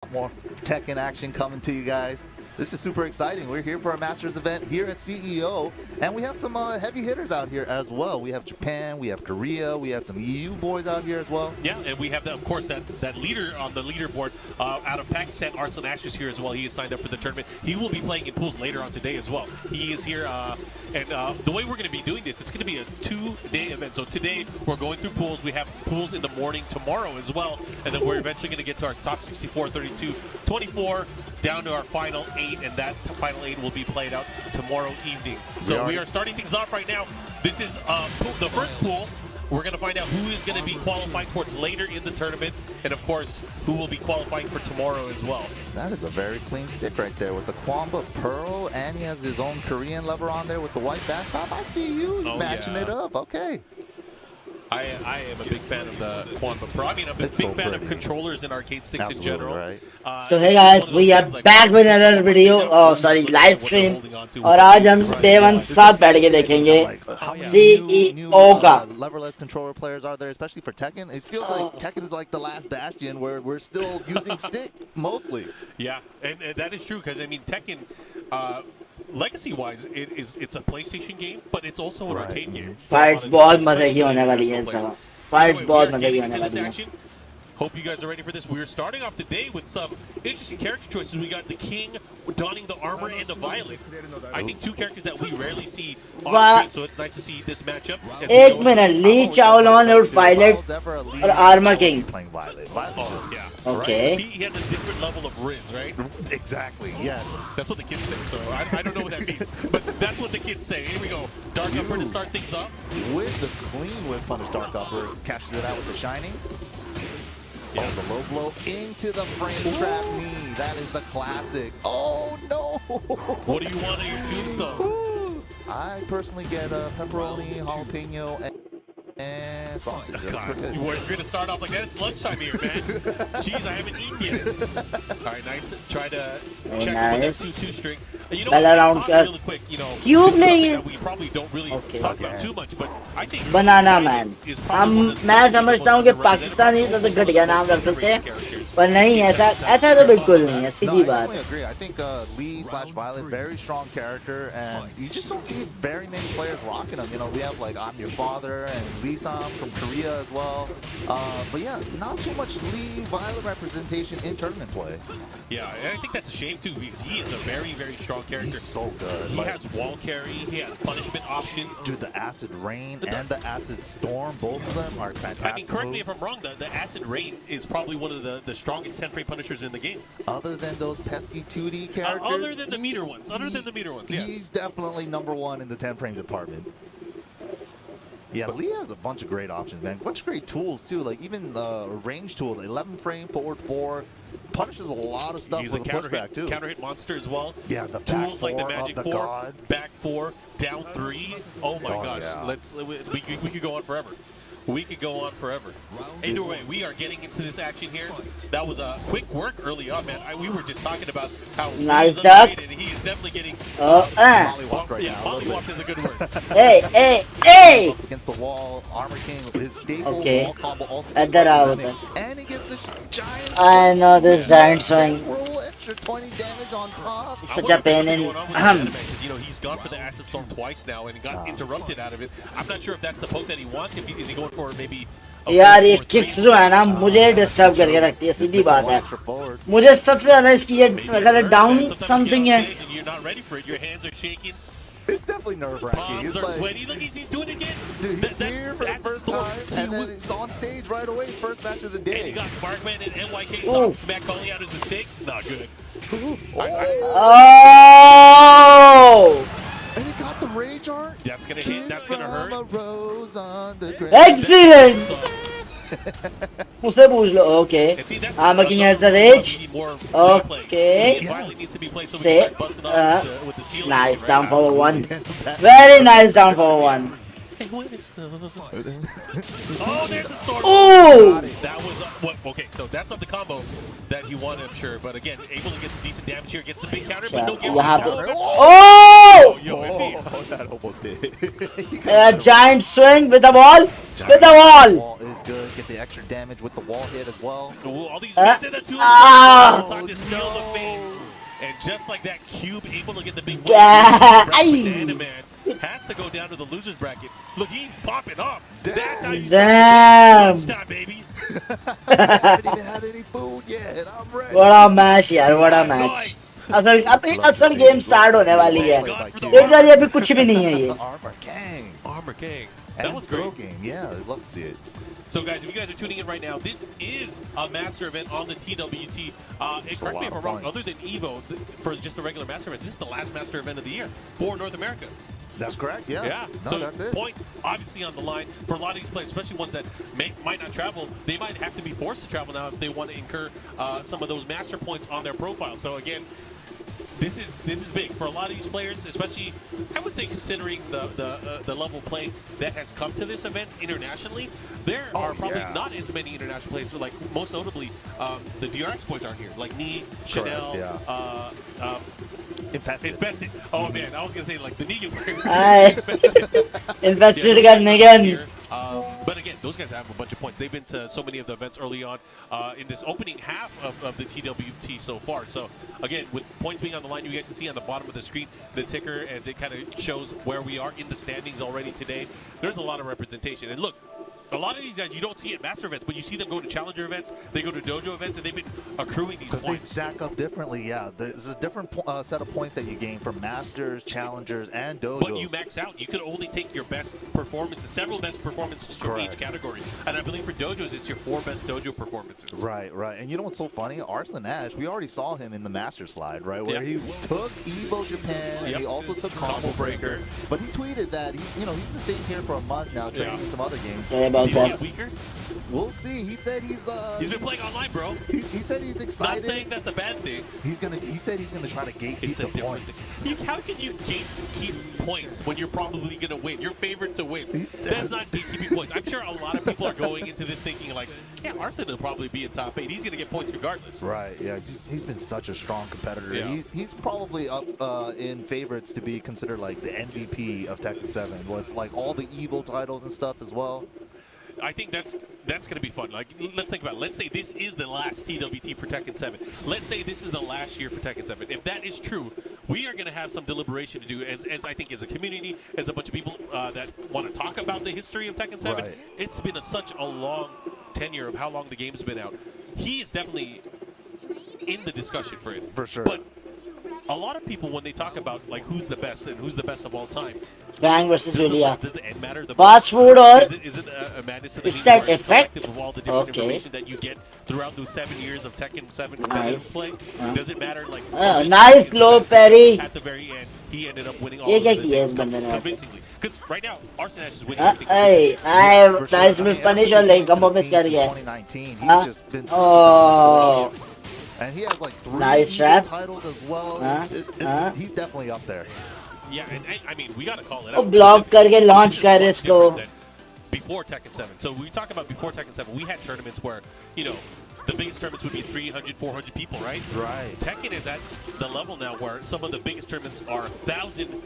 lot more Tekken action coming to you guys. This is super exciting. We're here for a Masters event here at CEO, and we have some heavy hitters out here as well. We have Japan, we have Korea, we have some EU boys out here as well. Yeah, and we have, of course, that leader on the leaderboard out of Pakistan, Arslan Asher's here as well. He is signed up for the tournament. He will be playing in pools later on today as well. He is here, and the way we're going to be doing this, it's going to be a 2-day event. So today we're going through pools. We have pools in the morning tomorrow as well, and then we're eventually going to get to our top 64, 32, 24, down to our final 8, and that final 8 will be played out tomorrow evening. So we are starting things off right now. This is the first pool. We're going to find out who is going to be qualifying towards later in the tournament, and of course, who will be qualifying for tomorrow as well. That is a very clean stick right there with the Kwamba Pearl, and he has his own Korean lever on there with the white back top. I see you matching it up. Okay. I am a big fan of the Quantum Pro. I mean, I'm a big fan of controllers and arcade sticks in general. Right. So hey guys, we are back with another video. Oh sorry, live stream. और आज हम Day 1 साथ बैठ के देखेंगे CEO का. Leverless controller players are there, especially for Tekken. It feels like Tekken is like the last bastion where we're still using stick mostly. Yeah, and that is true because I mean Tekken. Legacy-wise, it's a PlayStation game, but it's also an arcade game. Fights बहुत मजे की होने वाली है सब. Fights बहुत मजे की होने वाली है. Hope you guys are ready for this. We're starting off the day with some interesting character choices. We got the King donning the armor and the Violet. I think two characters that we rarely see on screen, so it's nice to see this matchup. एक minute, Lee Chaolon और Violet और Armor King. Okay. He has a different level of Riz, right? Exactly. Yes. That's what the kids say. So I don't know what that means, but that's what the kids say. Here we go. Dark Upper to start things off. With the clean whip punish, Dark Upper catches it out with the shining. Yeah. Oh, the low blow into the frame trap knee. That is the classic. Oh, no. What do you want on your tombstone? I personally get a pepperoni, jalapeno, and sausage. We're going to start off like that. It's lunchtime here, man. Jeez, I haven't eaten yet. All right, nice. Try to check with that 2-2 string. You know, talk really quick, you know, that we probably don't really talk about too much, but I think Banana Man. मैं समझता हूँ कि पाकिस्तानी सबसे घटिया नाम रख सकते हैं, पर नहीं ऐसा तो बिल्कुल नहीं है, सीधी बात. I agree. I think Lee/Violet, very strong character, and you just don't see very many players rocking them. You know, we have like I'm Your Father and Lee-sam from Korea as well. But yeah, not too much Lee/Violet representation in tournament play. Yeah, and I think that's a shame too because he is a very, very strong character. He's so good. He has wall carry, he has punishment options. Dude, the Acid Rain and the Acid Storm, both of them are fantastic. I mean, correct me if I'm wrong, the Acid Rain is probably one of the strongest 10-frame punishers in the game. Other than those pesky 2D characters? Other than the meter ones. Yes. He's definitely #1 in the 10-frame department. Yeah, but Lee has a bunch of great options, man. Bunch of great tools, too. Like, even the range tool, the 11-frame, forward 4, punishes a lot of stuff with a pushback, too. Counter-hit monster as well. Yeah, the tools back like the Magic 4, God. back 4, down 3. Oh, my gosh. Yeah. We could go on forever. We could go on forever. Either way, we are getting into this action here. That was a quick work early on, man. We were just talking about how nice duck. And he is definitely getting mollywop right now. Mollywop is a good word. Hey! Against the wall, Armor King with his staple wall combo also. And he gets this giant. I know this giant swing. Roll extra 20 damage on top. Such a pain in. You know, he's gone for the Acid Storm twice now and got interrupted out of it. I'm not sure if that's the poke that he wants. Is he going for maybe? यार ये kicks जो है ना मुझे disturb करके रखती है, सीधी बात है. मुझे सबसे ज्यादा इसकी ये अगर डाउन समथिंग है. You're not ready for it. Your hands are shaking. It's definitely nerve-wracking. Palms are sweaty. Look, he's doing it again. Dude, he's here for the first time, and then he's on stage right away. First match of the day. And you got Markman and NYK talking smack, calling out his mistakes. Not good. Oh! And he got the rage art. That's gonna hit. That's gonna hurt. Excellent. मुझसे पूछ लो. Okay. Armor King has the rage. Okay. Say. Nice down forward 1. Very nice down forward 1. Hey, what is the... Oh, there's the storm. Oh! That was what? Okay, so that's not the combo that he wanted, I'm sure. But again, able to get some decent damage here, get some big counter, but no get. Oh! Oh, that almost hit. Giant swing with the wall. With the wall. Wall is good. Get the extra damage with the wall hit as well. Ooh, all these mids in the two. Time to sell the fame. And just like that, Cube able to get the big win. Banana Man has to go down to the losers bracket. Look, he's popping off. That's how you lunchtime, baby. Haven't even had any food yet. I'm ready. What a match, यार. What a match. असल game start होने वाली है. Literally अभी कुछ भी नहीं है ये. Armor King. Armor King. That was great. Yeah, I'd love to see it. So guys, if you guys are tuning in right now, this is a master event on the TWT. Correct me if I'm wrong, other than EVO, for just the regular master event, this is the last master event of the year for North America. That's correct, yeah. Yeah, no, so that's it. Points obviously on the line for a lot of these players, especially ones that might not travel. They might have to be forced to travel now if they want to incur some of those master points on their profile. So again, this is big for a lot of these players, especially I would say considering the level play that has come to this event internationally. There are probably not as many international players, but like most notably the DRX boys aren't here, like Nee, Chanel, Infested. Oh man, I was gonna say like the Negan Infested again. But again, those guys have a bunch of points. They've been to so many of the events early on in this opening half of the TWT so far. So again, with points being on the line, you guys can see on the bottom of the screen the ticker as it kind of shows where we are in the standings already today. There's a lot of representation. And look, a lot of these guys you don't see at master events, but you see them go to challenger events, they go to dojo events, and they've been accruing these points. Because they stack up differently, yeah. There's a different set of points that you gain from masters, challengers, and dojos. But you max out. You can only take your best performances, several best performances from each category. And I believe for dojos, it's your 4 best dojo performances. Right. And you know what's so funny? Arslan Ash, we already saw him in the master slide, right? Where he took EVO Japan, and he also took Combo Breaker. But he tweeted that he's been staying here for a month now, training in some other games. Sorry about that. Weaker? We'll see. He said he's been playing online, bro. He said he's excited. Not saying that's a bad thing. He said he's gonna try to gatekeep the points. How can you gatekeep points when you're probably gonna win? You're favored to win. That's not gatekeeping points. I'm sure a lot of people are going into this thinking like, yeah, Arslan will probably be in top 8. He's gonna get points regardless. Right. Yeah. He's been such a strong competitor. Yeah. He's probably up in favorites to be considered like the MVP of Tekken 7 with like all the EVO titles and stuff as well. I think that's going to be fun. Like, let's think about it. Let's say this is the last TWT for Tekken 7. Let's say this is the last year for Tekken 7. If that is true, we are going to have some deliberation to do as I think as a community, as a bunch of people that want to talk about the history of Tekken 7. Right. It's been such a long tenure of how long the game's been out. He is definitely in the discussion for it. For sure. But a lot of people, when they talk about like who's the best and who's the best of all time, Bang versus Julia. Does the end matter? Fast food or is it a madness of the is that effect? Of all the different information that you get throughout those 7 years of Tekken 7 competitive play? Does it matter? Like nice low parry. At the very end, he ended up winning all of the things convincingly. Because right now, Arslan Ash is winning everything. Hey, nice punish or like combo miss kar gaya. 2019, he's just been such a and he has like 3 titles as well. He's definitely up there. Yeah, and I mean, we gotta call it out. Block करके launch कर इसको. Before Tekken 7. So we talk about before Tekken 7, we had tournaments where, the biggest tournaments would be 300, 400 people, right? Right. Tekken is at the level now where some of the biggest tournaments are 1,000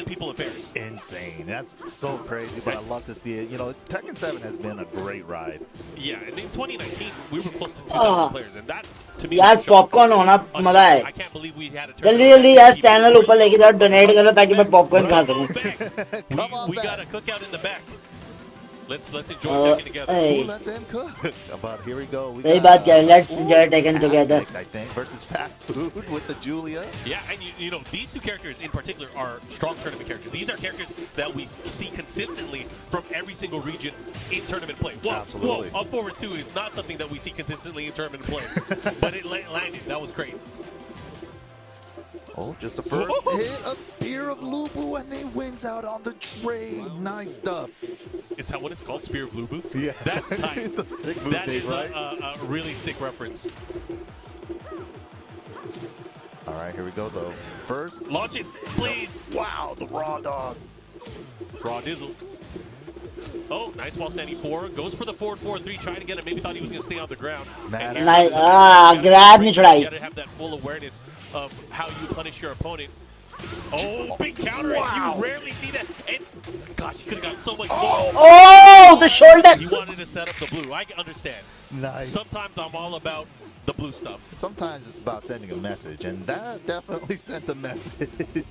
people affairs. Insane. That's so crazy, but I love to see it. Tekken 7 has been a great ride. Yeah, and in 2019, we were close to 2,000 players, and that, to me, यार popcorn होना मजा है. I can't believe we had a tournament. जल्दी यार channel ऊपर लेके जाओ, donate करो ताकि मैं popcorn खा सकूं. We got a cookout in the back. Let's enjoy Tekken together. We'll let them cook. But here we go. सही बात क्या है. Let's enjoy Tekken together. I think versus fast food with the Julia. Yeah, and these two characters in particular are strong tournament characters. These are characters that we see consistently from every single region in tournament play. Absolutely. Up forward 2 is not something that we see consistently in tournament play, but it landed. That was great. Oh, just the first hit of Spear of Lubu, and he wins out on the trade. Nice stuff. Is that what it's called, Spear of Lubu? Yeah. That's tight. It's a sick move, that is right? a really sick reference. All right, here we go, though. First. Launch it, please. Wow, the raw dog. Raw Dizzle. Oh, nice wall standing 4. Goes for the forward 4-3, trying to get it. Maybe thought he was going to stay on the ground. Nice. Grab नहीं छुड़ाई. You got to have that full awareness of how you punish your opponent. Oh, big counter. Wow. You rarely see that. And gosh, he could have got so much more. Oh, the shoulder. He wanted to set up the blue. I understand. Nice. Sometimes I'm all about the blue stuff. Sometimes it's about sending a message, and that definitely sent a message.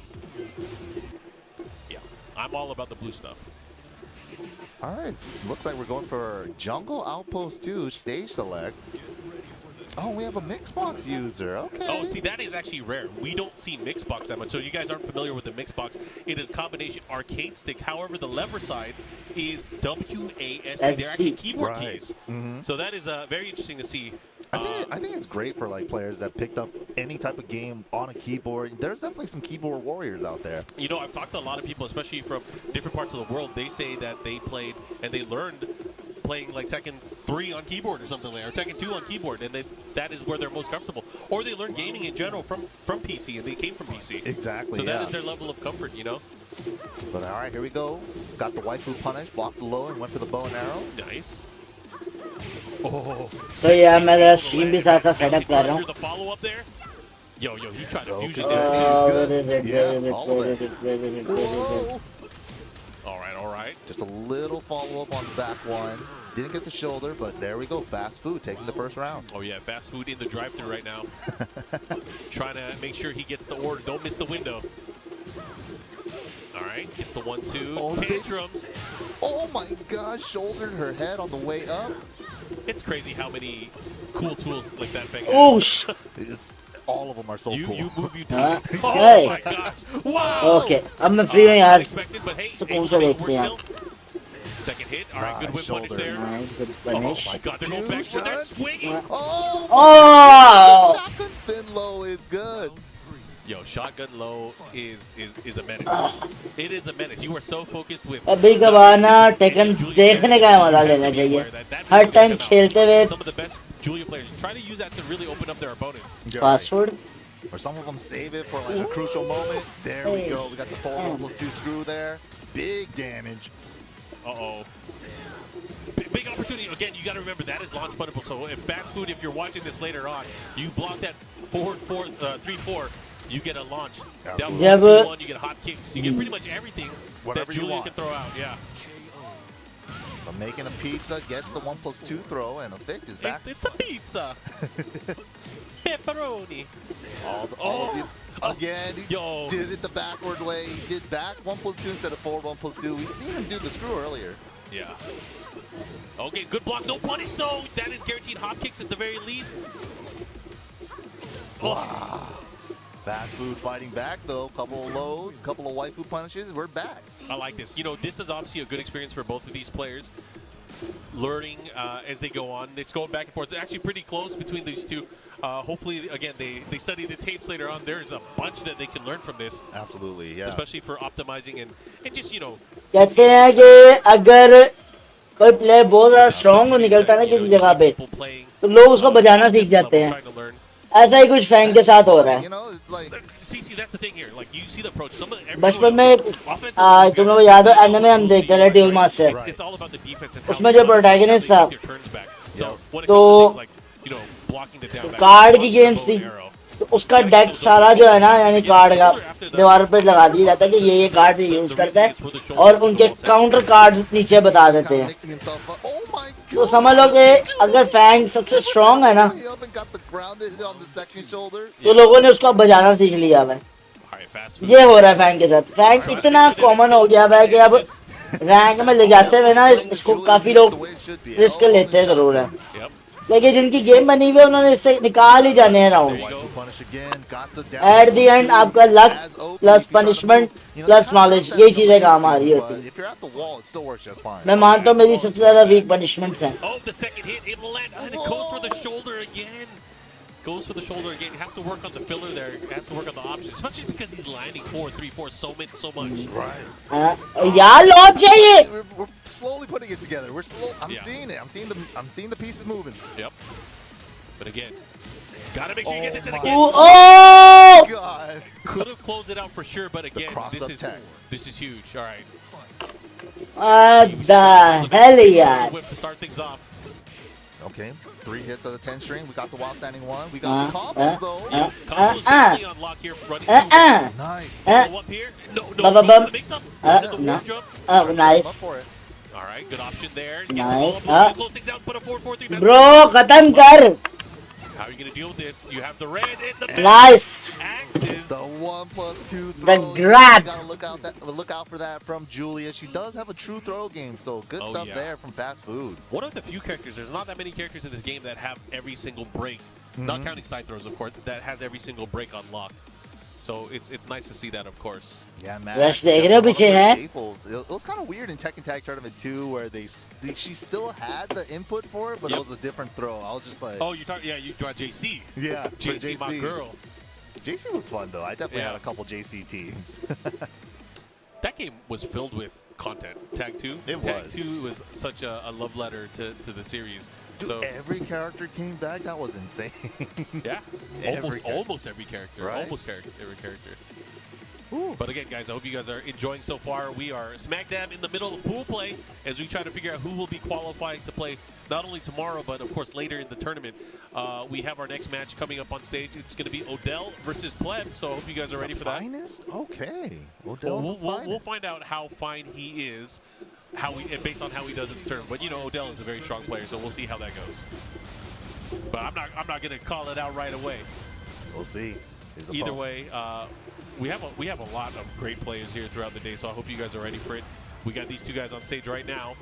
Yeah, I'm all about the blue stuff. All right, looks like we're going for Jungle Outpost 2 stage select. Oh, we have a Mixbox user. Okay. Oh, see, that is actually rare. We don't see Mixbox that much. So you guys aren't familiar with the Mixbox. It is combination arcade stick. However, the lever side is WASD. They're actually keyboard keys. So that is very interesting to see. I think it's great for like players that picked up any type of game on a keyboard. There's definitely some keyboard warriors out there. You know, I've talked to a lot of people, especially from different parts of the world. They say that they played and they learned playing like Tekken 3 on keyboard or something like that, or Tekken 2 on keyboard, and that is where they're most comfortable. Or they learned gaming in general from PC, and they came from PC. Exactly. So that is their level of comfort, you know. But all right, here we go. Got the waifu punish, blocked the low, and went for the bow and arrow. Nice. Oh. So yeah, मैं जरा stream भी साथ-साथ setup कर रहा हूँ. The follow up there. Yo, he tried to fusion Whoa. All right. Just a little follow up on the back one. Didn't get the shoulder, but there we go. Fast food taking the first round. Oh yeah, fast food in the drive-thru right now. Trying to make sure he gets the order. Don't miss the window. All right, gets the 1-2. Oh, tantrums. Oh my gosh, shouldered her head on the way up. It's crazy how many cool tools like that thing Oh, it's all of them are so cool. You move, you do. Oh hey. my gosh! Wow. Okay, अब मैं free हूँ यार. Unexpected, but hey, सुकून से देखते हैं. Second hit. All right, good whip punish there. Nice, good Oh punish. my God, they're going back for that swing. Oh! Shotgun spin low is good. Yo, shotgun low is a menace. It is a menace. You are so focused with. अभी कभार ना taken देखने का मजा लेना चाहिए. हर time खेलते हुए. Some of the best Julia players try to use that to really open up their opponents. Fast food. Or some of them save it for like a crucial moment. There we go. We got the forward almost 2 screw there. Big damage. Uh-oh. Big opportunity. Again, you got to remember that is launch puttable. So if fast food, if you're watching this later on, you block that forward 3-4, you get a launch. Down 1, you get hot kicks. You get pretty much everything that Julia can throw out. Yeah. But making a pizza gets the 1+2 throw, and Effect is back. It's a pizza. Pepperoni. Again, he did it the backward way. He did back 1+2 instead of forward 1+2. We've seen him do the screw earlier. Yeah. Okay, good block. No punish, though. That is guaranteed hop kicks at the very least. Wow. Fast food fighting back, though. Couple of lows, couple of waifu punishes. We're back. I like this. You know, this is obviously a good experience for both of these players. Learning as they go on. It's going back and forth. It's actually pretty close between these two. Hopefully, again, they study the tapes later on. There's a bunch that they can learn from this. Absolutely, yeah. Especially for optimizing and just, you know. कहते हैं कि अगर कोई player बहुत ज़्यादा strong निकलता है ना किसी जगह पे, तो लोग उसको बजाना सीख जाते हैं. ऐसा ही कुछ फैंग के साथ हो रहा है. बचपन में तुम लोग याद हो एनिमे हम देखते थे ड्यूल मास्टर. उसमें जो प्रोटैगनिस्ट था, तो कार्ड की गेम थी, तो उसका डेक सारा जो है ना, यानी कार्ड का दीवार पे लगा दिया जाता है कि ये कार्ड से यूज करता है, और उनके काउंटर कार्ड नीचे बता देते हैं. तो समझ लो कि अगर फैंग सबसे स्ट्रॉन्ग है ना, तो लोगों ने उसको बजाना सीख लिया है. ये हो रहा है फैंग के साथ. फैंग इतना कॉमन हो गया है कि अब रैंक में ले जाते हुए ना इसको काफी लोग रिस्क लेते हैं जरूर है, लेकिन जिनकी गेम बनी हुई है उन्होंने इससे निकाल ही जाने हैं राउंड. एट द एंड आपका luck plus punishment plus knowledge, ये चीजें काम आ रही होती है. मैं मानता हूँ मेरी सबसे ज्यादा वीक पनिशमेंट्स हैं. Goes for the shoulder again. He has to work on the filler there. He has to work on the options, especially because he's landing 4-3-4 so much. Right. यार लॉब चाहिए. We're slowly putting it together. We're slow. I'm seeing it. I'm seeing the pieces moving. Yep. But again, gotta make sure you get this in again. Oh God. Could have closed it out for sure, but again, this is huge. All right. What the hell, yaar? Whip to start things off. Okay, 3 hits of the 10 string. We got the while standing one. We got the combos though. Combos definitely unlock here. Running two. Nice. Follow up here. No, Bum. the mix up. Yeah. The warp jump. Nice. Up for it. All right, good option there. Nice. Close things out. Put a 4-4-3. Bro, khatam kar. How are you gonna deal with this? You have the red and the back. Nice. Axes. The 1+2 The throw. grab. You gotta look out for that from Julia. She does have a true throw game, so good stuff there from Fast Food. One of the few characters, there's not that many characters in this game that have every single break, not counting side throws, of course, that has every single break unlocked. So it's nice to see that, of course. Yeah, man. Rush देख रहे हो पीछे है? It was kind of weird in Tekken Tag Tournament 2 where she still had the input for it, but it was a different throw. I was just like, oh, you got JC. Yeah, JC, my girl. JC was fun though. I definitely had a couple JC teams. That game was filled with content. Tag 2. Tag 2 was such a love letter to the series. Dude, so every character came back. That was insane. Yeah, almost every character. Right? Almost every character. Ooh. But again, guys, I hope you guys are enjoying so far. We are smack dab in the middle of pool play as we try to figure out who will be qualifying to play not only tomorrow, but of course later in the tournament. We have our next match coming up on stage. It's going to be Odell versus Pleb, so I hope you guys are ready for that. Finest? Okay. Odell We'll find out how fine he is, based on how he does in the tournament. But you know, Odell is a very strong player, so we'll see how that goes. But I'm not going to call it out right away. We'll see. Either way, we have a lot of great players here throughout the day, so I hope you guys are ready for it. We got these two guys on stage right now.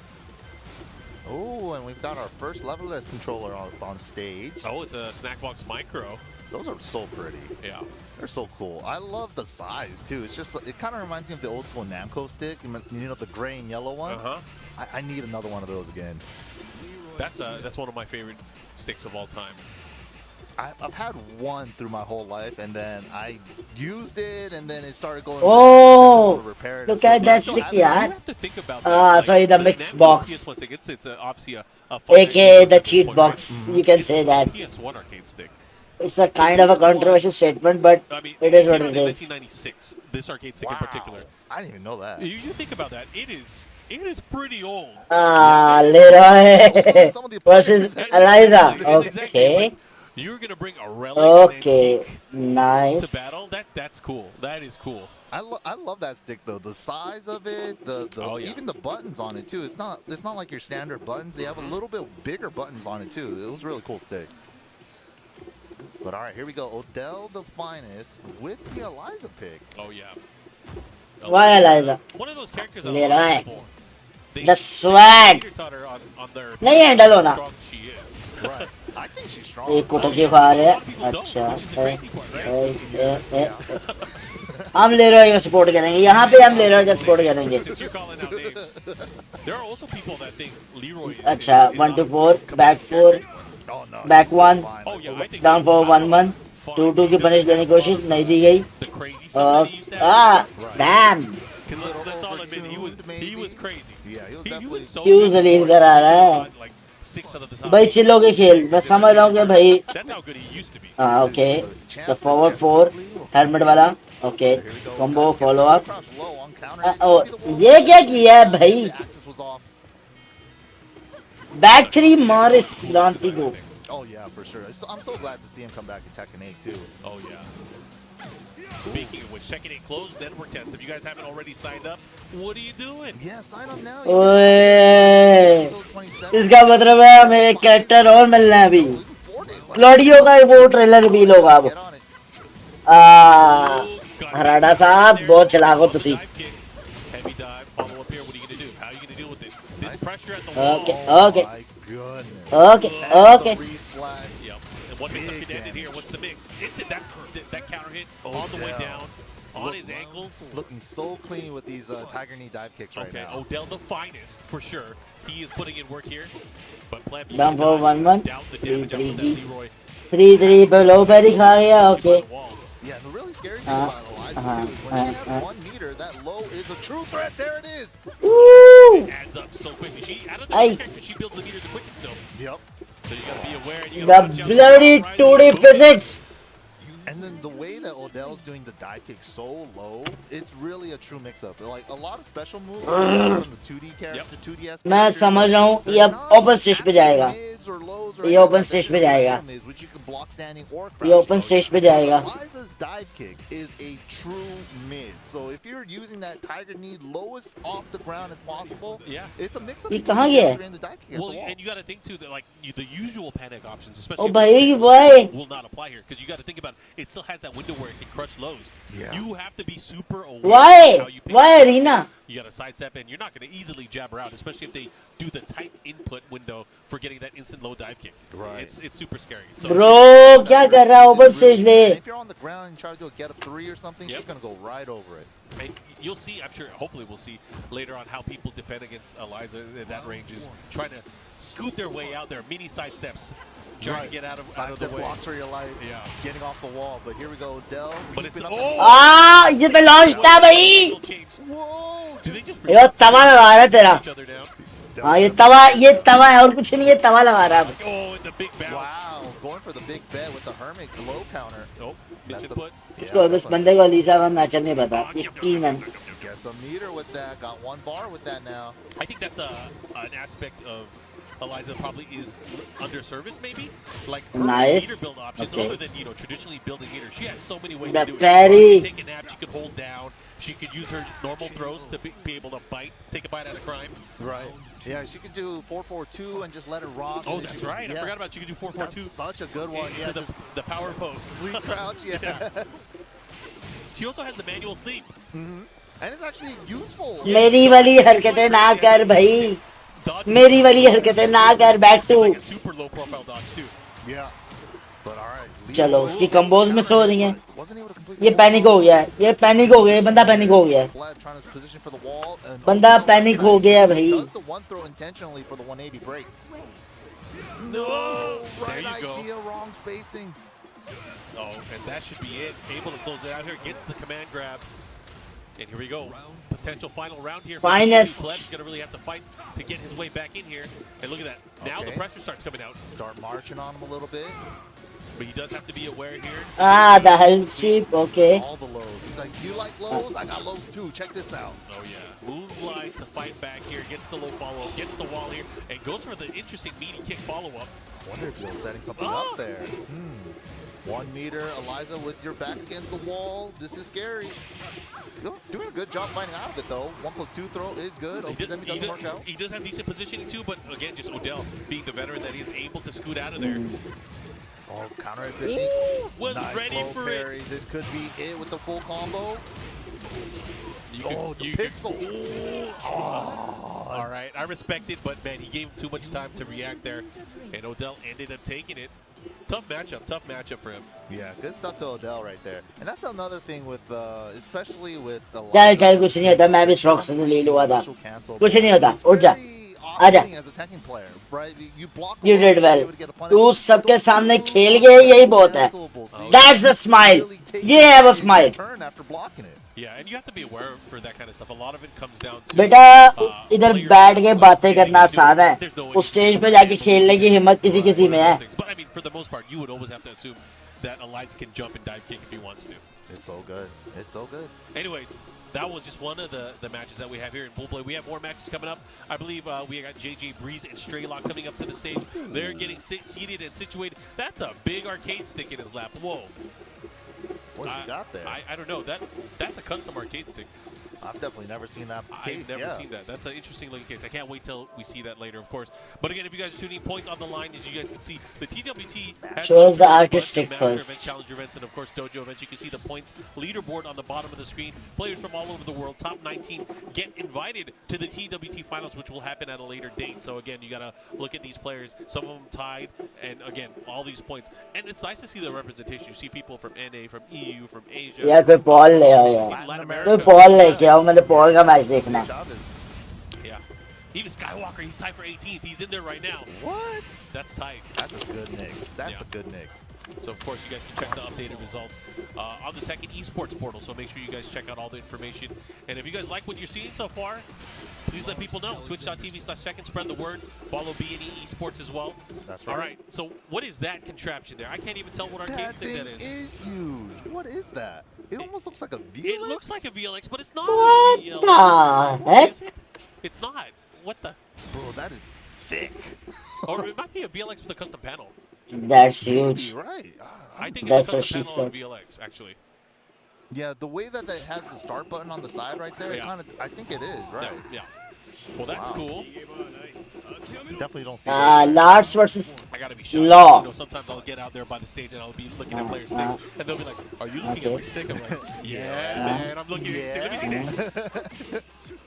Oh, and we've got our first levelless controller on stage. Oh, it's a Snackbox Micro. Those are so pretty. Yeah. They're so cool. I love the size, too. It's just, it kind of reminds me of the old school Namco stick. You know, the gray and yellow one? Uh-huh. I need another one of those again. That's one of my favorite sticks of all time. I've had one through my whole life, and then I used it, and then it started going. Oh, repair look at that stick, You yaar. have to think about that. Sorry, the mixed box. PS1 stick, it's obviously a AKA the cheat box. You can say that. PS1 arcade stick. It's a kind of a controversial statement, but I mean, it is what came it out in is. 1996. This arcade stick in particular. I didn't even know that. You think about that. It is pretty old. Leroy versus Eliza. Okay. You're gonna bring a relic antique nice. to battle. That's cool. That is cool. I love that stick though. The size of it, even the buttons on it too. It's not like your standard buttons. They have a little bit bigger buttons on it too. It was a really cool stick. But all right, here we go. Odell the Finest with the Eliza pick. Oh yeah. Why Eliza? One of those characters Leroy. The swag. नहीं handle होना. Right. I think she's strong. एक कुत्ते की फार है. अच्छा. हम लेरोय का support करेंगे. यहाँ पे हम लेरोय का सपोर्ट करेंगे. There are also people that think Leroy. अच्छा. 1 to 4, back 4, back 1, down for 1-1. 2-2 की पनिश देने की कोशिश नहीं दी गई. Damn. Let's all admit he was crazy. Yeah, he was so. क्यों जलील कर आ रहा है? भाई चिल्लो के खेल. मैं समझ रहा हूँ कि भाई. That's how good he used to be. Okay. The forward 4, helmet वाला. Okay. Combo follow up. ये क्या किया है भाई? Back 3 Morris Lanti को. Oh yeah, for sure. I'm so glad to see him come back in Tekken 8 too. Oh yeah. Speaking of which, Tekken 8 closed network test. If you guys haven't already signed up, what are you doing? Yeah, sign up now. ओए, इसका मतलब है हमें एक character और मिलना है अभी. क्लॉडियो का वो ट्रेलर भी लोग अब. हराडा साहब बहुत चलाक हो तुसी. Heavy dive, follow up here. What are you gonna do? How are you gonna deal with it? This pressure at the wall. Okay. Yep. And what makes up your ended here? What's the mix? That counter hit on the way down on his ankles. Looking so clean with these tiger knee dive kicks right now. Odell the Finest for sure. He is putting in work here. But Pleb, down for 1-1. Down the damage out of that Leroy. 3-3 below very high. Okay. Yeah, the really scary thing about Eliza too is when she has 1 meter, that low is a true threat. There it is. Woo! It adds up so quickly. She out of the character, she builds the meters the quickest still. Yep. So you gotta be aware. You gotta the bloody 2D physics. And then the way that Odell's doing the dive kick so low, it's really a true mix-up. Like a lot of special moves from the 2D character, 2DS मैं समझ रहा हूँ ये अब open stage पे जाएगा ये open stage पे जाएगा ये ओपन स्टेज पे जाएगा Liza's dive kick is a true mid. So if you're using that tiger knee lowest off the ground as possible, it's a mix-up. ये कहाँ गया between the dive kick and Well, the wall. and you got to think too that like the usual panic options, oh especially भाई if भाई will not apply here because you got to think about it still has that window where it can crush lows. Yeah. You have to be super aware Why? of how you pick Why up shots. Arena? You got to sidestep and you're not going to easily jabber out, especially if they do the tight input window for getting that instant low dive kick. Right. It's super scary. So bro क्या कर रहा है open stage ले And if you're on the ground and try to go get a 3 or something, she's gonna go right over it. and you'll see, I'm sure, hopefully we'll see later on how people defend against Eliza at that range is trying to scoot their way out there, mini side steps, trying to get out of the Sidestep way. blocks for your life. Yeah. Getting off the wall. But here we go, Dell. But it's keeping up आ ये पे launch था भाई Whoa! Do they just ये तवा लगा रहा है तेरा each other down? हाँ ये तवा है और कुछ नहीं ये तवा लगा रहा है Oh, and the big bounce. Wow, going for the big bet with the Hermit glow counter. Nope. That's the- Misinput. इसको बस बंदे को लीसा का मैचअप नहीं पता यकीनन Gets a meter with that. Got 1 bar with that now. I think that's an aspect of Eliza that probably is under service, maybe. Like her Nice. meter build options, Okay. other than traditionally building meter. She has so many ways The to do it. fairy. She can take a nap. She could hold down. She could use her normal throws to be able to bite, take a bite out of crime. Right. Yeah, she could do 4-4-2 and just let her rock. Oh, and that's she could- right. I yeah. forgot about you could do 4-4-2. That's such a good one. into Yeah, the, just the power pose. sleep crouch. Yeah. She also has the manual sleep. And it's actually useful. मेरी वाली हरकतें ना कर भाई Dodge मेरी वाली हरकतें ना कर back to like a super low profile dodge too. Yeah. But all right. चलो उसकी कंबोज में सो रही हैं Wasn't able to complete ये the पैनिक हो गया है ये पैनिक हो गया है बंदा पैनिक हो गया है Vlad trying to position for the wall. And बंदा Odell पैनिक हो गया है भाई does the one throw intentionally for the 180 break. No, right There you go. idea, wrong spacing. Oh, and that should be it. Able to close it out here. Gets the command grab. And here we go. Potential final round here. Finest. Gleb's going to really have to fight to get his way back in here. And look at that. Now the Okay. pressure starts coming out. Start marching on him a little bit. But he does have to be aware here. the hell sweep okay All the lows. He's like, you like lows? I got lows too. Check this out. Oh, yeah. Moonlight to fight back here. Gets the low follow-up. Gets the wall here. And goes for the interesting meaty kick follow-up. Wonder if you're setting something Oh! up there. 1 meter, Eliza with your back against the wall. This is scary. You're doing a good job fighting out of it though. 1+2 throw is good. He Okizemi doesn't work out. he does have decent positioning too, but again, just Odell being the veteran that he is able to scoot out of there. Oh, counter efficient. Was Nice ready low for parry. it. This could be it with the full combo. You Oh, could- the you could- pixel. All right, I respect it, but man, he gave him too much time to react there, and Odell ended up taking it. Tough matchup for him. Yeah, good stuff to Odell right there. And that's another thing with, especially with the चल कुछ नहीं होता मैं भी शौक से ले लूँगा था कुछ नहीं होता उठ जा आजा as a Tekken player, right? You block You did well. well. तू सबके सामने खेल गए यही बहुत है That's a smile. You have a smile. Turn after blocking it. Yeah, and you have to be aware for that kind of stuff. A lot of it comes down to बेटा इधर बैठ के बातें करना आसान है उस स्टेज पे जाके खेलने की हिम्मत किसी किसी में है But I mean, for the most part, you would always have to assume that Eliza can jump and dive kick if he wants to. It's so good. It's so good. Anyways, that was just one of the matches that we have here in Bull Blade. We have more matches coming up. I believe we got JJ Breeze and Straylock coming up to the stage. They're getting seated and situated. That's a big arcade stick in his lap. Whoa. What you got there? I don't know. That's a custom arcade stick. I've definitely never seen that case. I've never seen that. That's an interesting looking case. I can't wait till we see that later, of course. But again, if you guys are tuning points on the line, as you guys can see, the TWT has Shows the a bunch of artistic Master first. Event, Challenger events, and of course Dojo events. You can see the points leaderboard on the bottom of the screen. Players from all over the world, top 19, get invited to the TWT Finals, which will happen at a later date. So again, you got to look at these players. Some of them tied, and again, all these points. And it's nice to see the representation. You see people from NA, from EU, from Asia. यार कोई ball ले आओ यार Latin कोई America. Ball लेके आओ मैंने ball का मैच देखना है Yeah. Even Skywalker, he's tied for 18th. He's in there right now. What? That's tight. That's a good mix. That's Yeah. a good mix. So, of course, you guys can check the updated results on the Tekken Esports portal. So make sure you guys check out all the information. And if you guys like what you're seeing so far, please let people know. Twitch.tv/Tekken. Spread the word. Follow B&E Esports as well. That's right. All right. So what is that contraption there? I can't even tell what arcade That stick thing that is huge. What is that? It almost looks like a VLX. It looks like a VLX, but it's not What a VLX. the heck? Is it? It's not. What the? Bro, that is thick. Or it might be a VLX with a custom panel. That's Maybe, huge. right. I think That's it's a what custom she panel on said. VLX, actually. Yeah, the way that it has the start button on the side right there, it kind of, I think it is, right? Yeah. Well, that's cool. Definitely don't see that. Lars versus I gotta be shy. Law. You know, sometimes I'll get out there by the stage and I'll be looking at players' sticks, and they'll be like, "Are you looking at my stick?" I'm like, "Yeah, man, I'm looking at your stick. Let me see that."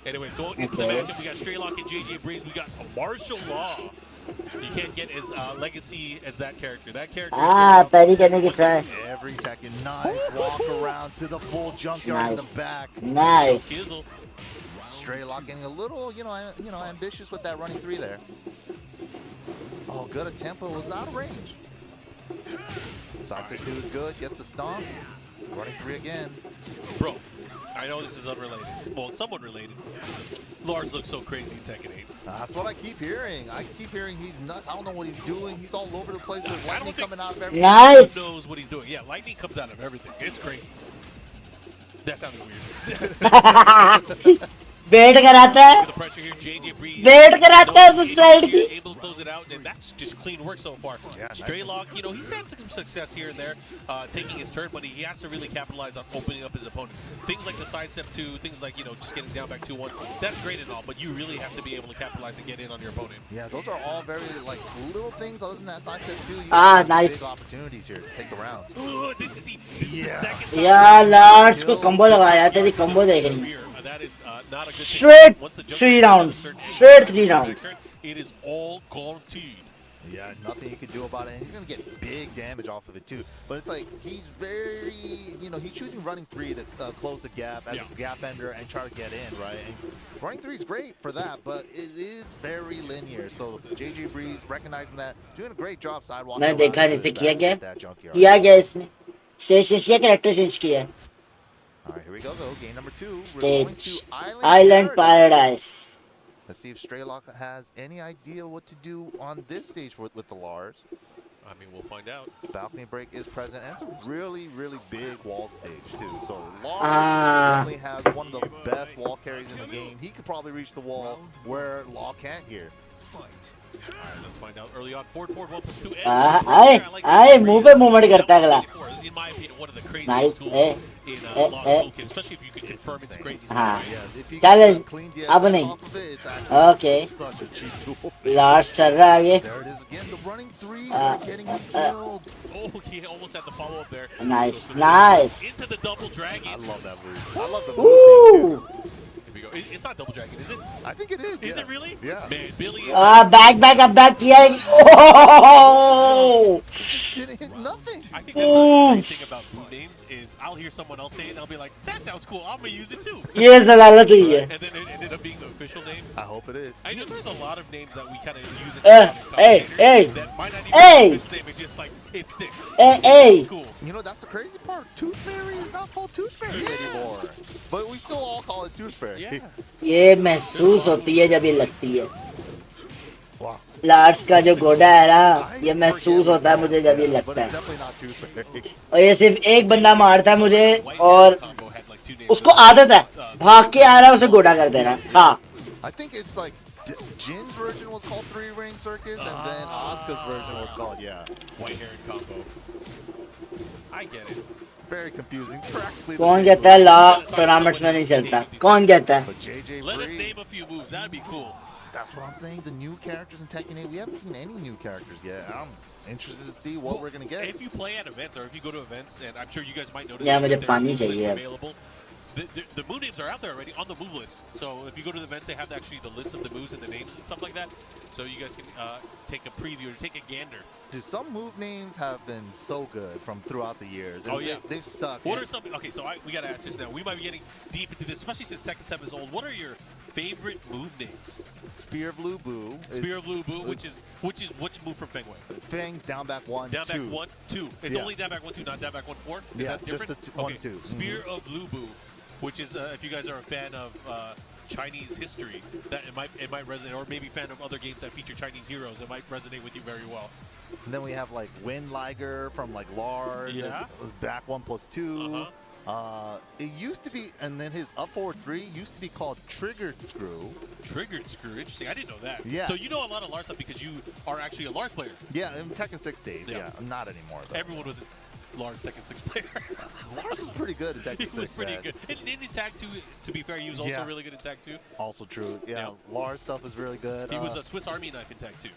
Anyways, going into the matchup, we got Straylock and JJ Breeze. We got a Martial Law. You can't get as legacy as that character. That character. Peri करने की try. Every Tekken, nice walk around to the full junkyard in the back. Nice. Straylock getting a little, ambitious with that running 3 there. Oh, good at tempo. Was out of range. Side 6-2 is good. Gets the stomp. Running 3 again. Bro, I know this is unrelated. Well, it's somewhat related. Lars looks so crazy in Tekken 8. That's what I keep hearing. I keep hearing he's nuts. I don't know what he's doing. He's all over the place. There's lightning coming out of everything. Nice. Who knows what he's doing? Yeah, lightning comes out of everything. It's crazy. That sounded weird. Wait कराता है The pressure here, JJ Breeze. Wait कराता है उस slide की Able to close it out, and that's just clean work so far. Yeah, Straylock, he's had some success here and there, taking his turn, but he has to really capitalize on opening up his opponent. Things like the sidestep 2, things like, just getting down back 2-1, that's great and all, but you really have to be able to capitalize and get in on your opponent. Yeah, those are all very, little things other than that sidestep 2. You nice. Big opportunities here to take the round. Ooh, this is the second time. यार Lars को combo लगाया तेरी combo देख रही That is not a good Straight thing. Once the 3 jump rounds. is certain- Straight 3 rounds. It is all guaranteed. Yeah, nothing you can do about it. And he's going to get big damage off of it, too. But it's like, he's very, he's choosing running 3 to close the gap as a gap ender and try to get in, right? And running 3 is great for that, but it is very linear. So JJ Breeze recognizing that, doing a great job sidewalking. मैंने देखा नहीं से किया क्या junkyard. किया क्या इसने शेष कैरेक्टर चेंज किया है All right, here we go, though. Game number 2. We're going Stage to Island Paradise. Let's see if Straylock has any idea what to do on this stage with the Lars. I mean, we'll find out. Balcony break is present, and it's a really, really big wall stage, too. So Lars definitely has one of the best wall carries in the game. He could probably reach the wall where Law can't here. All right, let's find out early on. 4-4, 1+2. आए मुंह पे movement करता है अगला In my opinion, one of the craziest Nice. tools in Lost Toolkit, especially if you can confirm its crazy हाँ stuff. Yeah, if you चल can clean the अब SS नहीं off of it, it's actually Okay. such a cheat tool. लार्स चल रहा है आगे There it is again. The running 3s are getting him killed. Oh, he almost had the follow-up there. Nice, nice. Into the double dragon. I love that move. I love the move thing, Ooh. too. Here we go. It's not double dragon, is it? I think it is. Is it really? Yeah. Man, Billy. Back अब back किया है ओह Just didn't hit nothing. I think that's the great thing about food names is I'll hear someone else say it and I'll be like, that sounds cool. I'm going to use it too. ये जलालत हुई है And then it ended up being the official name. I hope it is. I know there's a lot of names that we kind of use in hey, hey, that might not even be the official name. It's just like, it sticks. hey It's cool. You know, that's the crazy part. Tooth Fairy is not called Tooth Fairy anymore. But we still all call it Tooth Fairy. Yeah. ये महसूस होती है जब ये लगती है Wow. Lars का जो घोड़ा है ना ये महसूस होता है मुझे जब ये But लगता it's है definitely not Tooth Fairy. और ये सिर्फ एक बंदा मारता है मुझे और Combo had like 2 names. उसको आदत है भाग के आ रहा है उसे घोड़ा कर देना हाँ I think it's like Jin's version was called 3-Ring Circus, and then Asuka's version was called, White hair and combo. I get it. very confusing. Practically the कौन same कहता है move. लॉ टूर्नामेंट्स में नहीं चलता कौन कहता है But JJ Let us Breeze, name a few moves. That'd be cool. that's what I'm saying. The new characters in Tekken 8, we haven't seen any new characters yet. I'm interested to see what we're going to get. If you play at events or if you go to events, and I'm sure you guys might notice Yeah, this, मुझे if there's पानी move lists चाहिए अब। available. The move names are out there already on the move list. So if you go to the events, they have actually the list of the moves and the names and stuff like that. So you guys can take a preview or take a gander. Dude, some move names have been so good from throughout the years. Oh, and yeah. They've stuck. What are some? Okay, so we gotta ask this now. We might be getting deep into this, especially since Tekken 7 is old. What are your favorite move names? Spear of Lubu. Spear of Lubu, which move from Fengway? Fangs down back 1, Down 2. back 1, 2. It's Yeah. only down back 1, 2, not down back 1, 4. Is Yeah, that different? just the 1, 2. Spear of Lubu, which is if you guys are a fan of Chinese history, that it might resonate, or maybe fan of other games that feature Chinese heroes, it might resonate with you very well. And then we have like Wind Liger from like Lars. Yeah. Back 1+2. It used to be, and then his up forward 3 used to be called Triggered Screw. Triggered Screw, interesting. I didn't know that. Yeah. So you know a lot of Lars stuff because you are actually a Lars player. Yeah, in Tekken 6 days. Yeah. Yeah, not anymore though. Everyone was a Lars Tekken 6 player. Lars was pretty good at Tekken 6. He was pretty good. And in Tag 2, to be fair, he was also really good at Tag 2. Also true. Yeah, Lars stuff is really good. He was a Swiss Army knife in Tag 2.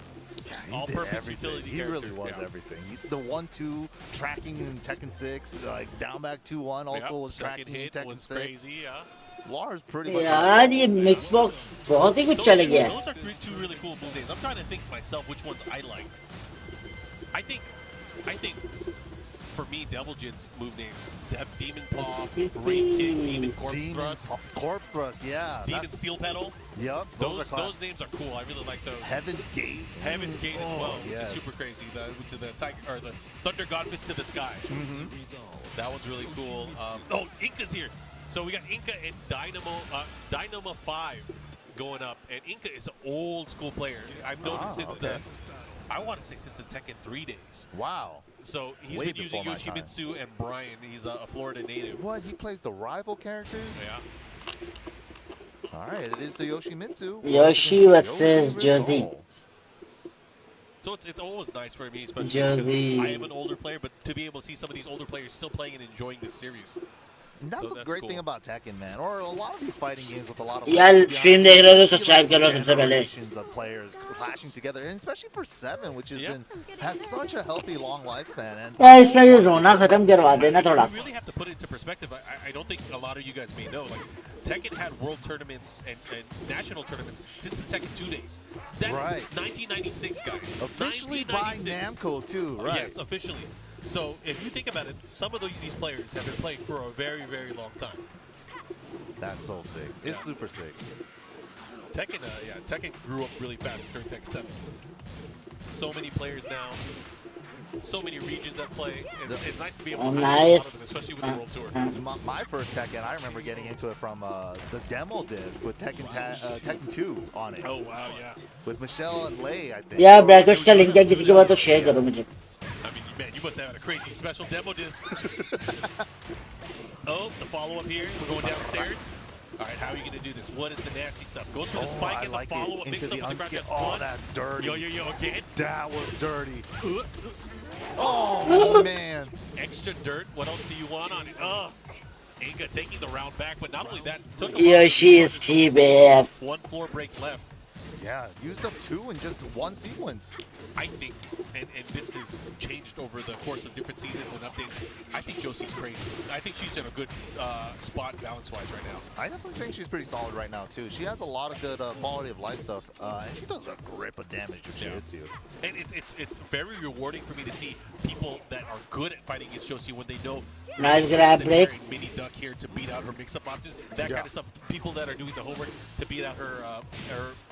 Yeah, he All-purpose did utility He character. really was everything. The 1-2 tracking in Tekken 6, like down back 2-1 also was tracking in Tekken was 6. Crazy, yeah. Lars pretty much. यार ये mix box बहुत ही कुछ चल गया है. Those are two really cool move names. I'm trying to think myself which ones I like. I think for me, Devil Jin's move names: Demon Paw, Rain Kick, Demon Corpse Thrust, Corpse Thrust, yeah. Demon Steel Pedal. Yep, those names are cool. I really like those. Heaven's Gate. Heaven's Gate as well, which is super crazy. Which is the tiger or the Thunder God Fist to the sky. That one's really cool. Oh, Inca's here. So we got Inca and Dynamo 5 going up, and Inca is an old school player. I've known him since I want to say since the Tekken 3 days. Wow. So he's Way been using before my time. Yoshimitsu and Brian. He's a Florida native. What? He plays the rival characters? Yeah. All right, it is the Yoshimitsu. Yoshi versus Josie. So it's always nice for me, especially Josie. because I am an older player, but to be able to see some of these older players still playing and enjoying this series. And that's the great thing about Tekken, man, or a lot of these fighting games with a lot of यार stream देख रहे हो तो subscribe करो सबसे पहले. generations of players clashing together, and especially for 7, which has such a healthy long lifespan. And यार इसका ये रोना खत्म करवा देना थोड़ा. You really have to put it into perspective. I don't think a lot of you guys may know. Like Tekken had world tournaments and national tournaments since the Tekken 2 days. That is 1996, guys. Officially by Namco too, right? Yes, officially. So if you think about it, some of these players have been playing for a very, very long time. That's so sick. It's super sick. Tekken, Tekken grew up really fast during Tekken 7. So many players now. So many regions that play. It's nice to be able to play a lot of them, especially with the World Tour. My first Tekken, I remember getting into it from the demo disc with Tekken 2 on it. Oh wow, yeah. With Michelle and Lei, I think. यार brackets का link है किसी के पास तो share करो मुझे. I mean, man, you must have had a crazy special demo disc. Oh, the follow-up here. We're going downstairs. All right, how are you going to do this? What is the nasty stuff? Goes for the spike and the follow-up. Mix up with the ground. Oh, that's dirty. Yo, again. That was dirty. Oh, man. Extra dirt. What else do you want on it? Inga taking the round back, but not only that, took a Yoshi is cheap. one floor break left. Yeah, used up 2 in just one sequence. I think, and this has changed over the course of different seasons and updates, I think Josie's crazy. I think she's in a good spot balance-wise right now. I definitely think she's pretty solid right now, too. She has a lot of good quality of life stuff, and she does a grip of damage if she hits you. And it's very rewarding for me to see people that are good at fighting against Josie when they know Nice grab break. Mini duck here to beat out her mix-up options, that kind of stuff. People that are doing the homework to beat out her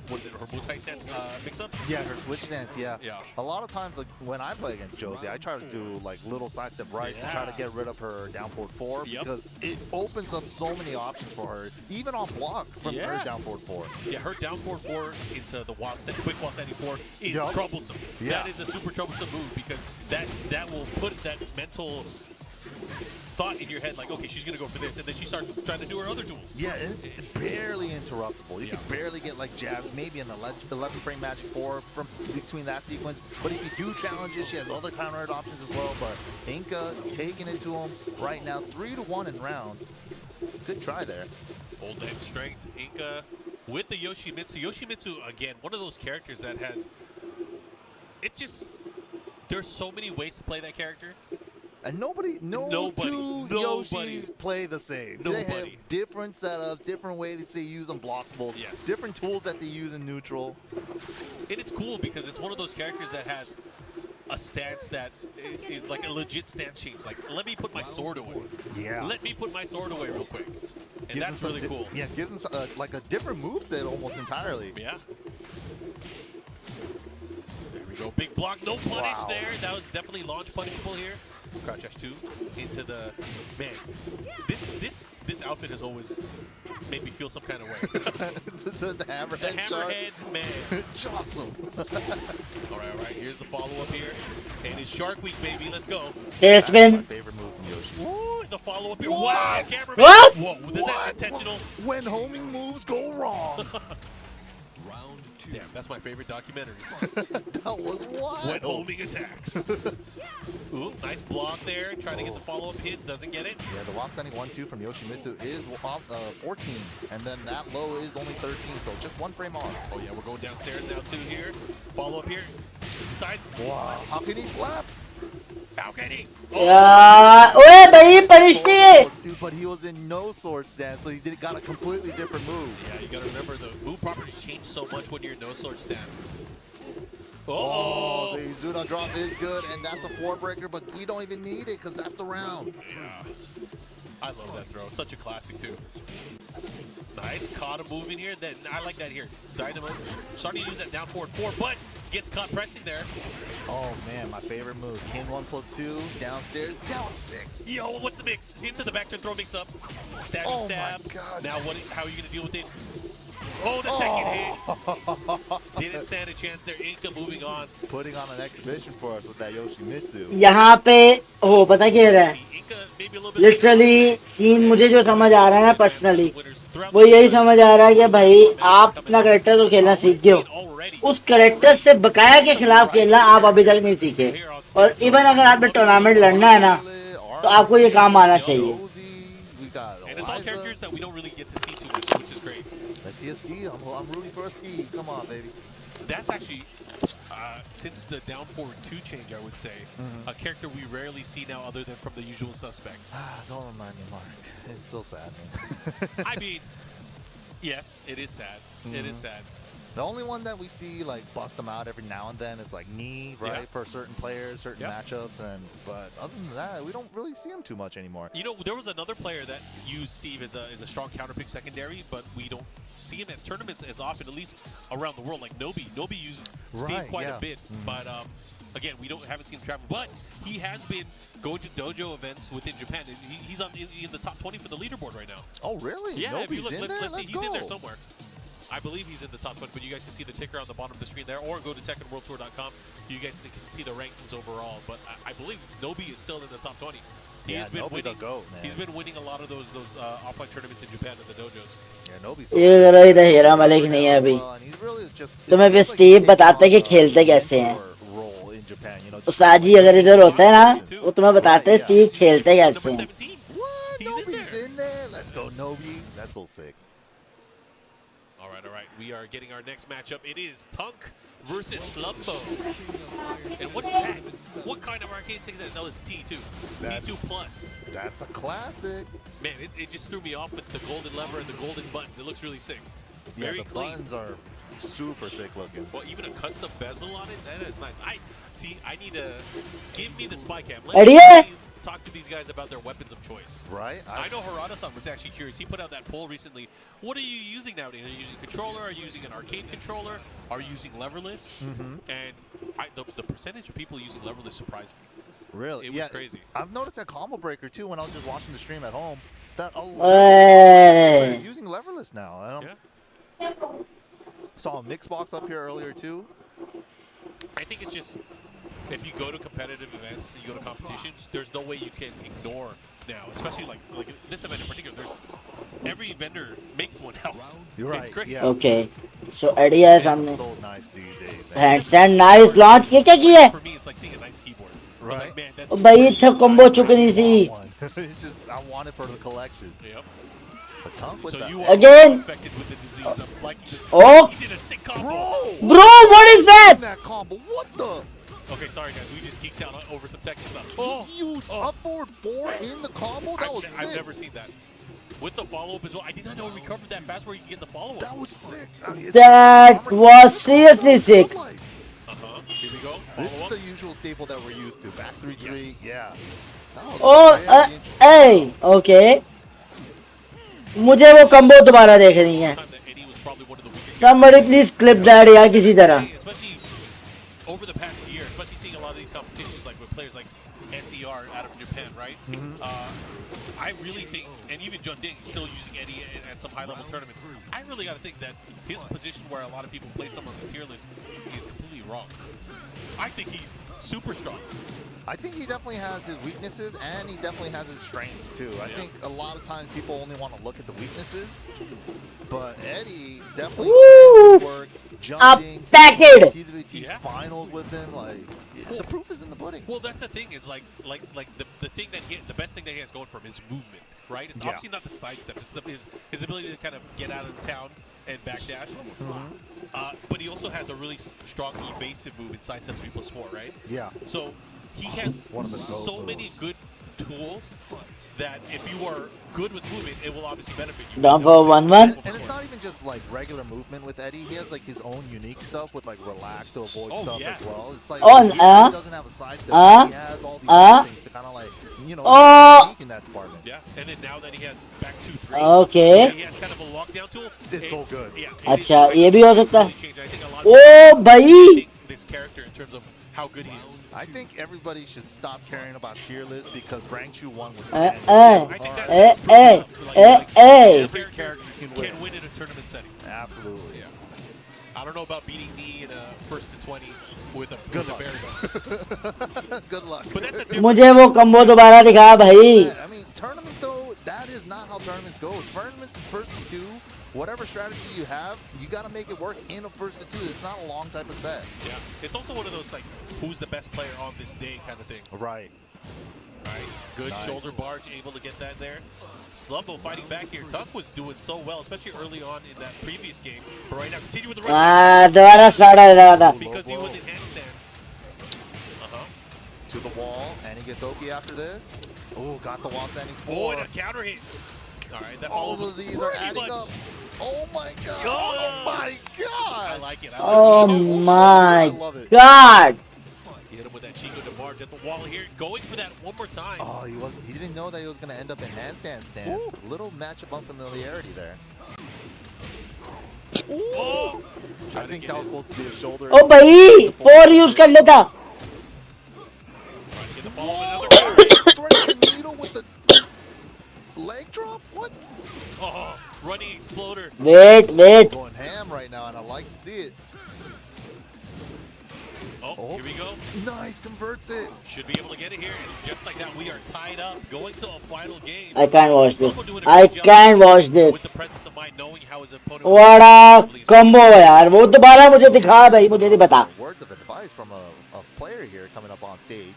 what is it, her multi stance mix-up? Yeah, her switch stance, yeah. A lot of times, like when I play against Josie, I try to do like little sidestep right to try to get rid of her down forward 4 because it opens up so many options for her, even on block from her down forward 4. Yeah, her down forward 4 into the quick while standing 4 is troublesome. That is a super troublesome move because that will put that mental thought in your head like, okay, she's going to go for this, and then she starts trying to do her other duels. Yeah, it's barely interruptible. You can barely get like jabs, maybe an 11 frame magic 4 from between that sequence, but if you do challenge it, she has other counter hit options as well, but Inca taking it to him right now, 3-1 in rounds. Good try there. Old end strength, Inca with the Yoshimitsu. Yoshimitsu, again, one of those characters that has, there's so many ways to play that character. And no two Yoshis play the same. They have different setups, different ways they use unblockables, different tools that they use in neutral. And it's cool because it's one of those characters that has a stance that is like a legit stance change. Like, let me put my sword away. Yeah. Let me put my sword away real quick. And that's really cool. Yeah, give them like a different moveset almost entirely. Yeah. There we go. Big block. No punish there. That was definitely launch punishable here. Crouch dash 2 into the man. This outfit has always made me feel some kind of way. the hammerhead, the hammerhead, man. Awesome. All right. Here's the follow-up here, and it's Shark Week, baby. Let's go. It's My been favorite move from Yoshi. Ooh, the follow-up here. What? Wow, cameraman. What? Whoa, is that intentional? When homing moves go wrong. Damn, that's my favorite documentary. That was wild. When homing attacks. Ooh, nice block there. Trying to get the follow-up hit. Doesn't get it. Yeah, the while standing 1-2 from Yoshimitsu is 14, and then that low is only 13, so just one frame off. Oh yeah, we're going downstairs now too here. Follow-up here. Side. Wow, how can he slap? How can he? ओए भाई punish नहीं है. But he was in no sword stance, so he got a completely different move. Yeah, you gotta remember the move properties change so much when you're in no sword stance. Oh, the Izuna drop is good, and that's a 4-breaker, but we don't even need it because that's the round. Yeah. I love that throw. Such a classic, too. Nice. Caught a move in here. Then I like that here. Dynamo starting to use that down forward 4, but gets caught pressing there. Oh, man, my favorite move. Kin 1+2, downstairs, down 6. Yo, what's the mix? Into the back turn throw mix up. Stab Oh, stab. my God. Now, how are you going to deal with it? Oh, the second hit. Didn't stand a chance there. Inca moving on. Putting on an exhibition for us with that Yoshimitsu. यहाँ पे ओ पता क्या है Inca maybe a little bit literally scene मुझे जो समझ आ रहा है ना पर्सनली वो यही समझ आ रहा है कि भाई आप अपना करेक्टर तो खेलना सीख गए हो उस करेक्टर से बकाया के खिलाफ खेलना आप अभी तक नहीं सीखे और इवन अगर आपने टूर्नामेंट लड़ना है ना तो आपको ये काम आना चाहिए. And it's all characters that we don't really get to see too much, which is great. Let's see a ski. I'm rooting for a ski. Come on, baby. That's actually, since the down forward 2 change, I would say, a character we rarely see now other than from the usual suspects. Don't remind me, Mark. It's still sad, man. I mean, yes, it is sad. It is sad. The only one that we see like bust them out every now and then is like knee, right? Yeah. For certain players, certain matchups, but other than that, we don't really see him too much anymore. You know, there was another player that used Steve as a strong counterpick secondary, but we don't see him at tournaments as often, at least around the world. Like Nobi uses Steve quite a bit, but again, haven't seen him travel. But he has been going to dojo events within Japan. He's in the top 20 for the leaderboard right now. Oh, really? Yeah, Nobody's if you look, in there? let's see, Let's he's go. in there somewhere. I believe he's in the top 20, but you guys can see the ticker on the bottom of the screen there, or go to TekkenWorldTour.com. You guys can see the rankings overall. But I believe Nobi is still in the top 20. He's been Nobi winning. the GOAT, man. He's been winning a lot of those offline tournaments in Japan in the dojos. Yeah, Nobi's ये जरा इधर हीरा मलिक नहीं है अभी. तुम्हें भी Steve बताते कि खेलते कैसे हैं. उस्ताद जी अगर इधर होता है ना वो तुम्हें बताते हैं स्टीव खेलते कैसे हैं. Nobi's in there. Let's go, Nobi. That's so sick. All right. We are getting our next matchup. It is Tunk versus Slumbo. And what's that? What kind of arcade stick is that? No, it's T2. T2 Plus. That's a classic. Man, it just threw me off with the golden lever and the golden buttons. It looks really sick. Very the clean. buttons are super sick looking. Well, even a custom bezel on it, that is nice. I need to give me the spy cam. Let me talk to these guys about their weapons of choice. Right. I know Harada-san was actually curious. He put out that poll recently. What are you using nowadays? Are you using a controller? Are you using an arcade controller? Are you using leverless? And the percentage of people using leverless surprised me. Really? It was crazy. I've noticed that combo breaker too when I was just watching the stream at home. That a lot of players using leverless now. Saw a mix box up here earlier too. I think it's just if you go to competitive events, you go to competitions, there's no way you can ignore now, especially like this event in particular. Every vendor makes one now. You're right. It's crazy. Yeah. Okay. So idea is हमने So nice these days. handstand nice launch ये क्या किया? For me, it's like seeing a nice keyboard. Right. Like, man, that's भाई था combo चुकनी C. It's just I want it for the collection. Yep. A tongue with So that. you are Again. infected with the disease. I'm liking this. Oh. He did a sick combo. Bro, what is that? That combo. What the? Okay, sorry guys, we just geeked out over some Tekken stuff. He used up forward 4 in the combo? That was sick. I've never seen that. With the follow-up as well. I did not know he recovered that fast where you can get the follow-up. That was sick. I mean, That was seriously sick. Here we go. This is Follow-up. the usual staple that we're used to. Back 3-3. Yeah. That was Oh, very interesting. hey, okay. मुझे वो combo दोबारा देखनी है. Time that Eddie was probably one of the weakest. Somebody please clip that यार किसी तरह. Especially over the past year, especially seeing a lot of these competitions like with players like SER out of I really think, and even John Ding is still using Eddie at some high-level tournament. I really got to think that his position, where a lot of people place him on the tier list, is completely wrong. I think he's super strong. I think he definitely has his weaknesses, and he definitely has his strengths too. I think a lot of times people only want to look at the weaknesses, but Eddie definitely work, jumping, TWT finals with him. Like the proof is in the pudding. Well, that's the thing is the thing that the best thing that he has going for him is movement, right? It's obviously not the sidestep. It's his ability to kind of get out of town and backdash. But he also has a really strong evasive move in sidestep 3+4, right? Yeah. So he has so many good tools that if you are good with movement, it will obviously benefit you. Down for 1-1. And it's not even just like regular movement with Eddie. He has like his own unique stuff with like relax to avoid stuff as well. It's like he doesn't have a side step. He has all these other things to kind of like, you know, unique in that department. Yeah, and then now that he has back 2-3, he has kind of a lockdown tool. It's so good. Yeah. अच्छा ये भी हो सकता है. I think a lot of भाई. This character in terms of how good he is. I think everybody should stop caring about tier lists because Rank Chu won with every character can win in a tournament setting. Absolutely. Yeah. I don't know about beating me in a first to 20 with a good luck. Good luck. But that's a मुझे वो combo दोबारा दिखा भाई. I mean, tournament though, that is not how tournaments go. Tournaments is first to two. Whatever strategy you have, you got to make it work in a first to two. It's not a long type of set. Yeah. It's also one of those, like, who's the best player on this day kind of thing. Right. Right. Good shoulder barge, able to get that there. Slumbo fighting back here. Tuck was doing so well, especially early on in that previous game. But right now, continue with the right. दोबारा start हो जाएगा. Because he was in handstands. To the wall, and he gets Oki after this. Oh, got the wall standing 4. Oh, and a counter hit. All right, that all of these are adding up. Oh my god! Oh my god! I like it. Oh my god! He hit him with that Chico de Marge at the wall here, going for that one more time. Oh, he didn't know that he was going to end up in handstand stance. Little matchup unfamiliarity there. Oh! I think that was supposed to be a shoulder. Oh भाई, 4 use कर लेता. Trying to get the follow another Threading the needle with the leg drop? What? Oh, running exploder. Wait. Going ham right now, and I like to see it. Oh, here we go. Nice, converts it. Should be able to get it here. And just like that, we are tied up, going to a final game. I can't watch this. I can't watch With the this. presence of mind, knowing how his opponent. What a combo है यार. वो दोबारा मुझे दिखा भाई, मुझे नहीं पता. Words of advice from a player here coming up on stage.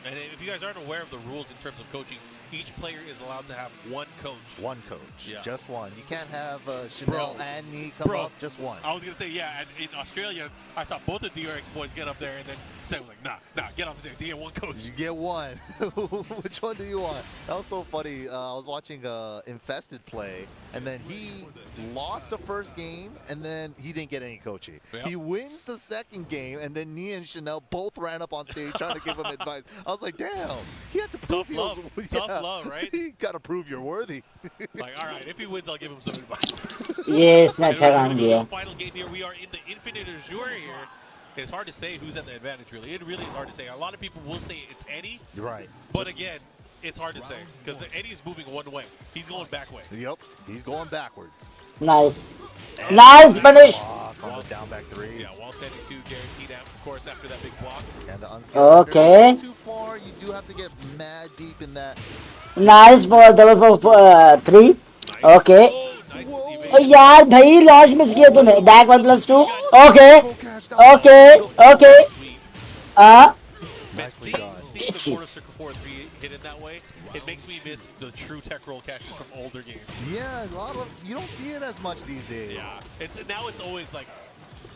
And if you guys aren't aware of the rules in terms of coaching, each player is allowed to have one coach. One coach. Yeah. Just one. You can't have Chanel and me come up. Just one. I was going to say, yeah, and in Australia, I saw both the DRX boys get up there, and then Sam was like, nah, get off there. You get one coach. You get one. Which one do you want? That was so funny. I was watching Infested play, and then he lost the first game, and then he didn't get any coaching. Yep. He wins the second game, and then Nia and Chanel both ran up on stage trying to give him advice. I was like, damn, he had to prove Tough love, right? He got to prove you're worthy. Like, all right, if he wins, I'll give him some advice. Yes, अच्छा काम किया. Final game here. We are in the Infinite Azure here. It's hard to say who's at the advantage, really. It really is hard to say. A lot of people will say it's Eddie. You're right. But again, it's hard to say because Eddie is moving one way. He's going back way. Yep, he's going backwards. Nice. Nice punish. On the down back 3. Yeah, wall standing 2 guaranteed out, of course, after that big block. And the unskilled. Okay. Too far, you do have to get mad deep in that. Nice for double for 3. Okay. Oh, nice. Oh यार भाई launch miss किया तूने. Back 1+2. Okay. Seeing the quarter circle 4-3 hit it that way, it makes me miss the true tech roll catches from older games. Yeah, you don't see it as much these days. Yeah, now it's always like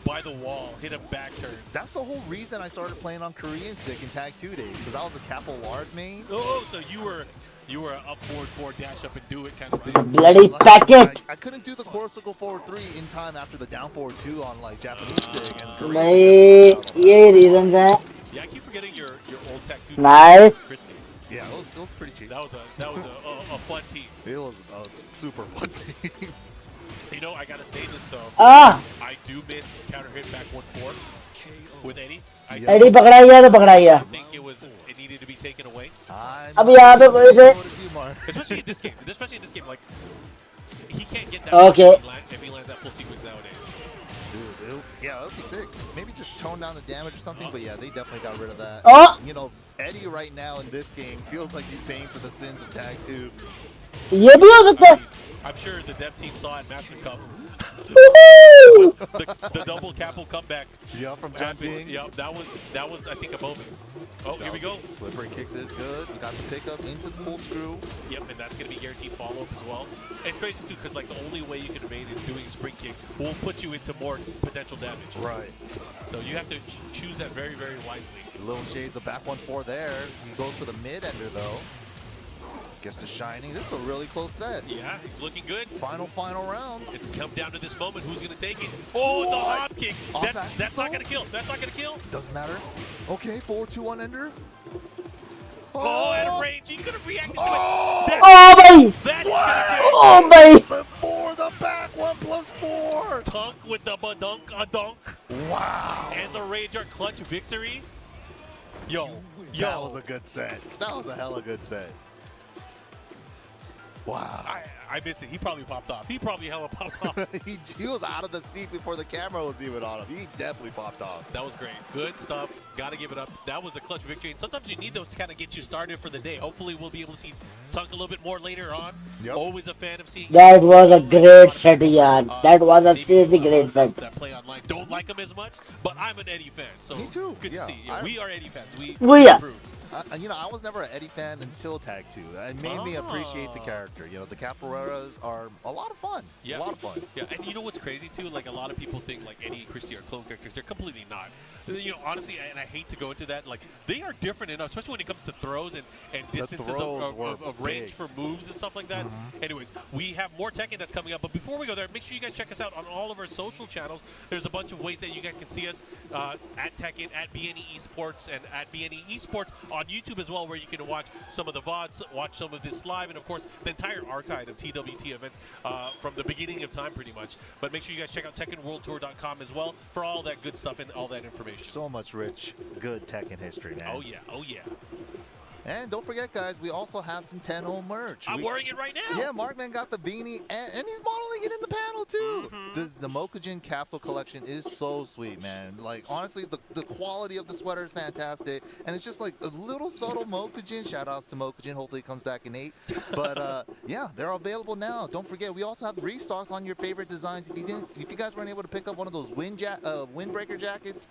by the wall, hit a back turn. That's the whole reason I started playing on Korean stick in Tag 2 days, because I was a Capo Lars main. Oh, so you were up forward, dash up and do it kind of thing. Bloody packet. I couldn't do the core circle forward 3 in time after the down forward 2 on like Japanese stick and Korean भाई ये reasons हैं. Yeah, I keep forgetting your old Tag 2. Nice. Yeah, it was pretty cheap. That was a fun team. It was a super fun team. You know, I gotta say this though. I do miss counter hit back 1-4 with Eddie. Eddie पकड़ा गया तो पकड़ा गया. I think it needed to be taken away. अब यहाँ पे कोई से Especially in this game. Like he can't get that Okay. if he lands that full sequence nowadays. Dude, yeah, that would be sick. Maybe just tone down the damage or something, but yeah, they definitely got rid of that. Oh! You know, Eddie right now in this game feels like he's paying for the sins of Tag 2. ये भी हो सकता है. I'm sure the dev team saw it Massive Cup. the double capo comeback. Yeah, from jumping. Yeah, that was I think a moment. Oh, here we go. Slippery kicks is good. We got the pickup into the full screw. Yep, and that's going to be guaranteed follow-up as well. It's crazy too, because like the only way you can evade is doing a spring kick will put you into more potential damage. Right. So you have to choose that very, very wisely. Little shades of back 1-4 there. He goes for the mid-ender though. Gets to Shining. This is a really close set. Yeah, he's looking good. Final round. It's come down to this moment. Who's going to take it? Oh, the hop kick. That's not going to kill. That's not going to kill. Doesn't matter. Okay, 4-2-1 ender. Oh, out of range. He could have reacted to it. Oh भाई. That is gonna Oh भाई. Before the back 1+4. Tunk with the badunk a dunk. Wow. And the Rager clutch victory. Yo. That was a good set. That was a hella good set. Wow. I miss it. He probably popped off. He probably hella popped off. he was out of the seat before the camera was even on him. He definitely popped off. That was great. Good stuff. Got to give it up. That was a clutch victory. And sometimes you need those to kind of get you started for the day. Hopefully we'll be able to see Tunk a little bit more later on. Yep. Always a fan of seeing. That was a great set, yaar. That was a seriously great set. That play online don't like him as much, but I'm an Eddie fan. So me too. Good to see. Yeah, we are Eddie fans. We yeah. approve. You know, I was never an Eddie fan until Tag 2. It made me appreciate the character. You know, the capoeiras are a lot of fun. Yeah. A lot of fun. Yeah, and you know what's crazy too? Like a lot of people think like Eddie and Christie are clone characters. They're completely not. You know, honestly, and I hate to go into that. Like they are different enough, especially when it comes to throws and distances of range for moves and stuff like that. Anyways, we have more Tekken that's coming up. But before we go there, make sure you guys check us out on all of our social channels. There's a bunch of ways that you guys can see us at Tekken, at BNE Esports, and at BNE Esports on YouTube as well, where you can watch some of the VODs, watch some of this live, and of course the entire archive of TWT events from the beginning of time pretty much. But make sure you guys check out TekkenWorldTour.com as well for all that good stuff and all that information. So much rich, good Tekken history, man. Oh yeah, oh yeah. And don't forget, guys, we also have some 10-0 merch. I'm wearing it right now. Yeah, Markman got the beanie, and he's modeling it in the panel, too. The Mokujin capsule collection is so sweet, man. Like, honestly, the quality of the sweater is fantastic, and it's just like a little subtle Mokujin. Shout-outs to Mokujin. Hopefully it comes back in 8. But, yeah, they're available now. Don't forget, we also have restocks on your favorite designs. If you guys weren't able to pick up one of those windbreaker jackets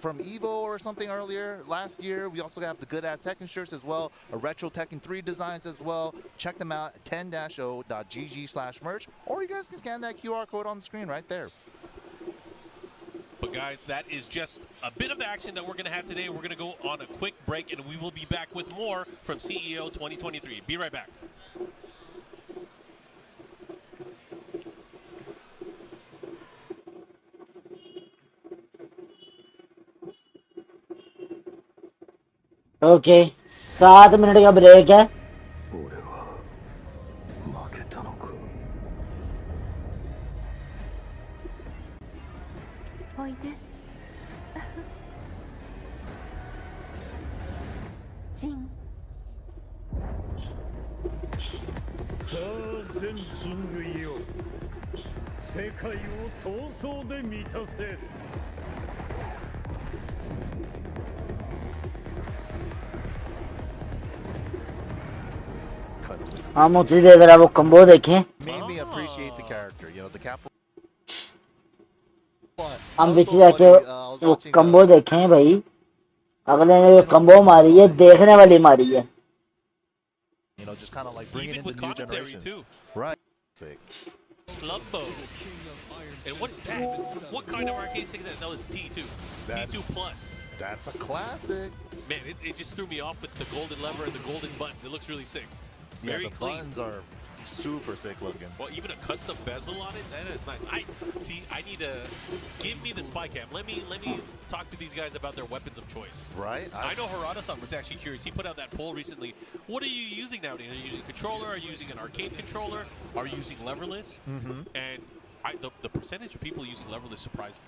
from Evo or something earlier last year, we also have the good-ass Tekken shirts as well, a retro Tekken 3 designs as well. Check them out at 10-0.gg/merch, or you guys can scan that QR code on the screen right there. But guys, that is just a bit of the action that we're going to have today. We're going to go on a quick break, and we will be back with more from CEO 2023. Be right back. Okay, 7 minute का break है. हम उसी दे जरा वो combo देखें. Made me appreciate the character, you know, the cap. हम पीछे जाके वो कंबो देखें भाई. अगले ने कंबो मारी है, देखने वाली मारी है. You know, just kind of like bringing in the new generation. Too. Right. Sick. Slumbo. And what is that? What kind of arcade stick is that? No, it's T2. T2 Plus. That's a classic. Man, it just threw me off with the golden lever and the golden buttons. It looks really sick. Yeah, Very the clean. buttons are super sick looking. Well, even a custom bezel on it, that is nice. I need to give me the spy cam. Let me talk to these guys about their weapons of choice. Right. I know Harada-san was actually curious. He put out that poll recently. What are you using nowadays? Are you using a controller? Are you using an arcade controller? Are you using leverless? And the percentage of people using leverless surprised me.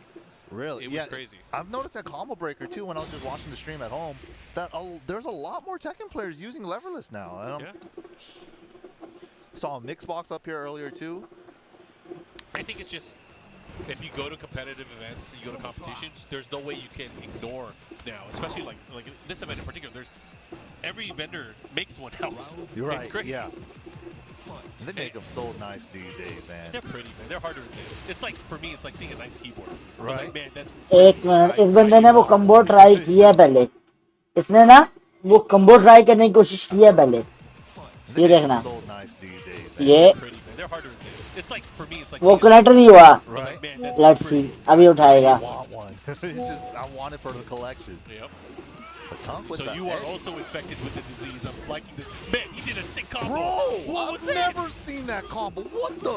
Really? It was crazy. I've noticed that combo breaker too when I was just watching the stream at home. That there's a lot more Tekken players using leverless now. Saw a mix box up here earlier too. I think it's just if you go to competitive events, you go to competitions, there's no way you can ignore now, especially like this event in particular. There's every vendor makes one now. You're right. It's crazy. Yeah. They make them so nice these days, man. They're pretty, man. They're hard to resist. It's like, for me, it's like seeing a nice keyboard. Right. Like, man, that's एक minute इस बंदे ने वो combo try किया पहले इसने ना वो कम्बो ट्राई करने की कोशिश किया पहले ये देखना So nice these days, man. ये pretty, man. They're hard to resist. It's like, for me, it's like वो seeing a कनेक्ट नहीं हुआ Right. man, that's let's see अभी उठाएगा I want one. It's just I want it for the collection. Yep. A tongue with So the you are egg. also infected with the disease. I'm liking this. Man, he did a sick combo. Bro, What was I've that? never seen that combo. What the?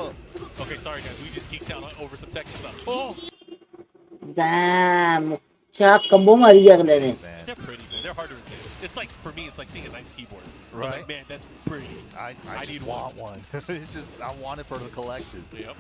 Okay, sorry guys. We just geeked out over some Tekken stuff. Oh, dam क्या combo मारी है अगले ने Man. they're pretty, man. They're hard to resist. It's like, for me, it's like seeing a nice keyboard. Right. Like, man, that's pretty. I need just want one. It's just I want it for the collection. Yep.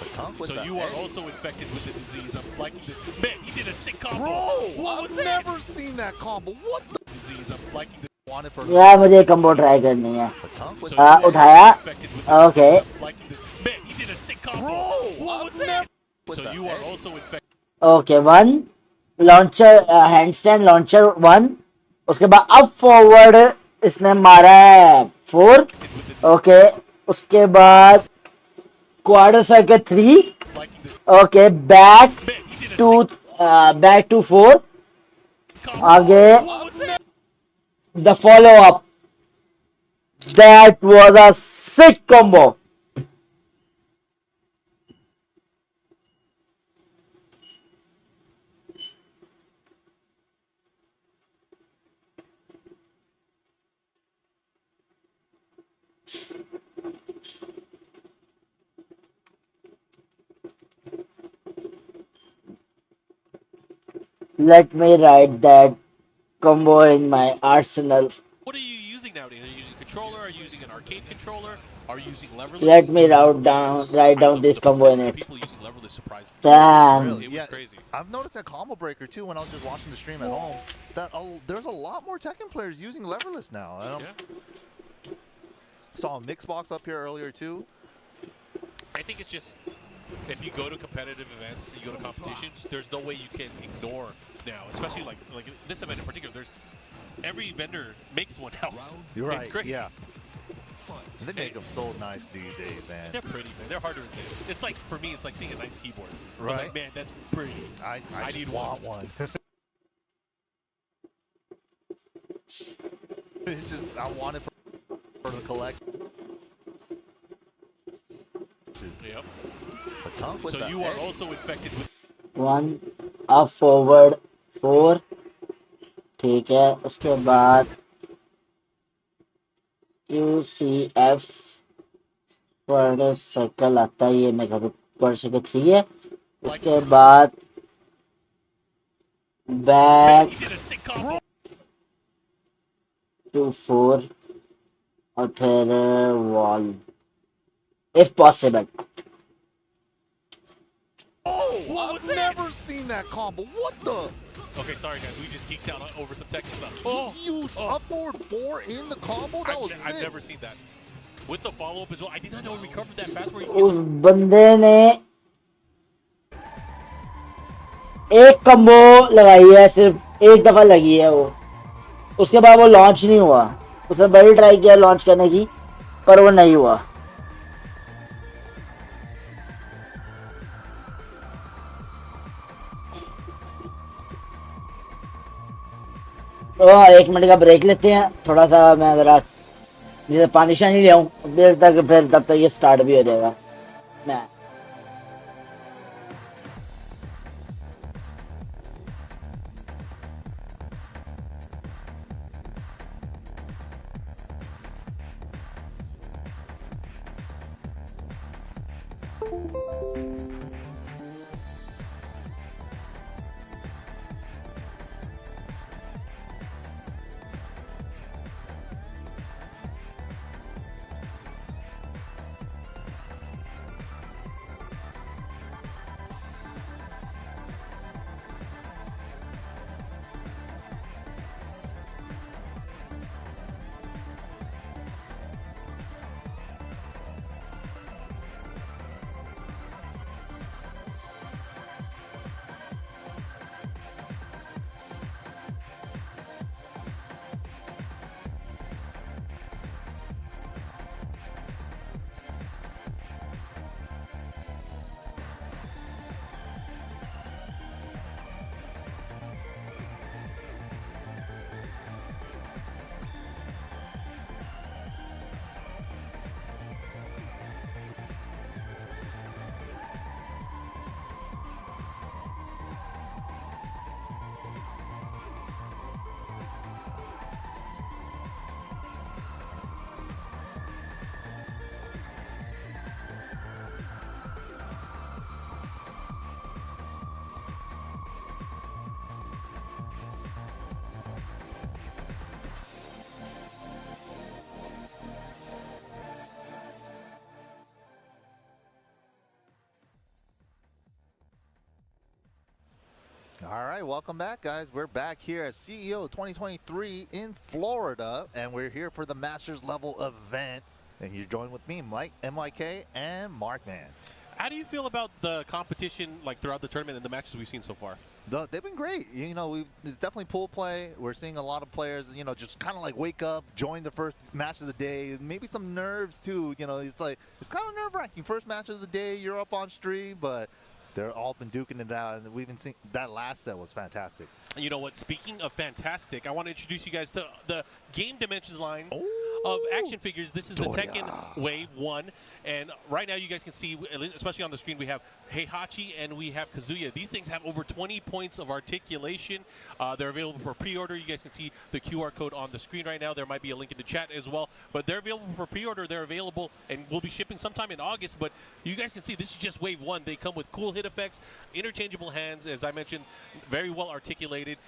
A tongue with So the you are egg. also infected with the disease. I'm liking this. Man, he did a sick combo. Bro, What was I've that? never seen that combo. What the? Disease. I'm liking this. Want it for the यार मुझे combo try करनी है A tongue with So the you हाँ are उठाया infected with the okay disease. I'm liking this. Man, he did a sick combo. Bro, What I've was that? never with So the you are egg. also infected. Okay one launcher handstand launcher one उसके बाद up forward इसने मारा है 4 okay उसके बाद quarter circuit 3 Liking this. Okay back Man, he did a two sick back two 4 combo. आगे What was that? The follow up that was a sick combo Let me write that combo in my arsenal. What are you using nowadays? Are you using a controller? Are you using an arcade controller? Are you using leverless? Let me write down this combo in The it. people using leverless surprised me. Damn. Really? It was crazy. I've noticed that combo breaker too when I was just watching the stream at home. That there's a lot more Tekken players using leverless now. Yeah. Saw a mix box up here earlier too. I think it's just if you go to competitive events, you go to competitions, there's no way you can ignore now, especially like this event in particular. There's every vendor makes one now. You're right. It's crazy. Yeah. They make them so nice these days, man. They're pretty, man. They're hard to resist. It's like, for me, it's like seeing a nice keyboard. Right. Like, man, that's pretty. I need just want one. It's just I want it for the collection. Yep. A tongue with So the you are egg. also infected with. 1 up forward 4 ठीक है उसके बाद QCF quarter circle आता है ये mega quarter circle 3 है उसके बाद back He did a sick combo. Two 4 और फिर wall if possible. Oh, I've never seen that combo. What the? Okay, sorry guys, we just geeked out over some Tekken stuff. He used up forward 4 in the combo? That was I've sick. never seen that. With the follow-up as well. I did not know he recovered that fast. Where उस बंदे ने एक combo लगाई है सिर्फ एक दफा लगी है वो उसके बाद वो लॉन्च नहीं हुआ उसने बड़ी ट्राई किया लॉन्च करने की पर वो नहीं हुआ तो 1 मिनट का ब्रेक लेते हैं थोड़ा सा मैं जरा जैसे पानी शानी ले आऊँ देर तक फिर तब तक ये स्टार्ट भी हो जाएगा मैं All right, welcome back, guys. We're back here at CEO 2023 in Florida, and we're here for the Masters level event. And you're joined with me, Mike, MYK, and Markman. How do you feel about the competition, like throughout the tournament and the matches we've seen so far? They've been great. You know, it's definitely pool play. We're seeing a lot of players, you know, just kind of like wake up, join the first match of the day. Maybe some nerves too. You know, it's kind of nerve-wracking. First match of the day, you're up on stream, but they're all been duking it out, and we've been seeing that last set was fantastic. You know what? Speaking of fantastic, I want to introduce you guys to the Game Dimensions line of action figures. This is the Tekken Wave 1, and right now you guys can see, especially on the screen, we have Heihachi and we have Kazuya. These things have over 20 points of articulation. They're available for pre-order. You guys can see the QR code on the screen right now. There might be a link in the chat as well, but they're available for pre-order. They're available and will be shipping sometime in August, but you guys can see this is just Wave 1. They come with cool hit effects, interchangeable hands, as I mentioned, very well articulated.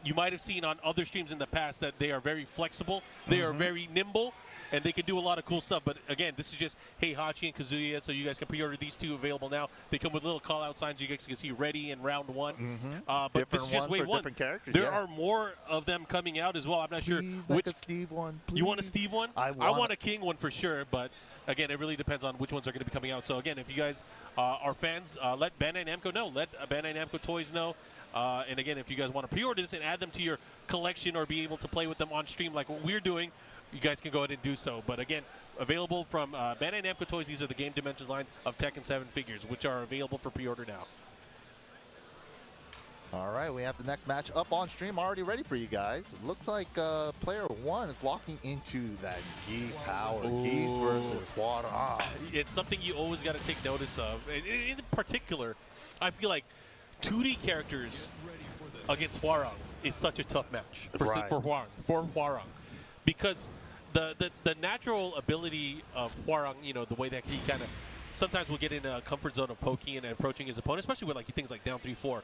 You might have seen on other streams in the past that they are very flexible, they are very nimble, and they can do a lot of cool stuff. But again, this is just Heihachi and Kazuya, so you guys can pre-order these two, available now. They come with little call-out signs you guys can see ready in round 1. But Different this is just Wave 1. Different characters, there are more of them coming out as well. I'm not sure which a Steve one. Please. You want a Steve one? I want a King one for sure, but again, it really depends on which ones are going to be coming out. So again, if you guys are fans, let Bandai Namco know. Let Bandai Namco Toys know. And again, if you guys want to pre-order this and add them to your collection or be able to play with them on stream like what we're doing, you guys can go ahead and do so. But again, available from Bandai Namco Toys. These are the Game Dimensions line of Tekken 7 figures, which are available for pre-order now. All right, we have the next match up on stream already ready for you guys. It looks like player 1 is locking into that Geese Howard. Geese versus Hwoarang. It's something you always got to take notice of. In particular, I feel like 2D characters against Hwoarang is such a tough match for Hwoarang, because the natural ability of Hwoarang, you know, the way that he kind of sometimes will get in a comfort zone of poking and approaching his opponent, especially with like things like down 3-4.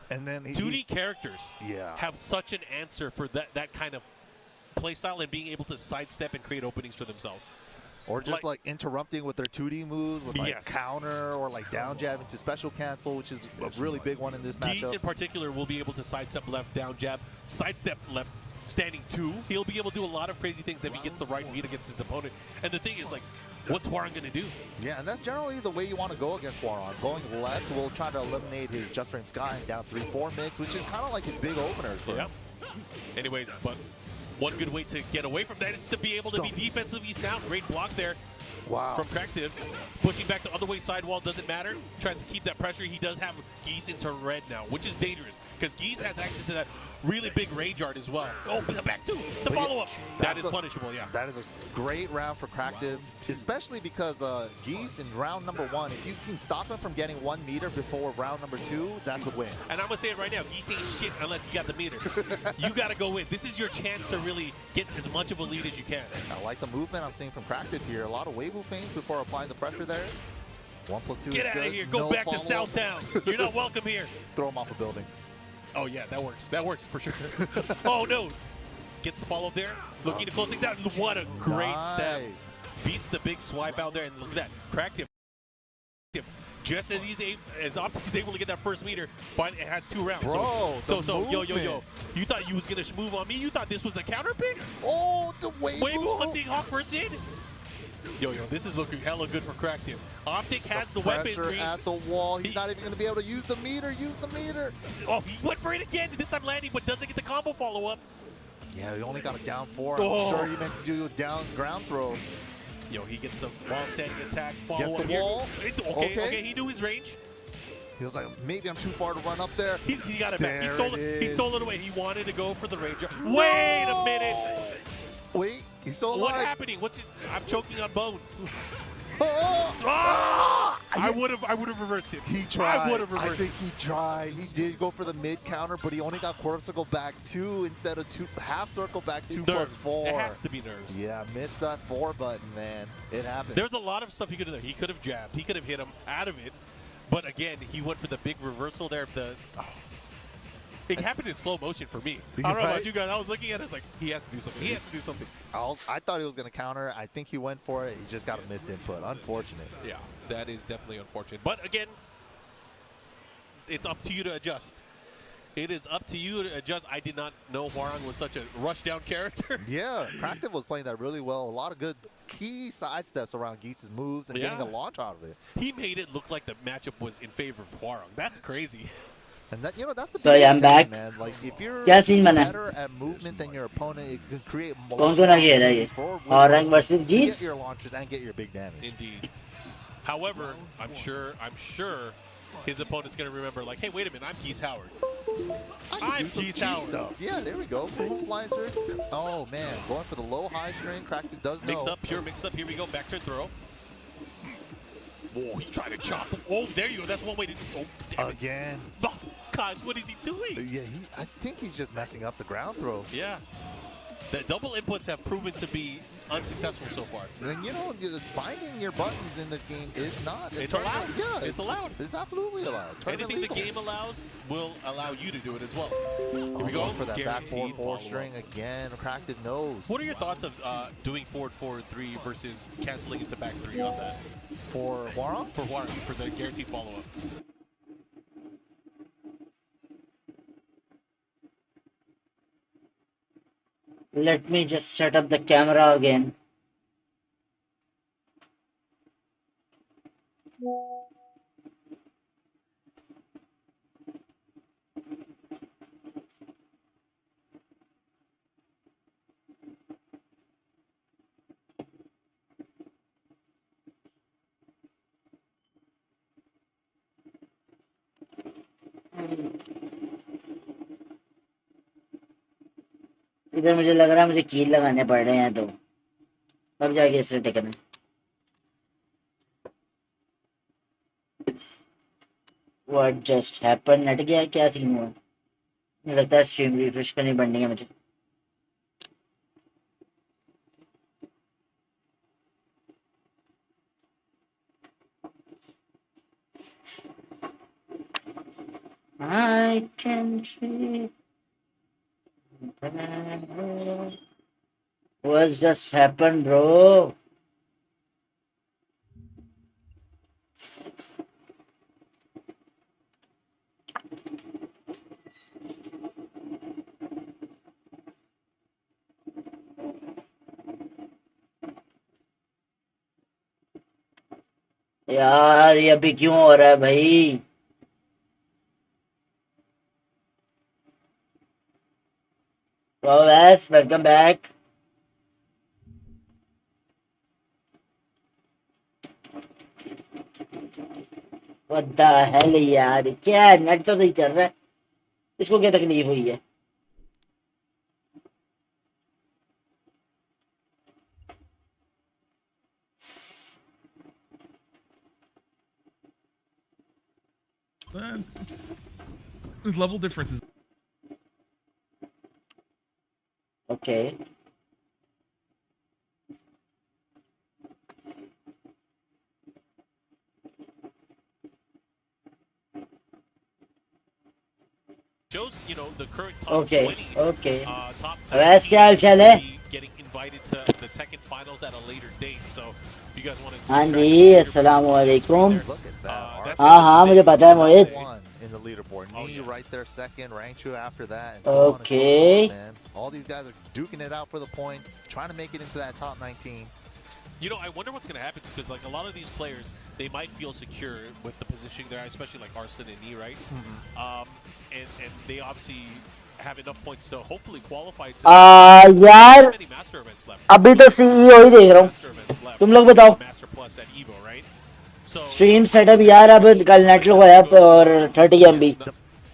And then 2D characters have such an answer for that kind of play style and being able to sidestep and create openings for themselves. Or just like interrupting with their 2D moves with like counter or like down jab into special cancel, which is a really big one in this matchup. Geese in particular will be able to sidestep left, down jab, sidestep left, standing 2. He'll be able to do a lot of crazy things if he gets the right read against his opponent. And the thing is, like, what's Hwoarang going to do? Yeah, and that's generally the way you want to go against Hwoarang. Going left will try to eliminate his Just Frame Sky and down 3-4 mix, which is kind of like his big openers for him. Anyways, but one good way to get away from that is to be able to be defensively sound. Great block there from Cracktive. Pushing back the other way sidewall doesn't matter. Tries to keep that pressure. He does have Geese into red now, which is dangerous because Geese has access to that really big rage art as well. Oh, the back two, the follow-up. That is punishable, That is a great round for Cracktive, especially because Geese in round number 1, if you can stop him from getting 1 meter before round number 2, that's a win. And I'm going to say it right now, Geese ain't shit unless you got the meter. You got to go in. This is your chance to really get as much of a lead as you can. I like the movement I'm seeing from Cracktive here. A lot of wave feints before applying the pressure there. 1+2 is good. Get out of here. Go back to Southtown. You're not welcome here. Throw him off a building. Oh, yeah, that works. That works for sure. Oh, no. Gets the follow-up there. Looking to close things down. What a great step. Beats the big swipe out there. And look at that. Cracktive. Just as Optic is able to get that first meter, it has 2 rounds. Bro, yo. You thought you was going to move on me? You thought this was a counter pick? Oh, the wave hunting Hawk first in? Yo, this is looking hella good for Cracktive. Optic has the weapon. Pressure at the wall. He's not even going to be able to use the meter. Use the meter. Oh, he went for it again. This time landing, but doesn't get the combo follow-up. Yeah, he only got a down 4. I'm sure he meant to do a down ground throw. Yo, he gets the wall standing attack. Gets the wall. Okay, he knew his range. He was like, maybe I'm too far to run up there. He got it back. He stole it away. He wanted to go for the range. No! Wait a minute. Wait, he's still alive. What's happening? I'm choking on bones. Oh! I would have reversed it. He tried. I would have reversed. I think he tried. He did go for the mid counter, but he only got quarter circle back 2 instead of 2, half circle back 2 plus 4. It has to be nerves. Yeah, missed that 4 button, man. It happens. There's a lot of stuff he could have done. He could have jabbed. He could have hit him out of it. But again, he went for the big reversal there. It happened in slow motion for me. I don't know about you guys. I was looking at it, I was like, he has to do something. He has to do something. I thought he was going to counter. I think he went for it. He just got a missed input. Unfortunate. Yeah, that is definitely unfortunate. But again, it's up to you to adjust. It is up to you to adjust. I did not know Hwarang was such a rush-down character. Yeah, Crackton was playing that really well. A lot of good key side steps around Geese's moves and getting a launch out of it. He made it look like the matchup was in favor of Hwarang. That's crazy. And that, you know, that's the Sorry, I'm back. man. Like, if you're क्या scene बना? better at movement than your opponent, it can create more कौन-कौन आ गया है ये? Hwarang versus to Geese? get your launches and get your big damage. Indeed. However, I'm sure his opponent's going to remember, like, hey, wait a minute, I'm Geese Howard. I'm Geese Howard. Stuff. Yeah, there we go. Pool slicer. Oh, man. Going for the low-high string. Crackton does know. Mix up, pure mix up. Here we go. Back turn throw. Oh, he's trying to chop him. Oh, there you go. That's one way to... Oh, damn it. Again. Oh, gosh, what is he doing? Yeah, I think he's just messing up the ground throw. Yeah. The double inputs have proven to be unsuccessful so far. And you know, binding your buttons in this game is not. It's allowed. Yeah, it's allowed. It's absolutely allowed. Anything the game allows will allow you to do it as well. Here we go. For that back Guaranteed four string again. Crackton knows. What are your thoughts of doing forward 4-3 versus canceling into back 3 on that? For Hwarang? For Hwarang, for the guaranteed follow-up. Let me just set up the camera again. इधर मुझे लग रहा है मुझे कील लगाने पड़ रहे हैं तो तब जाके इसे टेकन है। What just happened? नेट गया क्या सीन हुआ? मुझे लगता है स्ट्रीम रिफ्रेश करनी पड़नी है मुझे। I can see. What's just happened, bro? यार ये अभी क्यों हो रहा है भाई? Well, guys, welcome back. What the hell यार? क्या नेट तो सही चल रहा है, इसको क्या तकलीफ हुई है? There's level differences. Okay. Shows, you know, the current top Okay. 20. Okay. Top वैसे क्या हाल चाल है? getting invited to the Tekken Finals at a later date. So, if you guys want to. हाँ जी, अस्सलाम वालेकुम। Look at that. हाँ मुझे पता है मोहित। One in the leaderboard. Knee right there second, rank 2 after that. And Okay. on and so forth, man. All these guys are duking it out for the points, trying to make it into that top 19. You know, I wonder what's going to happen because, like, a lot of these players, they might feel secure with the positioning there, especially like Arslan and Nee, right? And they obviously have enough points to hopefully qualify to. यार Many master events left. अभी तो CEO ही देख रहा हूँ। Master events left. तुम लोग बताओ। Master Plus at Evo, right? So stream setup यार अब कल नेट लो है और 30 MB।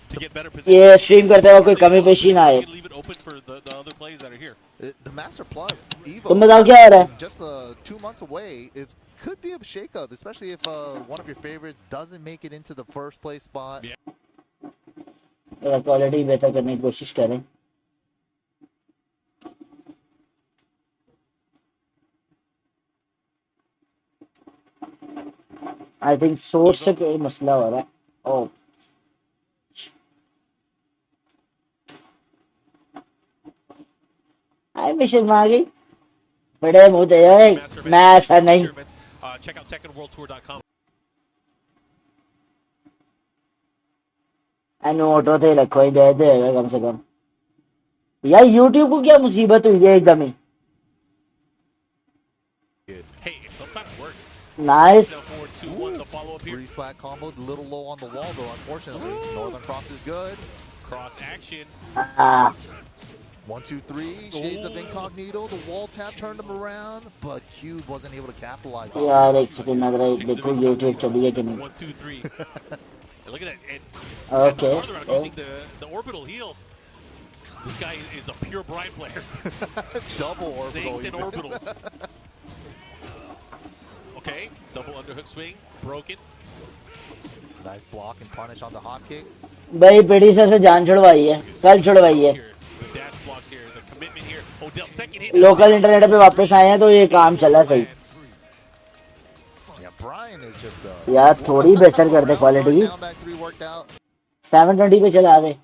to get better position. ये स्ट्रीम करते वक्त कोई कमी पेशी ना आए। Leave it open for the other players that are here. The Master Plus, Evo, तुम बताओ क्या हो रहा है? just 2 months away, it could be a shakeup, especially if one of your favorites doesn't make it into the first place spot. Yeah. Quality बेहतर करने की कोशिश करें। I think सोर्स से कोई मसला हो रहा है। ओह आई मिशन आ गई। बड़े मुंह दे मैं ऐसा नहीं। Check out TekkenWorldTour.com. नोटो थे रखो ही दे देगा कम से कम यार YouTube को क्या मुसीबत हुई है एकदम ही Hey, it sometimes works. Nice Now forward 2-1 the follow up here. Three splat combo, a little low on the wall though, unfortunately. Northern Cross is good. Cross action. 1, 2, 3, shades of incognito. The wall tap turned him around, but Cube wasn't able to capitalize on यार it. एक second अगर देखो YouTube चली है कि नहीं 1, 2, 3. And look at that. And Okay. farther out using the orbital heal. This guy is a pure Brian player. Double orbital. Snakes and orbitals. Okay, double underhook swing, broken. Nice block and punish on the hop kick. भाई पेड़ी से जान छुड़वाई है कल छुड़वाई है Here, the dash blocks here, the commitment here. Odell second hit. Local internet पे वापस आए हैं तो ये काम चला सही Yeah, Brian is just यार थोड़ी बेहतर कर दे quality down back 3 worked out. 720 पे चला दे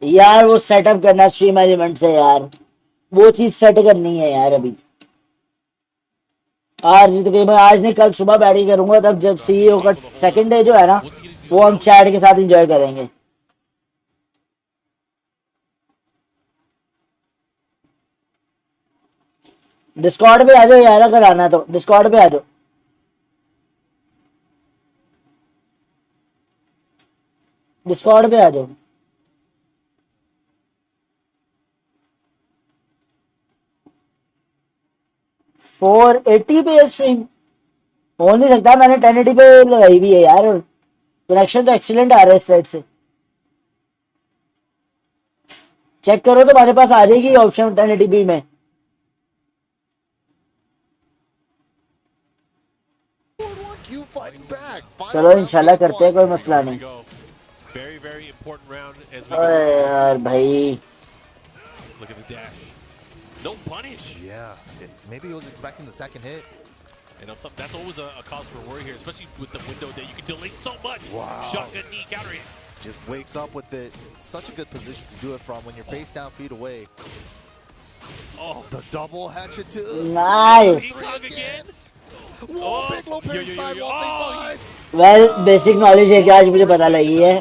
यार वो सेटअप करना स्ट्रीम एलिमेंट से यार वो चीज सेट करनी है यार अभी आज तकरीबन आज नहीं कल सुबह बैटिंग करूंगा तब जब सीईओ का सेकंड डे जो है ना वो हम चैट के साथ एंजॉय करेंगे डिस्कॉर्ड पे आ जाओ यार अगर आना तो डिस्कॉर्ड पे आ जाओ डिस्कॉर्ड पे आ जाओ 480 पे स्ट्रीम हो नहीं सकता मैंने 1080 पे लगाई भी है यार कनेक्शन तो एक्सीलेंट आ रहा है इस साइड से चेक करो तो हमारे पास आ जाएगी ऑप्शन 1080p में चलो इंशाल्लाह करते हैं कोई मसला नहीं Very, very important round as we अरे यार भाई look at the dash. No punish. Yeah, maybe he was expecting the second hit. You know, that's always a cause for worry here, especially with the window that you can delay so much. Wow. Shotgun knee counter hit. Just wakes up with it. Such a good position to do it from when you're face down, feet away. Oh, The double hatchet too. Nice Hog again. Whoa, big low parry sidewall save five. Well basic knowledge है कि आज मुझे पता लगी है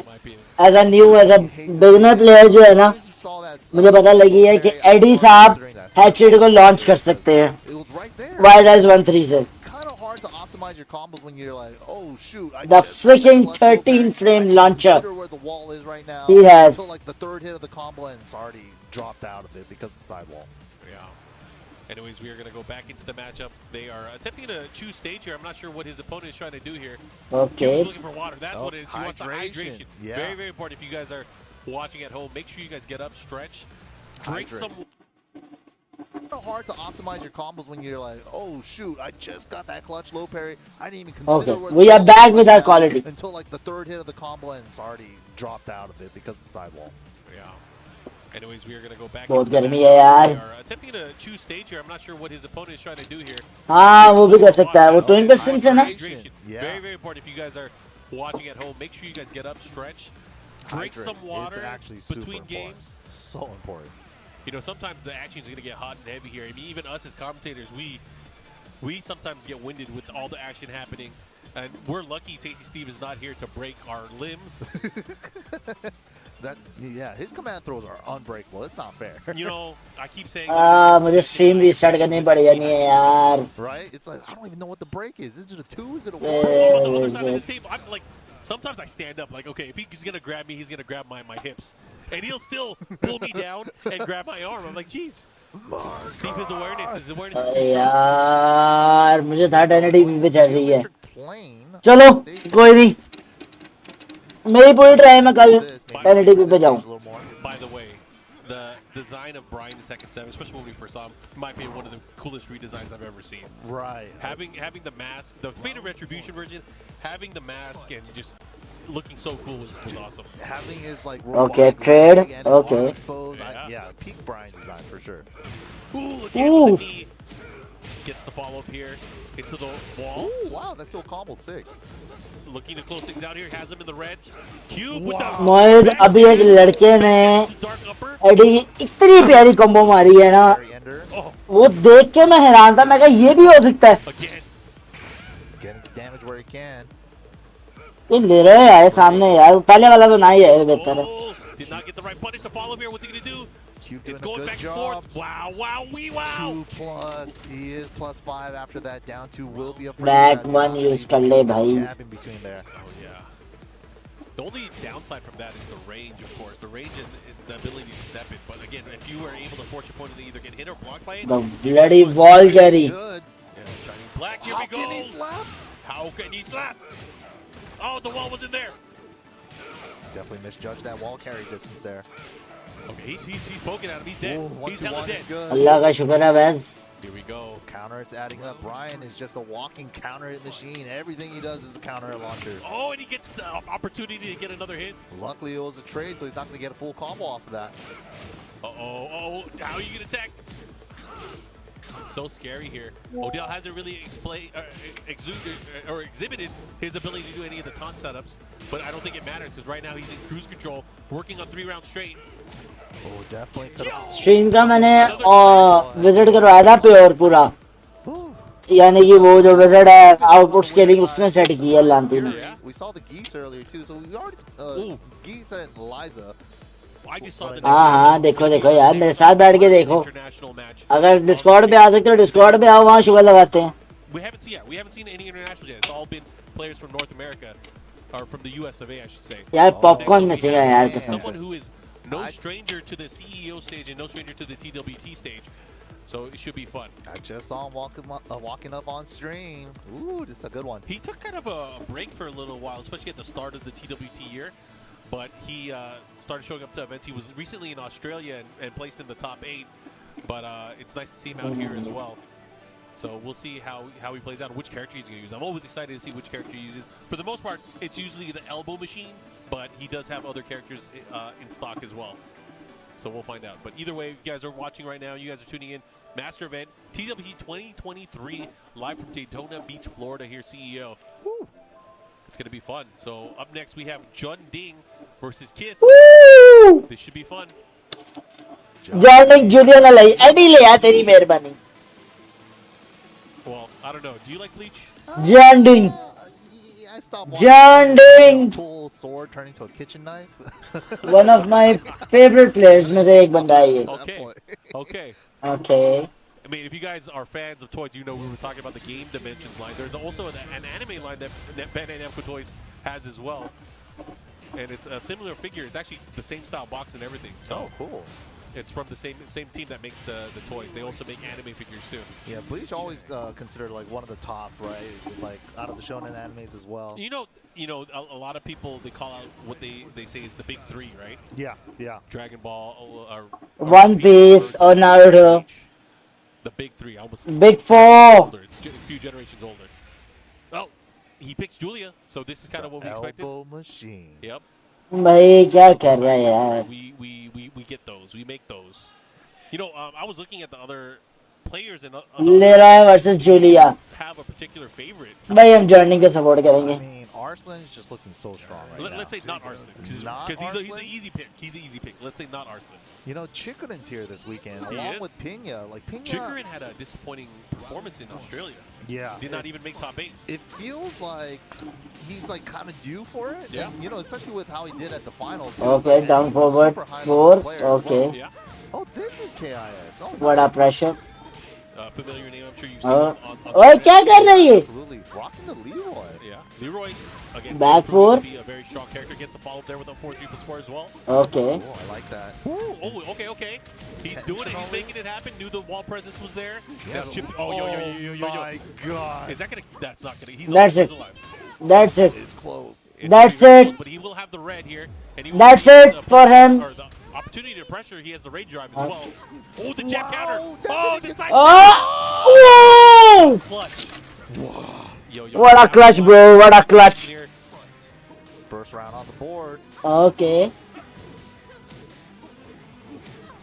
as a new as a beginner player जो है ना मुझे पता लगी है कि एडी साहब हैचेड को लॉन्च कर सकते हैं वाइड एज 1-3 से Hard to optimize your combos when you're like, oh shoot, I The just freaking left low 13 parry. frame I can launcher. consider where the wall is right now. He has. Until like the third hit of the combo and it's already dropped out of it because of the sidewall. Yeah. Anyways, we are going to go back into the matchup. They are attempting to choose stage here. I'm not sure what his opponent is trying to do here. Okay He's looking for water. That's what it is. He wants the hydration. hydration. Yeah. Very, very important. If you guys are watching at home, make sure you guys get up, stretch, drink Hydrate. some. Hard to optimize your combos when you're like, oh shoot, I just got that clutch low parry. I didn't even consider Okay, where we the are wall back is with right our now quality. Until like the third hit of the combo and it's already dropped out of it because of the sidewall. Yeah. Anyways, we are going to go back. बहुत into the गर्मी matchup. है यार They are attempting to choose stage here. I'm not sure what his opponent is trying to do here. हाँ वो भी कर सकता है वो ट्विन पिस्टन है ना Hydration. Yeah. Very, very important. If you guys are watching at home, make sure you guys get up, stretch, drink Hydrate. some water It's actually super between important. games. So important. You know, sometimes the action is going to get hot and heavy here. I mean, even us as commentators, we sometimes get winded with all the action happening. And we're lucky Tasty Steve is not here to break our limbs. Yeah, his command throws are unbreakable. It's not fair. You know, I keep saying... मुझे stream restart करनी पड़ जानी है यार Right? It's like, I don't even know what the break is. Is it a 2? Is it a 1? on the other side of the table, I'm like... Sometimes I stand up like, okay, if he's going to grab me, he's going to grab my hips. And he'll still pull me down and grab my arm. I'm like, geez. Steve, his awareness is अरे too strong. यार मुझे था 1080p पे चल रही है Plane. चलो कोई नहीं मेरी पूरी ट्राई में कल 1080p पे जाऊं By the way, the design of Brian in Tekken 7, especially when we first saw him, might be one of the coolest redesigns I've ever seen. Right. Having the mask, the Fate of Retribution version, having the mask and just looking so cool was awesome. Having his like Okay, robotic trade. leg and his Okay. arm exposed. Yeah. Yeah, peak Brian design for sure. Ooh, again with Ooh. the knee. Gets the follow up here into the wall. Oh wow, that's still comboed sick. Looking to close things out here. Has him in the red. Cube with the मोहित अभी एक लड़के ने dark upper. AD की इतनी प्यारी combo मारी है ना Very ender. Oh, वो देख के मैं हैरान था मैं कहा ये भी हो सकता है again. Getting the damage where he can. ये ले रहे हैं यार सामने यार पहले वाला तो नहीं है बेहतर है Oh, did not get the right punish to follow here. What's he gonna do? Cube doing It's a going good back and job. forth. Wow, wow, wee, wow. 2+. He is +5 after that. Down 2 will be a free Back grab. one Not use a कर ले भाई jab in between there. Oh, yeah. The only downside from that is the range, of course. The range and the ability to step it. But again, if you were able to force your opponent to either get hit or blocked by it, the bloody wall carry Good. yeah, shining black. Here How we go. can he slap? How can he slap? Oh, the wall wasn't there. Definitely misjudged that wall carry distance there. Okay, he's poking at him. He's dead. Ooh, He's 1-2-1 hella is dead. good. अल्लाह का शुक्र है बस Here we go. Counter, it's adding up. Brian is just a walking counter hit machine. Everything he does is a counter hit launcher. Oh, and he gets the opportunity to get another hit. Luckily, it was a trade, so he's not going to get a full combo off of that. Uh-oh. Oh, how are you going to attack? So scary here. Odell hasn't really exhibited his ability to do any of the taunt setups, but I don't think it matters because right now he's in cruise control, working on 3 rounds straight. Oh, definitely could have. Stream का मैंने visit करवाया था pure पूरा यानी कि वो जो visit है आउटपुट स्केलिंग उसने सेट की है लांती ने We saw the geese earlier too, so we already geese and Liza. I just saw the हाँ हाँ देखो देखो यार मेरे साथ बैठ के देखो international match. अगर डिस्कॉर्ड पे आ सकते हो डिस्कॉर्ड पे आओ वहाँ शुगर लगाते हैं We haven't seen any international yet. It's all been players from North America, or from the US of A, I should say. यार पॉपकॉर्न Next में we चाहिए have यार कसम someone से who is no stranger to the CEO stage and no stranger to the TWT stage, so it should be fun. I just saw him walking up on stream. Ooh, this is a good one. He took kind of a break for a little while, especially at the start of the TWT year, but he started showing up to events. He was recently in Australia and placed in the top 8, but it's nice to see him out here as well. So we'll see how he plays out and which character he's going to use. I'm always excited to see which character he uses. For the most part, it's usually the elbow machine, but he does have other characters in stock as well. So we'll find out. But either way, you guys are watching right now. You guys are tuning in. Master event, TWT 2023, live from Daytona Beach, Florida here, CEO. Woo. It's going to be fun. So up next, we have Jun Ding versus Kiss. This should be fun. जॉर्डिन जूलियन लाई एडी ले आ तेरी मेहरबानी Well, I don't know. Do you like Bleach? Jordin I stopped John Ding. Cool sword turning to a kitchen knife. One of my favourite players में से एक बंदा है ये Okay. Okay. Okay I mean, if you guys are fans of toys, you know we were talking about the game dimensions line. There's also an anime line that Bandai Namco Toys has as well. And it's a similar figure. It's actually the same style box and everything. So Oh, cool. it's from the same team that makes the toys. They also make anime figures too. Yeah, Bleach always considered like one of the top, right? Like out of the shonen animes as well. You know, a lot of people, they call out what they say is the big 3, right? Yeah, yeah. Dragon Ball, or One Piece or Naruto. The big 3, almost Big Four older. It's a few generations older. Oh, he picks Julia, so this is kind of what we expected. Elbow machine. Yep. भाई क्या कर रहा है यार We get those. We make those. You know, I was looking at the other players and ले रहा है versus Julia have a particular favorite. भाई हम जॉर्डिन को सपोर्ट करेंगे I mean, Arslan is just looking so strong right now. Let's say not Arslan, Not because he's Arslan? an easy pick. He's an easy pick. Let's say not Arslan. You know, Chikurin's here this weekend, He along is. with Pina. Like Pina, Chikurin had a disappointing performance in Australia. yeah, Did not even make top 8. It feels like he's like kind of due for it. Yeah. And, you know, especially with how he did at the finals. Okay, Like, down he's a forward, super high 4, level player as okay. well. Yeah. Oh, this is KIS. Oh, बड़ा nice. Pressure Familiar name, I'm sure you've seen on ओए क्या कर रही है Absolutely. Rocking the Leroy. Yeah. Leroy, again, Back still proving four. to be a very strong character. Gets the follow up there with a 4-3+4 as well. Okay Oh, I like that. Oh, okay. He's doing it. He's making it happen. Knew the wall presence was there. Yeah. Now chip. Oh, yo. my God. Is that gonna? That's not gonna. He's That's alive. it. He's alive. that's it It's close. It's That's very it. close, but he will have the red here, and he will That's have it the for him. Or the opportunity to pressure. He has the rage drive as well. Oh, the jab Wow, counter. that Oh, didn't the get- side. oh Clutch. Yo. what a clutch bro what a clutch Here. First round on the board. okay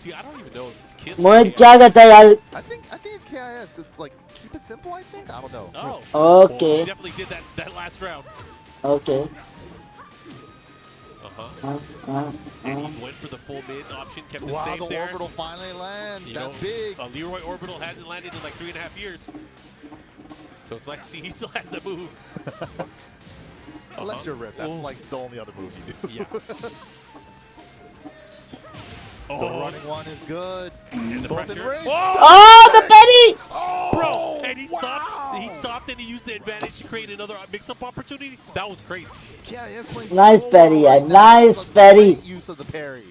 See, I don't even know if it's Kiss. or Mohit KS. क्या कहता है यार I think it's KIS. 'Cause, like, keep it simple. I think. I don't know. Oh. Okay. Well, he definitely did that last round. okay And he went for the full mid option, kept it Wow, safe the there. orbital finally lands. You That's know, big. A Leroy orbital hasn't landed in like 3.5 years. So it's nice to see he still has that move. Unless you're ripped. That's like the only other move you do. Yeah. The running one is good. And the Both in pressure. range. Oh, the Perry! Bro, and he stopped. He stopped and he used the advantage to create another mix-up opportunity. That was crazy. Yeah, he is playing Nice so parry, well yeah. right now. Nice That's a parry. great use of the parry.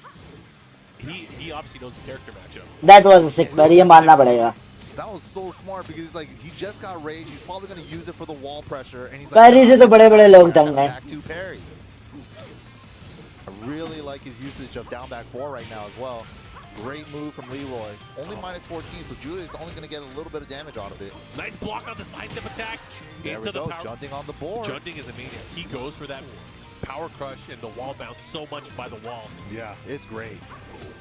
He obviously knows the character matchup. That was a sick parry. ये मानना पड़ेगा. That was so smart because he's like, he just got rage. He's probably going to use it for the wall pressure. And he's like, Parry से तो बड़े-बड़े लोग दंग हैं. back to parry. I really like his usage of down back 4 right now as well. Great move from Leroy. Only minus 14, so Julia's only going to get a little bit of damage out of it. Nice block on the sidestep attack. There into we go, the power. Junding on the board. Junding is a maniac. He goes for that power crush and the wall bounce so much by the wall. Yeah, it's great.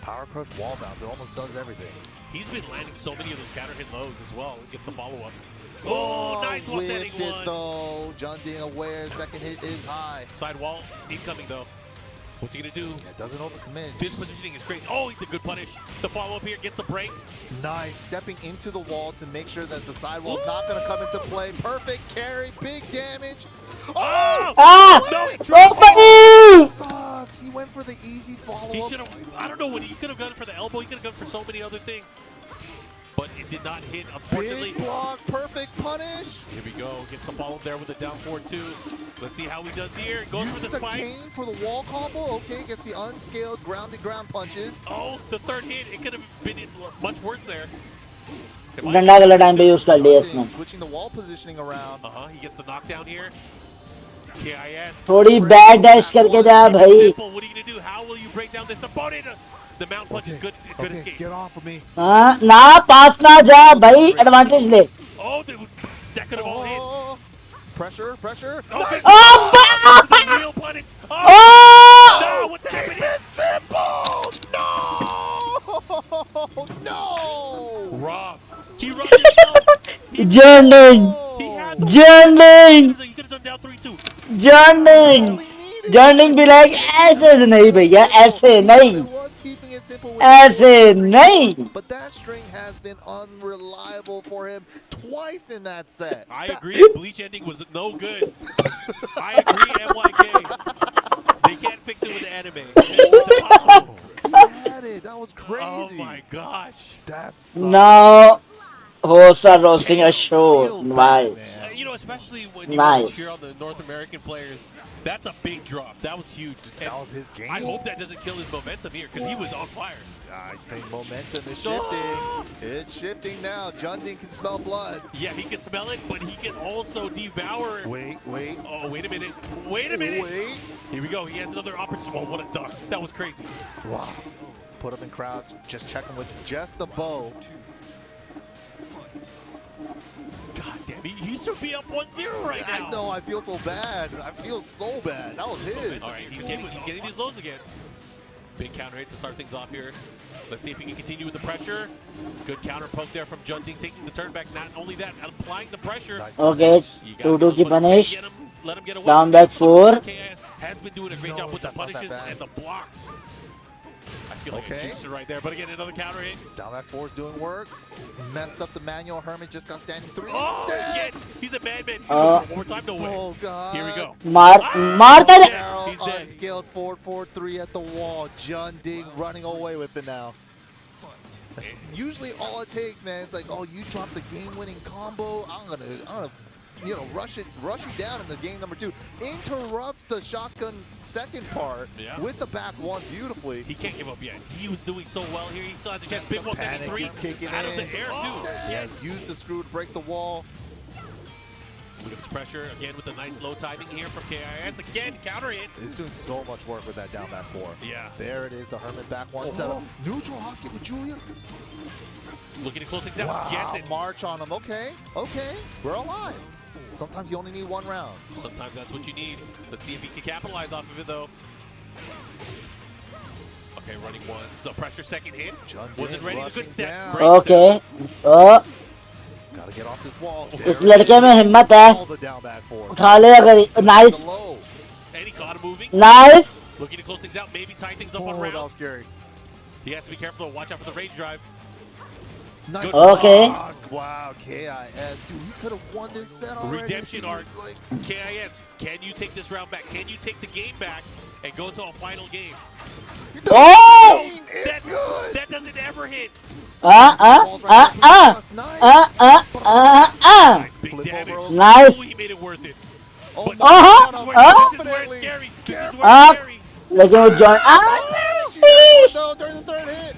Power crush, wall bounce, it almost does everything. He's been landing so many of those counter hit lows as well. Gets the follow-up. Oh, nice one setting Whipped it one. though. Junding aware, second hit is high. Side wall incoming though. What's he gonna do? It doesn't overcommit. This positioning is great. Oh, the good punish. The follow-up here gets the break. Nice, stepping into the wall to make sure that the sidewall's not going to come into play. Perfect carry, big damage. Oh! Ah! No, he Oh, dropped Perry! Sucks. He went for the easy He follow-up. should have. I don't know what he could have gone for the elbow. He could have gone for so many other things, but it did not hit. Unfortunately. Big block, perfect punish. Here we go. Gets the follow there with the down 4-2. Let's see how he does here. Goes for the Uses a spike. cane for the wall combo. Okay, gets the unscaled grounded ground punches. Oh, the third hit. It could have been much worse there. डंडा वाला time पे use कर लिया इसने. Switching the wall positioning around. He gets the knockdown here. KIS. थोड़ी bad dash करके जा भाई. Simple. What are you gonna do? How will you break down this opponent? The mount punch is good. Good Okay, escape. get off of me. हाँ ना पास ना जा भाई. Advantage ले. Oh, that could have all hit. Oh, pressure, pressure. Okay. Oh, The real punish. Oh! No, what's happening? Simple! No! No! Robbed. He robbed himself. Junding. He had the Junding. You could have done down 3-2. Junding. Junding भी like ऐसे नहीं भैया ऐसे नहीं. It was keeping it simple with ऐसे नहीं. but that string has been unreliable for him twice in that set. I agree. Bleach ending was no good. I agree, MYK. They can't fix it with the anime. It's impossible. He had it. That was crazy. Oh my gosh. That's Now hosts are roasting a show. Nice. You know, especially when you Nice. cheer on the North American players, that's a big drop. That was huge. That was his game. I hope that doesn't kill his momentum here because he was on fire. I think momentum is shifting. It's shifting now. Junding can smell blood. Yeah, he can smell it, but he can also devour. Wait. Oh, wait a minute. Wait a minute. Wait. Here we go. He has another opportunity. Oh, what a duck. That was crazy. Wow. Put him in crouch. Just check him with just the bow. God damn, he should be up 1-0 right now. I know. I feel so bad. I feel so bad. That was his. All right, he's getting these lows again. Big counter hit to start things off here. Let's see if he can continue with the pressure. Good counter poke there from Junding, taking the turn back. Not only that, applying the pressure. Nice. Okay. You gotta 2-2 की punish. Let him get away. Down back 4. KIS has been doing a great job with the that's not that punishes bad. and the blocks. I feel like I Okay. jinxed it right there, but again, another counter hit. Down back 4 is doing work. Messed up the manual. Hermit just got standing 3. Oh, Instead. again, he's a madman. He's going for one more time, no way. Oh, God. Here we go. मारता जा. Arrow He's dead. unscaled 4-4-3 at the wall. Junding running away with it now. That's usually all it takes, man. It's like, oh, you dropped the game-winning combo. I'm gonna, you know, rush you down in the game number 2. Interrupts the shotgun second part with the back 1 beautifully. He can't give up yet. He was doing so well here. He still has a chance. Big one, Panic 3 is kicking out of in. the air, too. He has used the screw to break the wall. Look at this pressure again with the nice low timing here from KIS. Again, counter hit. He's doing so much work with that down back 4. Yeah. There it is, the Hermit back 1 setup. Neutral hockey with Julia. Looking to close things out. Wow, Gets it. march on him. Okay, we're alive. Sometimes you only need 1 round. Sometimes that's what you need. Let's see if he can capitalize off of it, though. Okay, running 1. The pressure second hit. Wasn't ready. The good step. Down. Great Okay. step. Oh. Gotta get off this wall. इस लड़के में हिम्मत है. All the down back 4. उठा ले अगर. Nice. And he got him moving. Nice. Looking to close things out. Maybe tie things up Oh, on that was rounds. scary. He has to be careful, though. Watch out for the rage drive. Nice Okay. block. Wow, KIS. Dude, he could could have won this set already. Redemption arc. KIS, can you take this round back? Can you take the game back and go to a final game? Oh! That doesn't ever hit. Nice, big damage. Nice. Oh, he made it worth it. Oh, But this is where it's scary. This is where it's scary. लेकिन वो John No, during the third hit.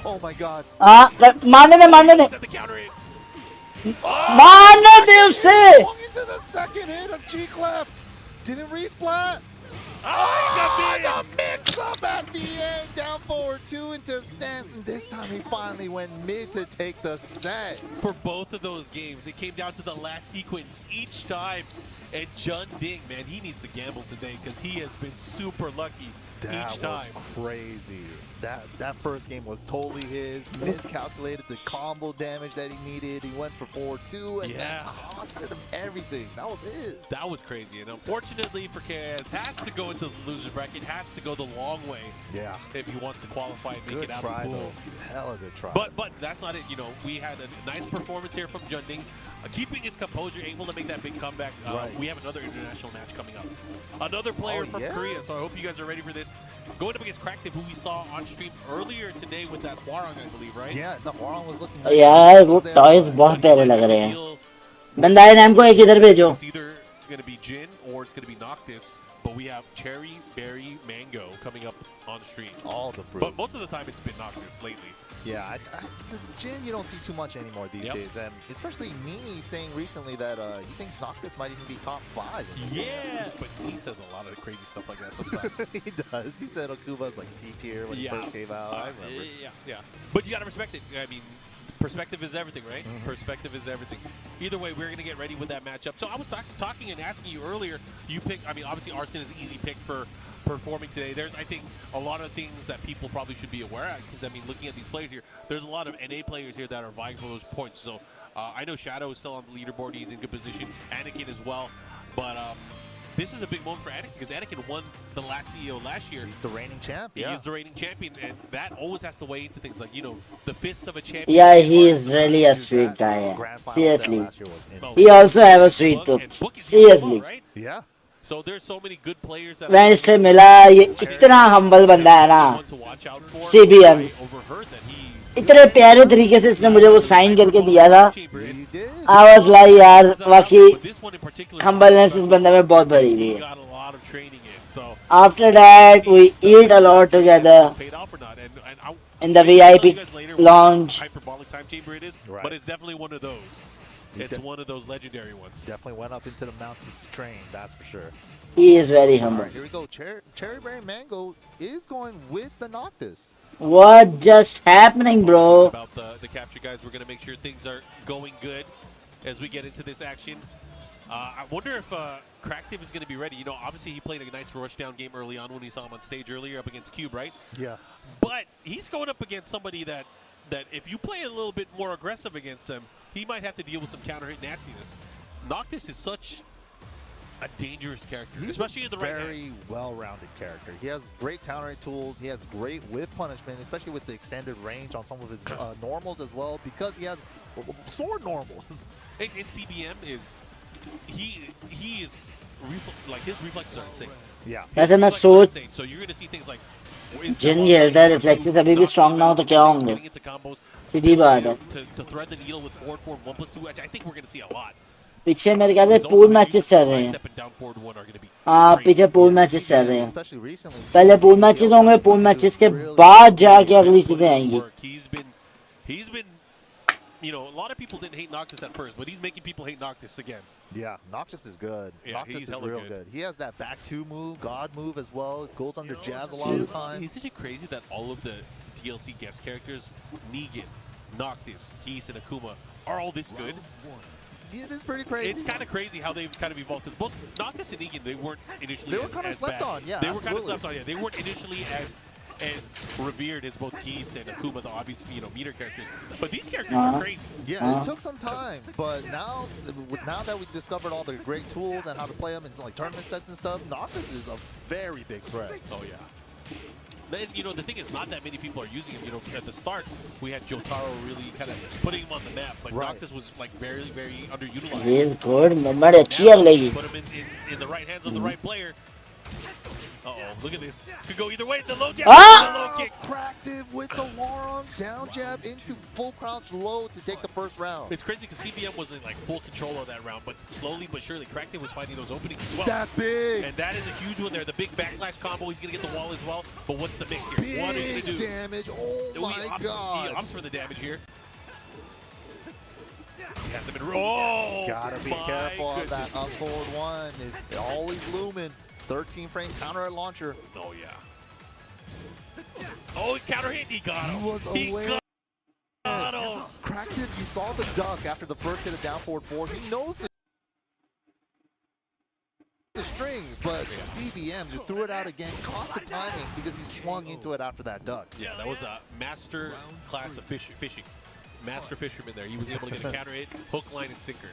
Oh my god. मारने दे At the counter hit. मारने दे उसे Walking into the second hit of G-Clef. Didn't resplat. Oh, The mix-up at the end. Down forward 2 into stance. And this time he finally went mid to take the set. for both of those games, it came down to the last sequence each time. And Jun Ding, man, he needs to gamble today because he has been super lucky each time. Was crazy. That first game was totally his. Miscalculated the combo damage that he needed. He went for 4-2 and that costed him everything. That was it. That was crazy. And unfortunately for KS, has to go into the loser bracket, has to go the long way. Yeah. If he wants to qualify and make Good it out try, of the pool. though. Hell of a good try. But that's not it. You know, we had a nice performance here from Jun Ding. Keeping his composure, able to make that big comeback. We have another international match coming up. Another player from Korea, so I hope you guys are ready for this. Going up against Cracktive, who we saw on stream earlier today with that Hwarang, I believe, right? Yeah, the Hwarang was looking यार वो toys बहुत प्यारे लग रहे हैं बंदा है नाम को एक इधर भेजो It's either going to be Jin or it's going to be Noctis, but we have Cherry, Berry, Mango coming up on stream. all the fruits. But most of the time it's been Noctis lately. Yeah, the Jin you don't see too much anymore these days, and especially Nini saying recently that he thinks Noctis might even be top 5. Yeah, but he says a lot of crazy stuff like that sometimes. He does. He said Okuba's like C tier when he first came out. I remember. Yeah. But you got to respect it. I mean, perspective is everything, right? Perspective is everything. Either way, we're going to get ready with that matchup. So I was talking and asking you earlier, you picked, I mean, obviously Arsene is an easy pick for performing today. There's, I think, a lot of things that people probably should be aware of because, I mean, looking at these players here, there's a lot of NA players here that are vying for those points. So I know Shadow is still on the leaderboard. He's in good position. Anakin as well. But this is a big moment for Anakin because Anakin won the last CEO last year. He's the reigning champ. He is the reigning champion, and that always has to weigh into things like, you know, the fists of a champion. Yeah, he is really a street guy. Grand final Seriously. last year was insane. He also have a street tooth. Seriously. Right? Yeah. So there's so many good players that मैं इससे मिला ये इतना humble बंदा है ना CBM इतने प्यारे तरीके से इसने मुझे वो साइन करके दिया था I was like यार वाकई humbleness इस बंदे में बहुत भरी हुई है After that we eat a lot together in the VIP lounge. But it's definitely one of those. It's one of those legendary ones. Definitely went up into the mountains to train, that's for sure. He is very humble. Right, here we go. Cherry Berry Mango is going with the Noctis. What just happening, bro? About the capture, guys. We're going to make sure things are going good as we get into this action. I wonder if Cracktive is going to be ready. You know, obviously he played a nice rushdown game early on when we saw him on stage earlier up against Cube, right? Yeah. But he's going up against somebody that if you play a little bit more aggressive against him, he might have to deal with some counter-hit nastiness. Noctis is such a dangerous character, especially in the right hands. Very well-rounded character. He has great counter-hit tools. He has great whip punishment, especially with the extended range on some of his normals as well, because he has sword normals. And CBM is he is like his reflexes are insane. Yeah. वैसे मैं सोच So you're going to see things like जिन खेलता है reflexes अभी भी strong ना हो तो क्या होंगे सीधी बात है to thread the needle with forward 4 1+2, which I think we're going to see a lot. पीछे मेरे ख्याल से पूल मैचेस चल रहे हैं हाँ पीछे पूल मैचेस चल रहे हैं पहले पूल मैचेस होंगे पूल मैचेस के बाद जाके अगली चीजें आएंगी He's been you know, a lot of people didn't hate Noctis at first, but he's making people hate Noctis again. Yeah, Noctis is good. Yeah, Noctis is real good. He has that back 2 move, God move as well. It goes under jabs a lot of the time. Isn't it crazy that all of the DLC guest characters, Negan, Noctis, Geese, and Akuma, are all this good? Yeah, it's pretty crazy. It's kind of crazy how they've kind of evolved, because both Noctis and Negan, they weren't initially They were kind of slept on, yeah. They were kind of slept on, yeah. They weren't initially as revered as both Geese and Akuma, the obvious, you know, meter characters. But these characters are crazy. Yeah, it took some time, but now that we've discovered all the great tools and how to play them in like tournament sets and stuff, Noctis is a very big threat. Oh yeah. Then, you know, the thing is, not that many people are using him. You know, at the start, we had Jotaro really kind of putting him on the map, but Noctis was like very, very underutilized. He's good. Movement अच्छी है अगले Put him in the right hands of the right player. Uh-oh, look at this. Could go either way. The low jab, the low kick. Cractive with the Warung down jab into full crouch low to take the first round. It's crazy because CBM was in like full control of that round, but slowly but surely, Cractive was finding those openings as well. That's big. And that is a huge one there. The big backlash combo. He's going to get the wall as well. But what's the mix here? Big what are you going to do? Damage. Oh my God. He opts for the damage here. Has him in roll. Gotta be careful of that up forward one. It's always looming. 13 frame counter at launcher. Oh, yeah. Oh, he counter hit. He got him. He was aware. Got him. Cractive, you saw the duck after the first hit of down forward 4. He knows the string, but CBM just threw it out again, caught the timing because he swung into it after that duck. Yeah, that was a master class of fishing. Master fisherman there. He was able to get a counter hit, hook, line, and sinker.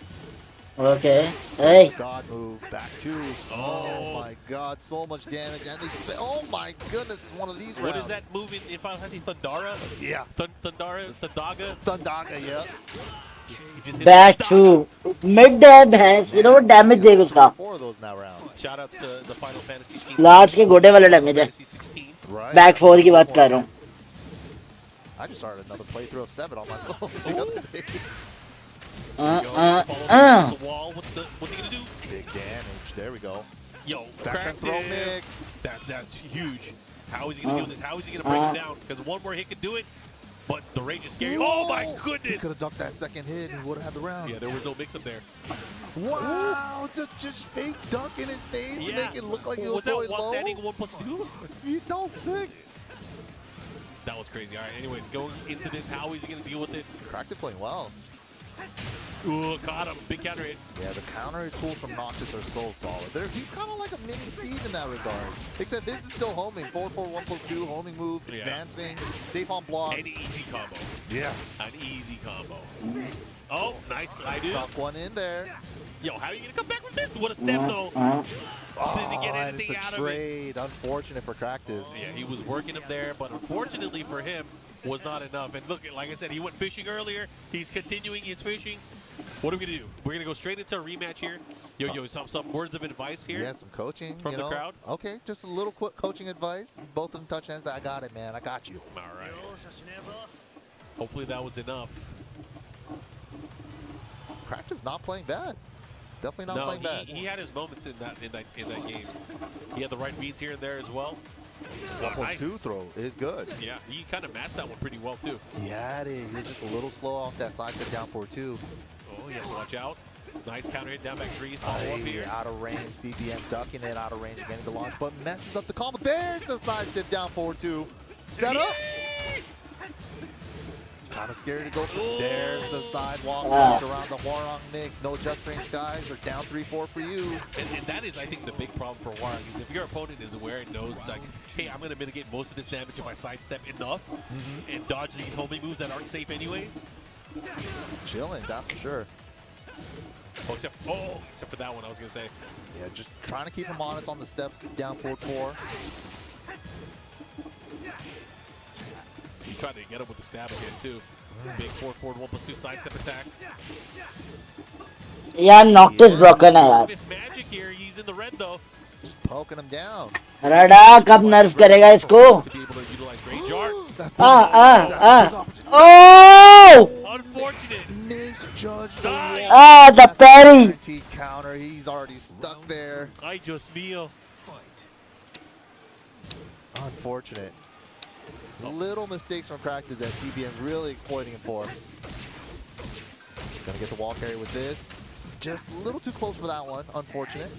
Okay. Hey. God move, back two. Oh my God, so much damage. And they oh my goodness, it's one of these rounds. What is that move in Final Fantasy? Thundara? Yeah. Thundara? Thundaga? Thundaga, yeah. Back two. Mid dab has, you know what damage देगा उसका? 4 of those now round. Shout outs to the Final Fantasy team. Large के गोटे वाला damage है. Right. Back 4 की बात कर रहा हूँ. I just started another playthrough of 7 on my phone the other day. The wall. What's he gonna do? Big damage. There we go. Yo, Back throw mix. That's huge. How is he gonna do this? How is he gonna break it down? Because one more hit could do it, but the rage is scary. Whoa. Oh my He goodness! could have ducked that second hit and he would have had the round. Yeah, there was no mix-up there. Wow, just fake duck in his face to make it look like he was going that low. standing 1+2? You don't sick. That was crazy. All right, anyways, going into this, how is he gonna deal with it? Cractive playing well. Ooh, caught him. Big counter hit. Yeah, the counter tools from Noctis are so solid. He's kind of like a mini Steve in that regard. Except this is still homing. 4-4, 1+2, homing move, advancing, safe on block. An easy combo. Yeah. An easy combo. Oh, nice slide, dude. Stuck one in there. Yo, how are you going to come back with this? What a step, though. Didn't get anything out of it. Trade. Unfortunate for Cractive. Yeah, he was working him there, but unfortunately for him, was not enough. And look, like I said, he went fishing earlier. He's continuing his fishing. What are we going to do? We're going to go straight into a rematch here. Yo, some words of advice here? Yeah, some coaching. From the crowd? Okay, just a little quick coaching advice. Both of them touch hands. I got it, man. I got you. All right. Hopefully that was enough. Cractive's not playing bad. Definitely not playing bad. He had his moments in that game. He had the right beats here and there as well. 1+2 throw is good. Yeah, he kind of matched that one pretty well too. Yeah, it is. He was just a little slow off that side step down 4-2. Oh, yes, watch out. Nice counter hit down back 3. Follow up here. Out of range. CBM ducking it out of range, getting the launch, but messes up the combo. There's the side step down 4-2. Set up. Kind of scary to go for. There's the sidewalk around the Warong mix. No just range guys are down 3-4 for you. And that is, I think, the big problem for Warong is if your opponent is aware and knows, like, hey, I'm going to mitigate most of this damage if I sidestep enough and dodge these homing moves that aren't safe anyways. Chilling, that's for sure. Oh, except for that one, I was going to say. Yeah, just trying to keep him honest on the steps down 4-4. He tried to get him with the stab again, too. Big 4-4, 1+2 sidestep attack. Yeah, Noctis broken है यार. This magic here, he's in the red, though. Just poking him down. रडा कब nerf करेगा इसको? To be able to utilize range art. Oh! Unfortunate. Misjudged The parry. Counter. He's already stuck there. Ay, Dios mío. Unfortunate. Little mistakes from Cractive that CBM really exploiting him for. Gonna get the wall carry with this. Just a little too close for that one. Unfortunate.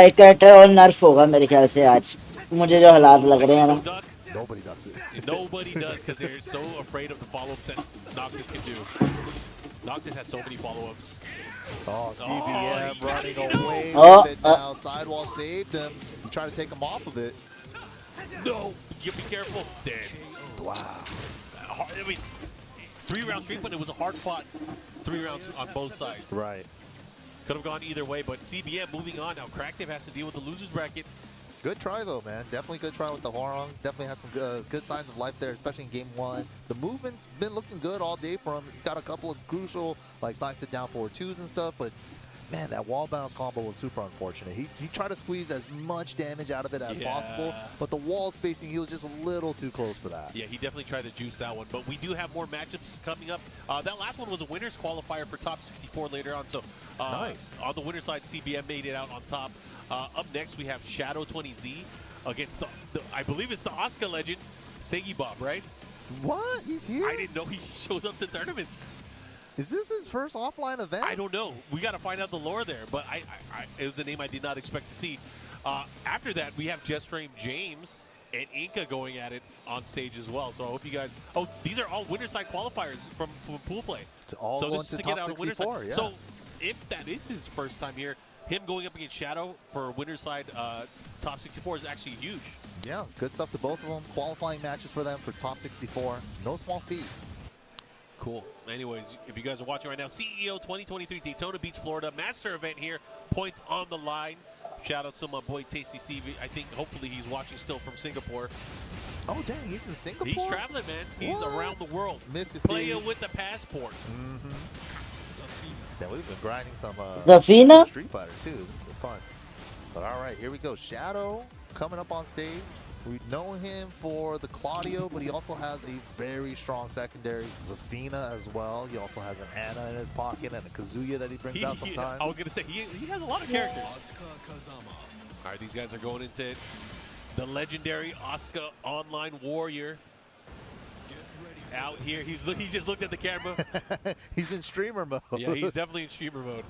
एक character और nerf होगा मेरे ख्याल से आज. मुझे जो हालात लग रहे हैं ना. Nobody does it. Nobody does because they're so afraid of the follow-ups that Noctis can do. Noctis has so many follow-ups. Oh, CBM running away with it now. Sidewall saved him. He tried to take him off of it. No, you be careful. Dead. Wow. I mean, 3-round streak, but it was a hard-fought 3 rounds on both sides. Right. Could have gone either way, but CBM moving on now. Cractive has to deal with the losers bracket. Good try though, man. Definitely good try with the Horong. Definitely had some good signs of life there, especially in game 1. The movement's been looking good all day for him. Got a couple of crucial, like sliced it down forward 2s and stuff, but man, that wall bounce combo was super unfortunate. He tried to squeeze as much damage out of it as possible, but the wall spacing, he was just a little too close for that. Yeah, he definitely tried to juice that one, but we do have more matchups coming up. That last one was a winner's qualifier for top 64 later on, so nice. On the winner's side, CBM made it out on top. Up next, we have Shadow 20Z against the I believe it's the Asuka legend, Segi Bob, right? What? He's here? I didn't know he showed up to tournaments. Is this his first offline event? I don't know. We got to find out the lore there, but it was a name I did not expect to see. After that, we have Jesrame James and Inca going at it on stage as well. So I hope you guys. Oh, these are all winner side qualifiers from pool play. So this is to get out of winner side. Yeah. So if that is his first time here, him going up against Shadow for winner side top 64 is actually huge. Yeah, good stuff to both of them. Qualifying matches for them for top 64. No small feat. Cool. Anyways, if you guys are watching right now, CEO 2023 Daytona Beach, Florida, master event here. Points on the line. Shout out to my boy Tasty Stevie. I think hopefully he's watching still from Singapore. Oh, dang, he's in Singapore? He's traveling, man. He's around the world. Mrs. Player with the passport. Yeah, we've been grinding some Zafina? Street Fighter too. It's been fun. But all right, here we go. Shadow coming up on stage. We know him for the Claudio, but he also has a very strong secondary, Zafina as well. He also has an Ana in his pocket and a Kazuya that he brings out sometimes. I was going to say, he has a lot of characters. All right, these guys are going into it. The legendary Asuka Online Warrior. Out here, he just looked at the camera. He's in streamer mode. Yeah, he's definitely in streamer mode.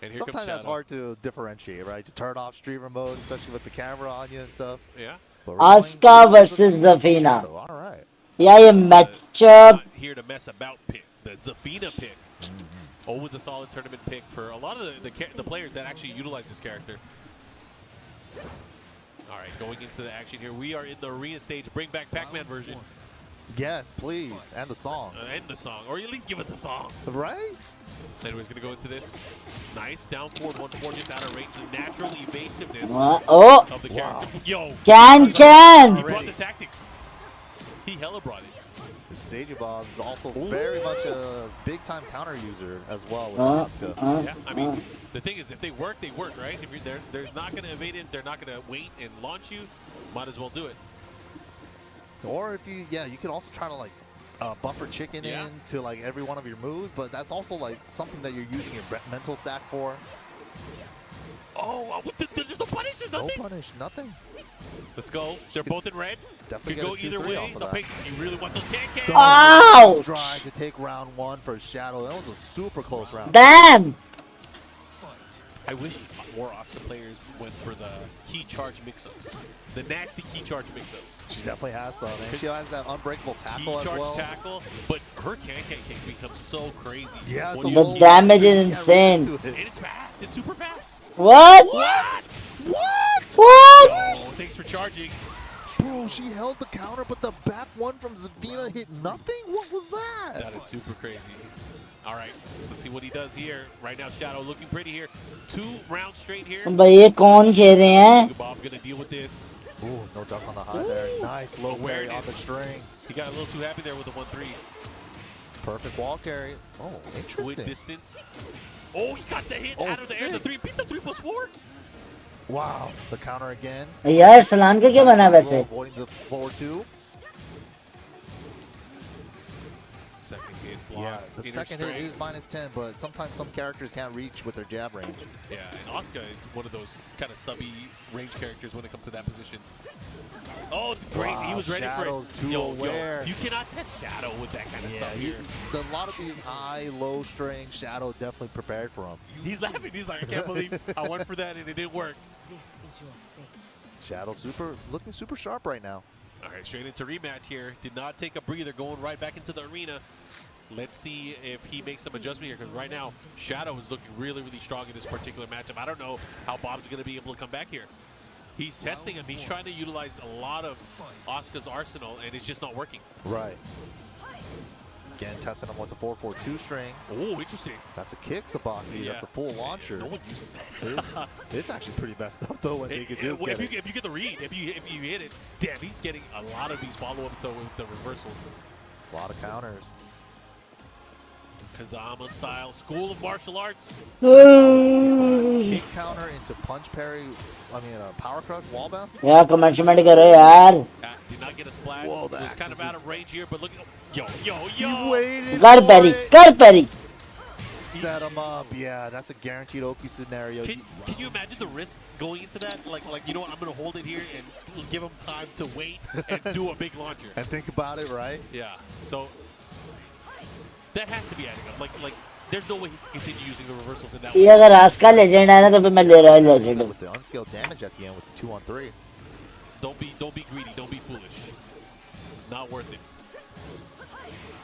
And here Sometimes comes that's Shadow. hard to differentiate, right? To turn off streamer mode, especially with the camera on you and stuff. Yeah. Asuka versus Zafina. All right. Yeah, ये matchup. Not here to mess about pick. The Zafina pick. Always a solid tournament pick for a lot of the players that actually utilize this character. All right, going into the action here. We are in the arena stage. Bring back Pac-Man version. Yes, please. And the song. End the song. Or at least give us a song. Right? Anyways, going to go into this. Nice. Down forward, 1-4, just out of range. The natural evasiveness Oh, of the character. Yo. can. He brought the tactics. He hella brought it. Seiji Bob is also very much a big-time counter user as well with Asuka. Yeah, I mean, the thing is, if they work, right? If they're not going to evade it, they're not going to wait and launch you, might as well do it. Or if you, you could also try to like buffer chicken in to like every one of your moves, but that's also like something that you're using your mental stack for. Oh, there's no punish, there's nothing. No punish, nothing. Let's go. They're both in red. Definitely Could go either way. No patience. You really want those can-cans. Ouch! Trying to take round 1 for Shadow. That was a super close round. Damn! I wish more Asuka players went for the key charge mix-ups. The nasty key charge mix-ups. She definitely has some. And she has that unbreakable tackle key as charge well. tackle, but her can-can kick becomes so crazy. Yeah, it's The damage is insane. And it's fast. It's super fast. What? What? What? Oh, thanks for charging. Bro, she held the counter, but the back one from Zafina hit nothing? What was that? That is super crazy. All right, let's see what he does here. Right now, Shadow looking pretty here. 2 rounds straight here. भाई ये कौन खेल रहे हैं? Bob gonna deal with this. Ooh, no duck on the high there. Nice low carry on the string. He got a little too happy there with the 1-3. Perfect wall carry. Oh, Squid interesting. distance. Oh, he got the hit out of the air. The 3 beat the 3+4. Wow, the counter again. यार सलान का क्या बना वैसे? Avoiding the forward 2. Second hit Yeah, block. the second hit is -10, but sometimes some characters can't reach with their jab range. Yeah, and Asuka is one of those kind of stubby range characters when it comes to that position. Oh, great. Wow, He was ready Shadow's for it. too aware. You cannot test Shadow with that kind of stuff here. A lot of these high, low string, Shadow definitely prepared for him. He's laughing. He's like, I can't believe I went for that and it didn't work. This is your fate. Shadow looking super sharp right now. All right, straight into rematch here. Did not take a breather, going right back into the arena. Let's see if he makes some adjustment here, because right now, Shadow is looking really, really strong in this particular matchup. I don't know how Bob's going to be able to come back here. He's testing him. He's trying to utilize a lot of Asuka's arsenal, and it's just not working. Right. Again, testing him with the 4-4-2 string. Oh, interesting. That's a kick, Sabaki. Yeah. That's a full launcher. No one uses that. It's actually pretty messed up, though, when they could do if you get the read, if you hit it, damn, he's getting a lot of these follow-ups, though, with the reversals. A lot of counters. Kazama style School of Martial Arts. Kick counter into punch parry. I mean, power crush, wall bounce. यार कमेंटमेंट करो यार. Did not get a splash. Whoa, Was kind of out of range here, but look at yo. He waited कर for Pairi it. कर पैरी. Set him up. Yeah, that's a guaranteed Oki scenario. Can you imagine the risk going into that? Like you know what? I'm gonna hold it here and give him time to wait and do a big launcher. And think about it, right? Yeah. So that has to be adding up. Like there's no way he can continue using the reversals in that ये way. अगर Aska legend है ना तो फिर मैं ले रहा हूँ legend. With the unscaled damage at the end with the 2-on-3. Don't be greedy. Don't be foolish. Not worth it.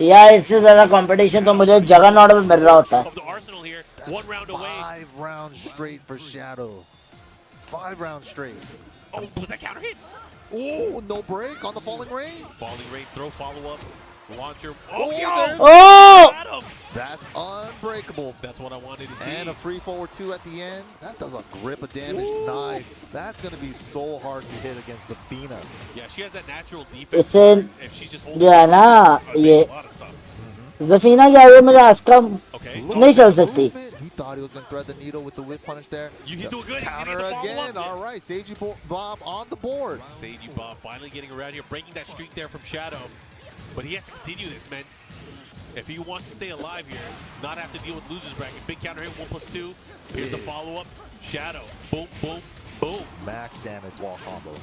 यार इससे ज़्यादा कंपटीशन तो मुझे जगह नॉट में मिल रहा होता है. Of the arsenal here, one round away. 5 rounds straight for Shadow. 5 rounds straight. Oh, was that counter hit? Oh, no break on the falling rain. Falling rain, throw follow up, launcher. Oh, yo! there's- Oh! Got him! That's unbreakable. That's what I wanted to see. And a free forward 2 at the end. That does a grip of damage. Ooh. Nice. That's going to be so hard to hit against Athena. Yeah, she has that natural defense. इससे If she's just जो holding है ना ये a lot of stuff. ज़फीना क्या है मुझे Aska Okay. नहीं चल सकती. He thought he was going to thread the needle with the whip punish there. He's doing good. He's Counter getting the follow-up. again. All right. Seiji Bob on the board. Seiji Bob finally getting around here, breaking that streak there from Shadow. But he has to continue this, man. If he wants to stay alive here, not have to deal with losers bracket. Big counter hit, 1+2. Here's the follow-up. Shadow. Boom, boom, boom. Max damage wall combo.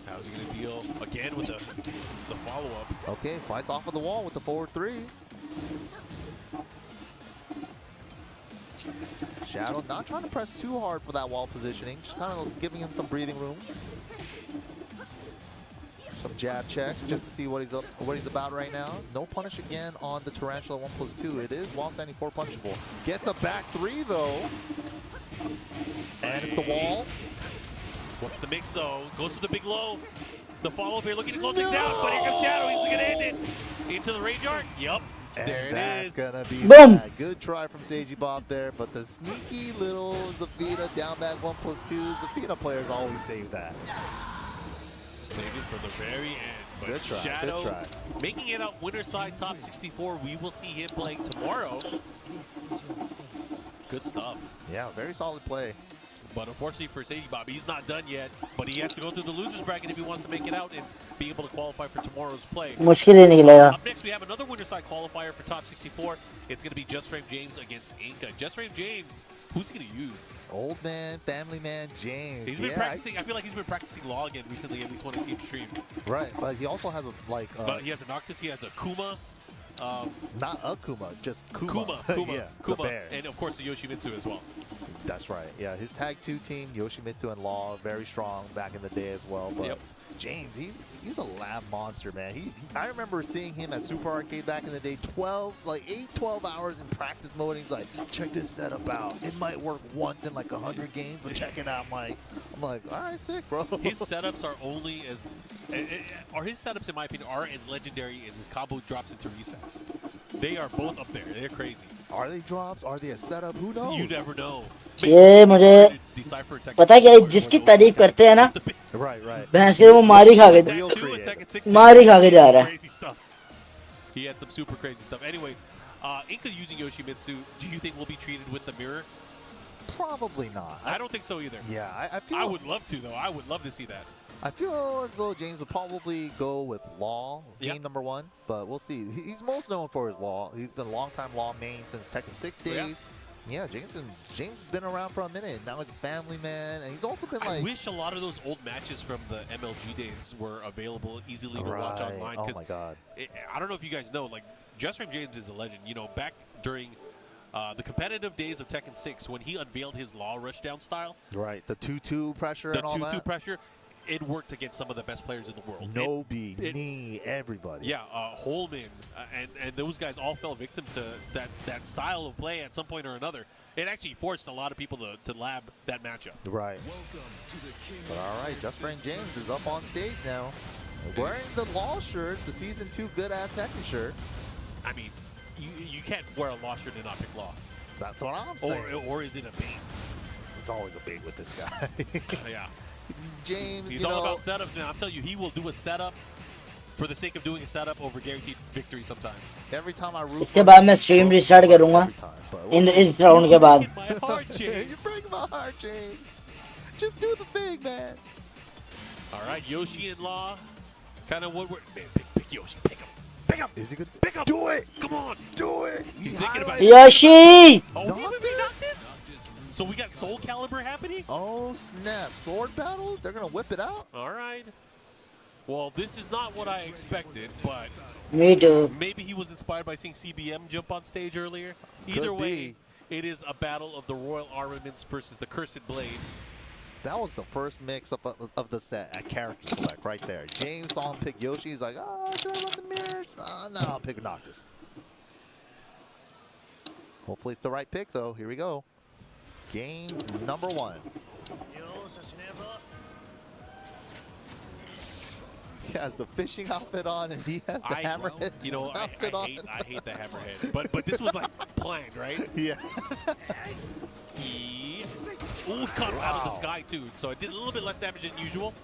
How's he going to deal again with the follow-up? Okay, fights off of the wall with the forward 3. Shadow not trying to press too hard for that wall positioning, just kind of giving him some breathing room. Some jab checks just to see what he's about right now. No punish again on the Tarantula 1+2. It is while standing 4 punishable. Gets a back 3 though. And it's the wall. What's the mix though? Goes to the big low. The follow-up here looking to close things out, but here comes Shadow. He's going to end it. Into the range arc. Yup. There it that's is. gonna be Boom. bad. Good try from Seiji Bob there, but the sneaky little Zafina down back 1+2. Zafina players always save that. Save it for the very end. But Good try, Shadow good try. making it out winner side top 64. We will see him playing tomorrow. Good stuff. Yeah, very solid play. But unfortunately for Seiji Bob, he's not done yet. But he has to go through the losers bracket if he wants to make it out and be able to qualify for tomorrow's play. मुश्किल ही निकलेगा. Up next, we have another winner side qualifier for top 64. It's going to be Just Frame James against Inca. Just Frame James, who's he going to use? Old man, family man, James. He's been practicing. I feel like he's been practicing Law again recently, at least when I see him stream. Right, but he also has a But he has a Noctis, he has a Kuma. not a Kuma, just Kuma. Kuma, the bear. and of course the Yoshimitsu as well. That's right. Yeah, his tag 2 team, Yoshimitsu and Law, very strong back in the day as well. But Yep. James, he's a lab monster, man. I remember seeing him at Super Arcade back in the day, 12 hours in practice mode. And he's like, check this setup out. It might work once in like 100 games, but check it out, Mike. I'm like, all right, sick, bro. His setups are only as, or his setups in my opinion are as legendary as his combo drops into resets. They are both up there. They're crazy. Are they drops? Are they a setup? Who knows? You never know. ये मुझे पता है क्या जिसकी तारीफ करते हैं ना Right. भैंस के वो मारी खा गए मारी खा के जा रहा है. Crazy stuff. He had some super crazy stuff. Anyway, Inca using Yoshimitsu, do you think will be treated with the mirror? Probably not. I don't think so either. Yeah, I feel. I would love to though. I would love to see that. I feel as though James will probably go with Law, game Yep. number 1, but we'll see. He's most known for his Law. He's been a long-time Law main since Tekken 6 days. Yeah, James been around for a minute. Now he's a family man, and he's also been like. I wish a lot of those old matches from the MLG days were available easily to watch online. Oh my God. I don't know if you guys know, like Just Frame James is a legend. You know, back during the competitive days of Tekken 6, when he unveiled his Law Rushdown style. Right, the 2-2 pressure The and all 2-2 that. pressure. It worked against some of the best players in the world. Nobi, Knee, everybody. Yeah, Holman, and those guys all fell victim to that style of play at some point or another. It actually forced a lot of people to lab that matchup. Right. But all right, Just Frame James is up on stage now. Wearing the Law shirt, the Season 2 good-ass Tekken shirt. I mean, you can't wear a Law shirt and not pick Law. That's what I'm saying. Or is it a bait? It's always a bait with this guy. Yeah. James, He's you all know, about setups, man. I'm telling you, he will do a setup for the sake of doing a setup over guaranteed victory sometimes. every time I root इसके बाद मैं stream restart करूंगा इस round के बाद. My heart, James. You break my heart, James. Just do the thing, man. All right, Yoshi and Law. Kind of what we're... Man, pick Yoshi. Pick him. Pick him. Is he good? Pick him. Do it. Come on. Do it. He's thinking about it. Yoshi! Oh, Not he knocked this? So we got Soul Calibur happening? Oh, snap. Sword battles? They're going to whip it out? All right. Well, this is not what I expected, but Me too. maybe he was inspired by seeing CBM jump on stage earlier. Could Either way, be. it is a battle of the Royal Armaments versus the Cursed Blade. That was the first mix of the set at character select right there. James saw him pick Yoshi. He's like, oh, should I let the mirrors? No, I'll pick Noctis. Hopefully it's the right pick, though. Here we go. Game number 1. He has the fishing outfit on, and he has the hammerhead outfit on. I hate the hammerhead. But this was like planned, right? Yeah. He caught him out of the sky too. So it did a little bit less damage than usual.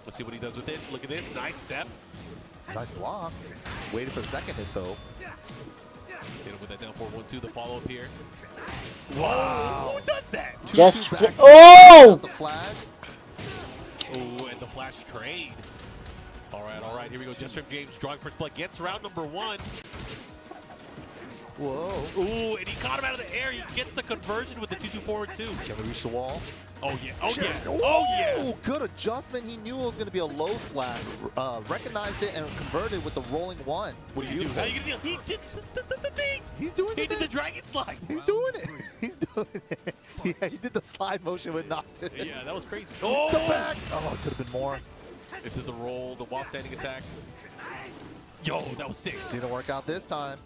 Let's see what he does with it. Look at this, nice step. Nice block. Waited for the second hit, though. Hit him with that down 4-1-2, the follow-up here. Wow! Who does that? Just Back oh! the flag. Oh, and the flash trade. All right, here we go. Just from James drawing first blood. Gets round number 1. Whoa. Ooh, and he caught him out of the air. He gets the conversion with the 2-2 forward 2. Can we reach the wall? Oh, yeah. Oh, yeah. Oh, Oh, yeah. Good adjustment. He knew it was going to be a low splash. Recognized it and converted with the rolling 1. What do you do? How you going to do? He did the thing. He's doing He it. did the dragon slide. He's doing it. He's doing it. Yeah, he did the slide motion with Noctis. Yeah, that was crazy. Oh, the back. Oh, it could have been more. Into the roll, the while standing attack. Yo, that was sick. Didn't work out this time.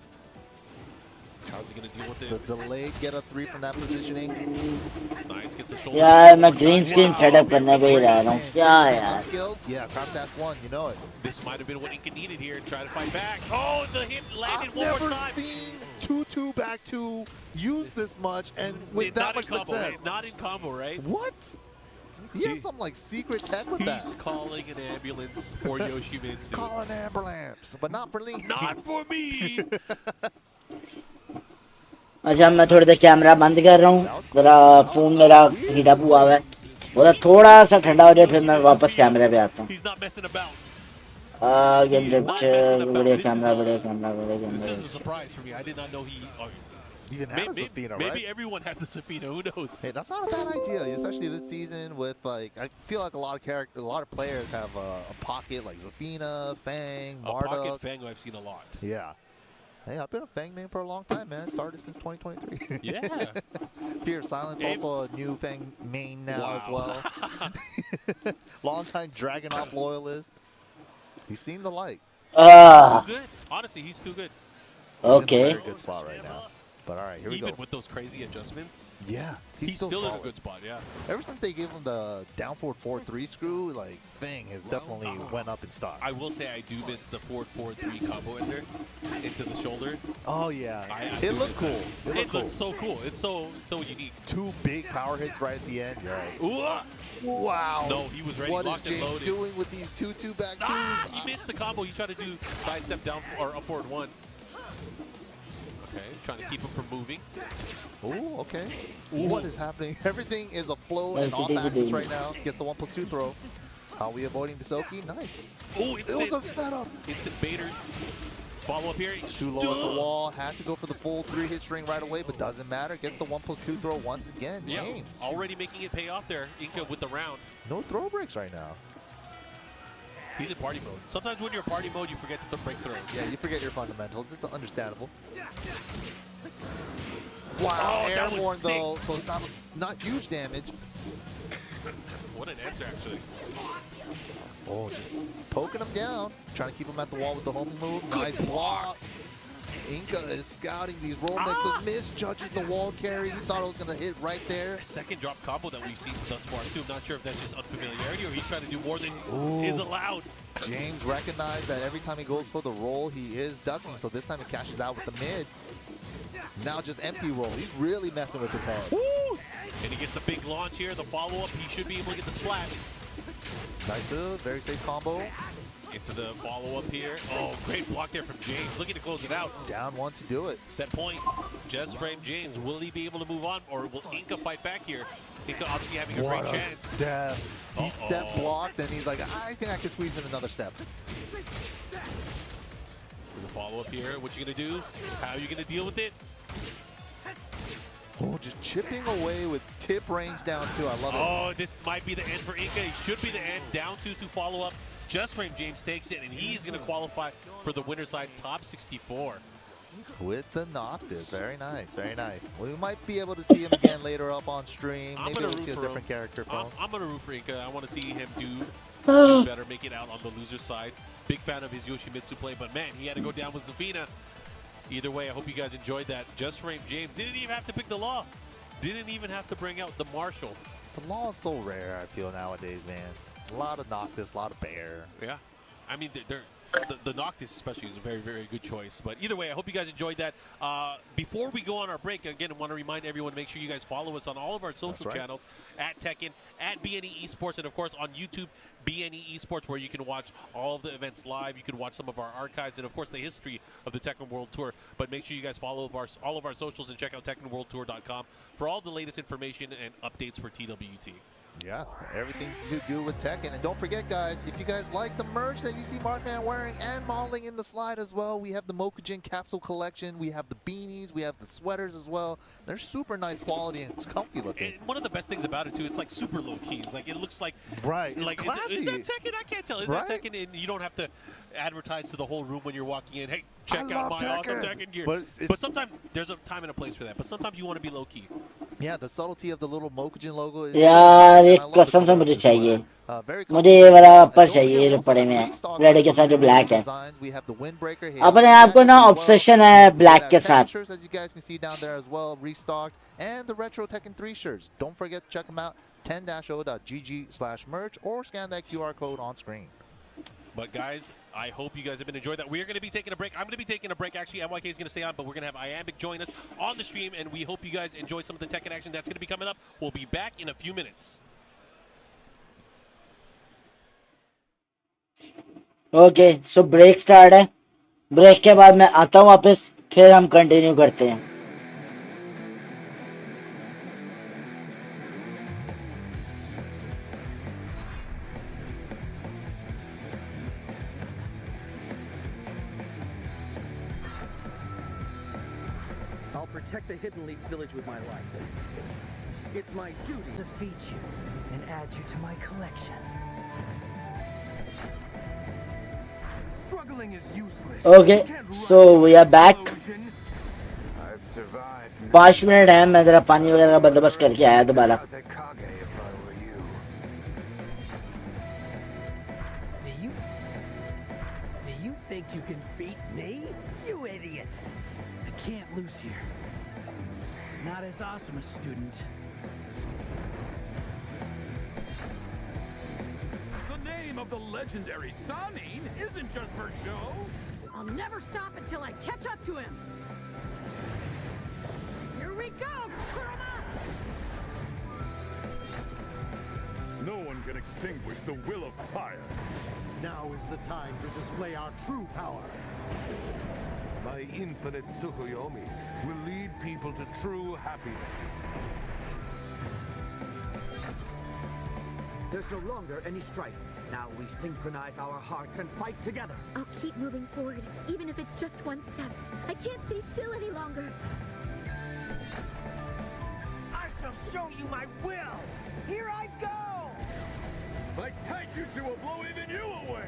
How's he going to deal with The it? delayed get a 3 from that positioning. Nice, gets the shoulder. यार मैं green screen setup करने पे ही रह रहा हूँ क्या यार. Unskilled? Yeah, Crop Dash 1, you know it. This might have been what Inca needed here to try to fight back. Oh, the hit landed I've one more never time. seen 2-2 back 2 use this much and with that Not much in combo, success. right? Not in combo, right? What? He has some like secret tech with that. He's calling an ambulance for Yoshimitsu. Call an ambulance, but not for Lee. Not for me. अच्छा मैं थोड़ी देर camera बंद कर रहा हूँ जरा phone मेरा heat up हुआ है वो थोड़ा सा ठंडा हो जाए फिर मैं वापस कैमरे पे आता हूँ. He's not messing about. Game बढ़िया camera This is a surprise for me. I did not know he. Even has a Zafina, right? Maybe everyone has a Zafina. Who knows? Hey, that's not a bad idea, especially this season with like I feel like a lot of players have a pocket like Zafina, Fang, A pocket Marduk. Fang I've seen a lot. Yeah. Hey, I've been a Fang main for a long time, man. Started since 2023. Yeah. Fear of Silence, also a new Fang main now as well. Long-time Dragunov loyalist. He's seen the light. Too good. Honestly, he's too good. He's in a Okay. very good spot right now. But all right, here we go. Even with those crazy adjustments, Yeah, he's still in a solid. good spot. Yeah. Ever since they gave him the down forward 4-3 screw, like Fang has definitely went up in stock. I will say I do miss the forward 4-3 combo ender into the shoulder. Oh yeah, I it do looked miss cool. that. It looked cool. Looks so cool. It's so unique. 2 big power hits right at the end. You're right. Ooh. Wow. No, he was ready, What is locked and James loaded. doing with these 2-2 back twos? He missed the combo. He tried to do sidestep down or up forward 1. Okay, trying to keep him from moving. Oh, okay. What is happening? Everything is a flow and off axis right now. Gets the 1+2 throw. How are we avoiding the Soki? Nice. Oh, It was a setup. Instant baiters. Follow up here. Too low at the wall. Had to go for the full 3-hit string right away, but doesn't matter. Gets the 1+2 throw once again. Yeah, James. already making it pay off there. Inca with the round. No throw breaks right now. He's in party mode. Sometimes when you're in party mode, you forget to break throws. Yeah, you forget your fundamentals. It's understandable. Oh, Wow, that was airborne sick. though, so it's not huge damage. What an answer, actually. Oh, just poking him down. Trying to keep him at the wall with the homing move. Nice block. Inca is scouting these roll mixes, misjudges the wall carry. He thought it was going to hit right there. Second drop combo that we've seen thus far, too. I'm not sure if that's just unfamiliarity or he's trying to do more than is allowed. James recognized that every time he goes for the roll, he is ducking. So this time he cashes out with the mid. Now just empty roll. He's really messing with his head. Woo! And he gets the big launch here. The follow-up, he should be able to get the splash. Nice, very safe combo. Into the follow-up here. Oh, great block there from James. Looking to close it out. Down one to do it. Set point. Just frame James. Will he be able to move on, or will Inca fight back here? Inca obviously having a great chance. Step. He step blocked, and he's like, I think I can squeeze in another step. There's a follow-up here. What you gonna do? How are you gonna deal with it? Oh, just chipping away with tip range down too. I love it. Oh, this might be the end for Inca. It should be the end. Down 2 to follow up. Just frame James takes it, and he's going to qualify for the winner's side top 64. With the Noctis. Very nice, very nice. We might be able to see him again later up on stream. Maybe we'll see a different character from him. I'm going to root for Inca. I want to see him do better, make it out on the loser side. Big fan of his Yoshimitsu play, but man, he had to go down with Zafina. Either way, I hope you guys enjoyed that. Just frame James. Didn't even have to pick the law. Didn't even have to bring out the Marshall. The law is so rare, I feel, nowadays, man. A lot of Noctis, a lot of Bear. Yeah. I mean, the Noctis especially is a very, very good choice. But either way, I hope you guys enjoyed that. Before we go on our break, again, I want to remind everyone to make sure you guys follow us on all of our social channels, at Tekken, at BNE Esports, and of course on YouTube, BNE Esports, where you can watch all of the events live. You can watch some of our archives and, of course, the history of the Tekken World Tour. But make sure you guys follow all of our socials and check out TekkenWorldTour.com for all the latest information and updates for TWT. Yeah, everything to do with Tekken. And don't forget, guys, if you guys like the merch that you see Markman wearing and modeling in the slide as well, we have the Mokujin capsule collection. We have the beanies. We have the sweaters as well. They're super nice quality and it's comfy looking. And one of the best things about it, too, it's like super low key. It's like, it looks like... Right, like, it's classy. Is that Tekken? I can't tell. Is that Tekken? And you don't have to advertise to the whole room when you're walking in. Hey, check out my awesome Tekken gear. But sometimes there's a time and a place for that. But sometimes you want to be low key. Yeah, the subtlety of the little Mokujin logo is यार एक कसम से मुझे चाहिए मुझे ये वाला अपर चाहिए जो पड़े में है रेड के साथ जो ब्लैक है अपने आप को ना ऑब्सेशन है ब्लैक के साथ as you guys can see down there as well, restocked, and the retro Tekken 3 shirts. Don't forget to check them out, 10-0.gg/merch, or scan that QR code on screen. But guys, I hope you guys have been enjoying that. We are going to be taking a break. I'm going to be taking a break. Actually, MYK is going to stay on, but we're going to have Iambic join us on the stream, and we hope you guys enjoy some of the Tekken action that's going to be coming up. We'll be back in a few minutes. Okay, so break start है. Break के बाद मैं आता हूँ वापस, फिर हम continue करते हैं. Protect the Hidden Leaf Village with my life. It's my duty to defeat you and add you to my collection. Struggling is useless. Okay, so we are back. 5 minute है, मैं जरा पानी वगैरह का बंदोबस्त करके आया दोबारा. Do you think you can beat me? You idiot! I can't lose here. Not as awesome a student. The name of the legendary Sanin isn't just for show. I'll never stop until I catch up to him. Here we go, Kurama! No one can extinguish the will of fire. Now is the time to display our true power. My infinite Tsukuyomi will lead people to true happiness. There's no longer any strife. Now we synchronize our hearts and fight together. I'll keep moving forward, even if it's just one step. I can't stay still any longer. I shall show you my will! Here I go! My taijutsu will blow even you away!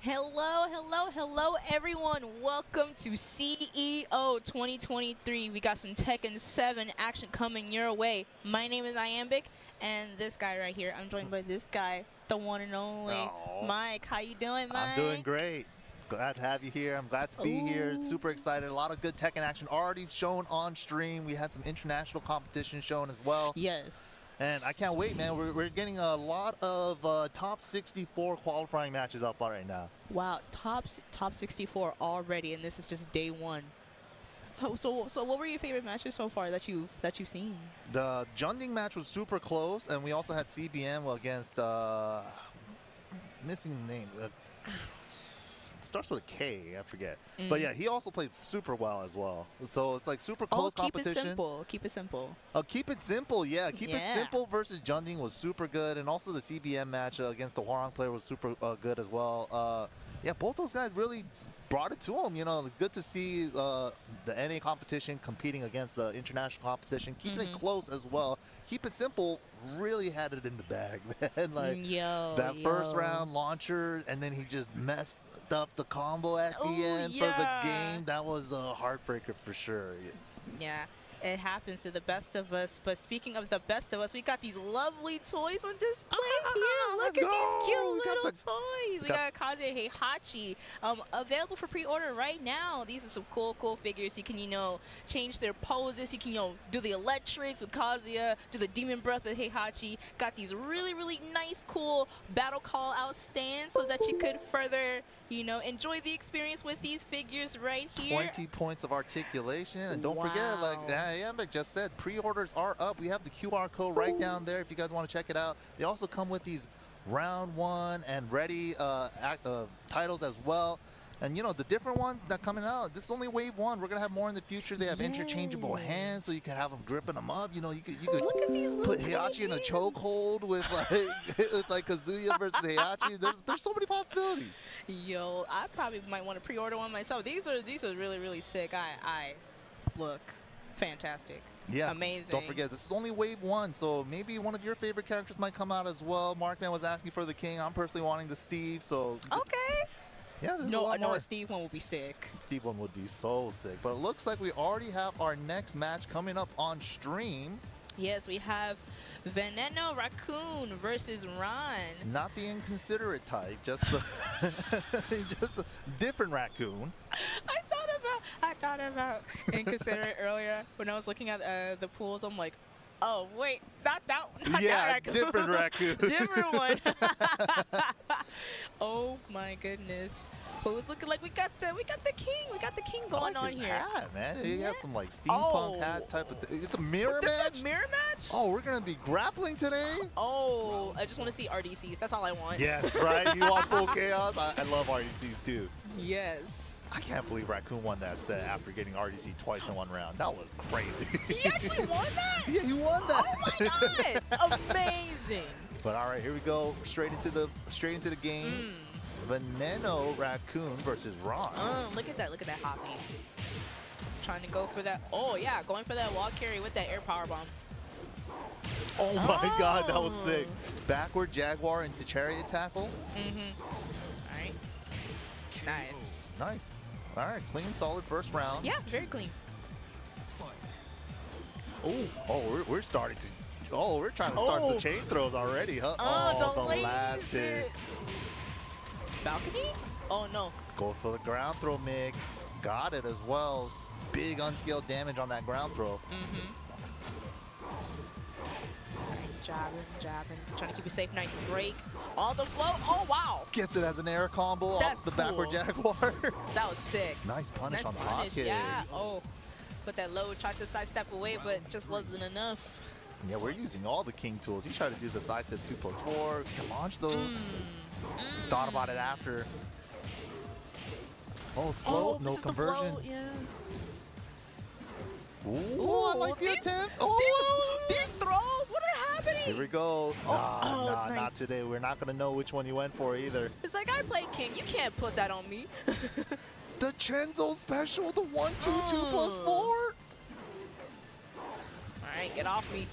Hello, hello, hello, everyone. Welcome to CEO 2023. We got some Tekken 7 action coming your way. My name is Iambic, and this guy right here, I'm joined by this guy, the one and only Mike. How you doing, Mike? I'm doing great. Glad to have you here. I'm glad to be here. Super excited. A lot of good Tekken action already shown on stream. We had some international competition shown as well. Yes. And I can't wait, man. We're getting a lot of top 64 qualifying matches up right now. Wow, top 64 already, and this is just day one. So what were your favorite matches so far that you've seen? The Junding match was super close, and we also had CBM against missing the name. Starts with a K, I forget. But yeah, he also played super well as well. So it's like super close competition. Keep it simple. Keep it simple. Keep it simple, yeah. Keep it simple versus Junding was super good, and also the CBM match against the Hwarang player was super good as well. Yeah, both those guys really brought it to them. You know, good to see the NA competition competing against the international competition, keeping it close as well. Keep it simple really had it in the bag, man. Like that first round launcher, and then he just messed up the combo at the end for the game. That was a heartbreaker for sure. Yeah, it happens to the best of us. But speaking of the best of us, we got these lovely toys on display here. Look at these cute little toys. We got Kazuya Heihachi available for pre-order right now. These are some cool figures. You can, change their poses. You can, do the electrics with Kazuya, do the demon breath with Heihachi. Got these really nice, cool battle call out stands so that you could further, enjoy the experience with these figures right here. 20 points of articulation. And don't forget, like Iambic just said, pre-orders are up. We have the QR code right down there if you guys want to check it out. They also come with these round 1 and ready titles as well. And the different ones that coming out, this is only wave 1. We're gonna have more in the future. They have interchangeable hands, so you can have them gripping them up. You could put Heihachi in a chokehold with like Kazuya versus Heihachi. There's so many possibilities. Yo, I probably might want to pre-order one myself. These are really sick. I look fantastic. Yeah, amazing. Don't forget, this is only wave 1, so maybe one of your favorite characters might come out as well. Markman was asking for the King. I'm personally wanting the Steve, so okay. Yeah, a Steve one would be sick. Steve one would be so sick. But it looks like we already have our next match coming up on stream. Yes, we have Veneno Raccoon versus Ron. Not the inconsiderate type, just the just the different raccoon. I thought about inconsiderate earlier when I was looking at the pools. I'm like, oh wait, not that raccoon. Different raccoon. Different one. Oh my goodness. But it's looking like we got the king. We got the king going on here. Hat, man. He has some like steampunk hat type of thing. It's a mirror match. It's a mirror match? Oh, we're gonna be grappling today. Oh, I just want to see RDCs. That's all I want. Yes, right. You want full chaos? I love RDCs too. Yes. I can't believe Raccoon won that set after getting RDC twice in one round. That was crazy. He actually won that? Yeah, he won that. Oh my god! Amazing. But all right, here we go. Straight into the game. Veneno Raccoon versus Ron. Look at that hoppy. Trying to go for that. Oh yeah, going for that wall carry with that air power bomb. Oh my god, that was sick. Backward Jaguar into chariot tackle. All right. Nice. Nice. All right, clean, solid first round. Yeah, very clean. We're starting to. Oh, we're trying to start the chain throws already, huh? Oh, the last hit. Balcony? Oh no. Go for the ground throw mix. Got it as well. Big unscaled damage on that ground throw. Jabbing. Trying to keep it safe. Nice break. All the flow. Oh wow. Gets it as an air combo off the backward Jaguar. That was sick. Nice punish on the hop kick. Yeah. Oh. But that low tried to sidestep away, but just wasn't enough. Yeah, we're using all the king tools. He tried to do the sidestep 2+4. You can launch those. Thought about it after. Oh, float, no conversion. Ooh, I like the attempt. These throws, what are happening? Here we go. Nah, nice. not today. We're not going to know which one you went for either. It's like, I play king. You can't put that on me. The Chenzo special, the 1-2-2+4. All right, get off me.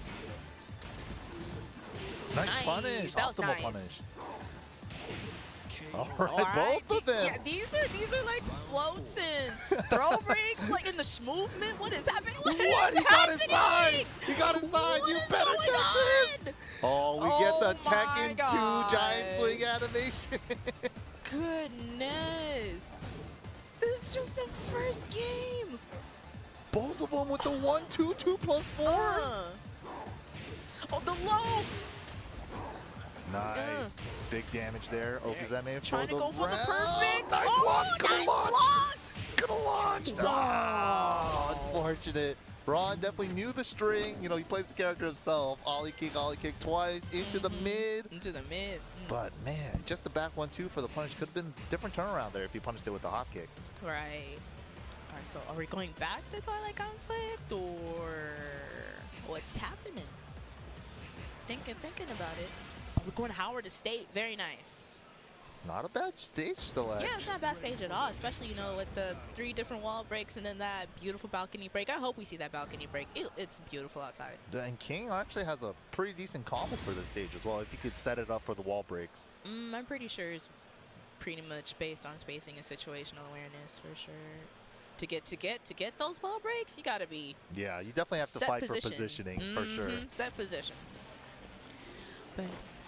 Nice punish. That was Optimal nice. punish. All right, both of them. Yeah, these are like floats and throw breaks, like in the movement. What is happening? What? He got his side. He got his side. You better take this. Oh, we get the Tekken 2 giant swing animation. Goodness. This is just the first game. Both of them with the 1-2, 2+4s. Oh, the low. Nice. Big damage there. Okazeme Trying to go for the round. perfect. Nice block. Could have launched. Wow. Oh, unfortunate. Ron definitely knew the string. You know, he plays the character himself. Ollie kick twice into the mid. Into the mid. But man, just the back 1-2 for the punish could have been a different turnaround there if he punished it with the hop kick. Right. All right, so are we going back to Twilight Conflict or what's happening? Thinking about it. We're going to Howard Estate. Very nice. Not a bad stage selection. Yeah, it's not a bad stage at all, especially, you know, with the 3 different wall breaks and then that beautiful balcony break. I hope we see that balcony break. It's beautiful outside. And King actually has a pretty decent combo for this stage as well, if he could set it up for the wall breaks. I'm pretty sure it's pretty much based on spacing and situational awareness for sure. To get those wall breaks, you gotta be. Yeah, you definitely have to fight for positioning for sure. Set position. But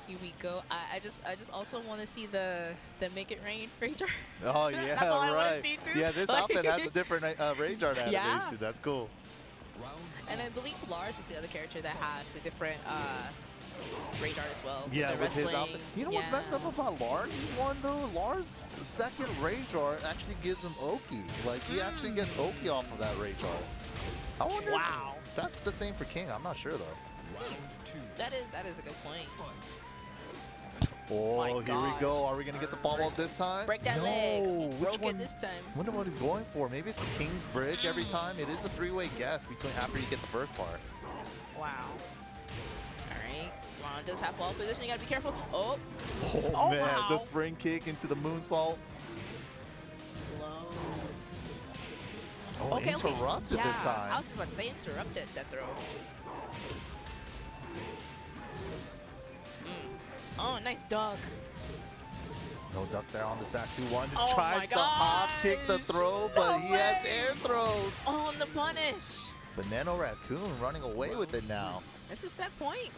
here we go. I just also want to see the Make It Rain rage art. Oh yeah, That's all I wanna right. see too. Yeah, this outfit has a different rage art animation. Yeah. That's cool. And I believe Lars is the other character that has a different rage art as well. Yeah, with his wrestling. outfit. You know what's messed up about Lars' one though? Lars' second rage art actually gives him Oki. Like he actually gets Oki off of that rage art. I wonder if that's the same for King. I'm not sure though. That is a good point. Oh, here we go. Are we going to get the follow-up this time? Break that leg. Broke it this time. Wonder what he's going for. Maybe it's the King's Bridge every time. It is a 3-way guess between after you get the first part. Wow. All right. Ron does have ball position. You got to be careful. Oh. Oh man, the spring kick into the moonsault. Slows. Oh, interrupted this time. I was just about to say interrupted that throw. Oh, nice duck. No duck there on the back 2-1. Oh Tries to hop kick the throw, but he has air throws. On the punish. Banana Raccoon running away with it now. This is set point.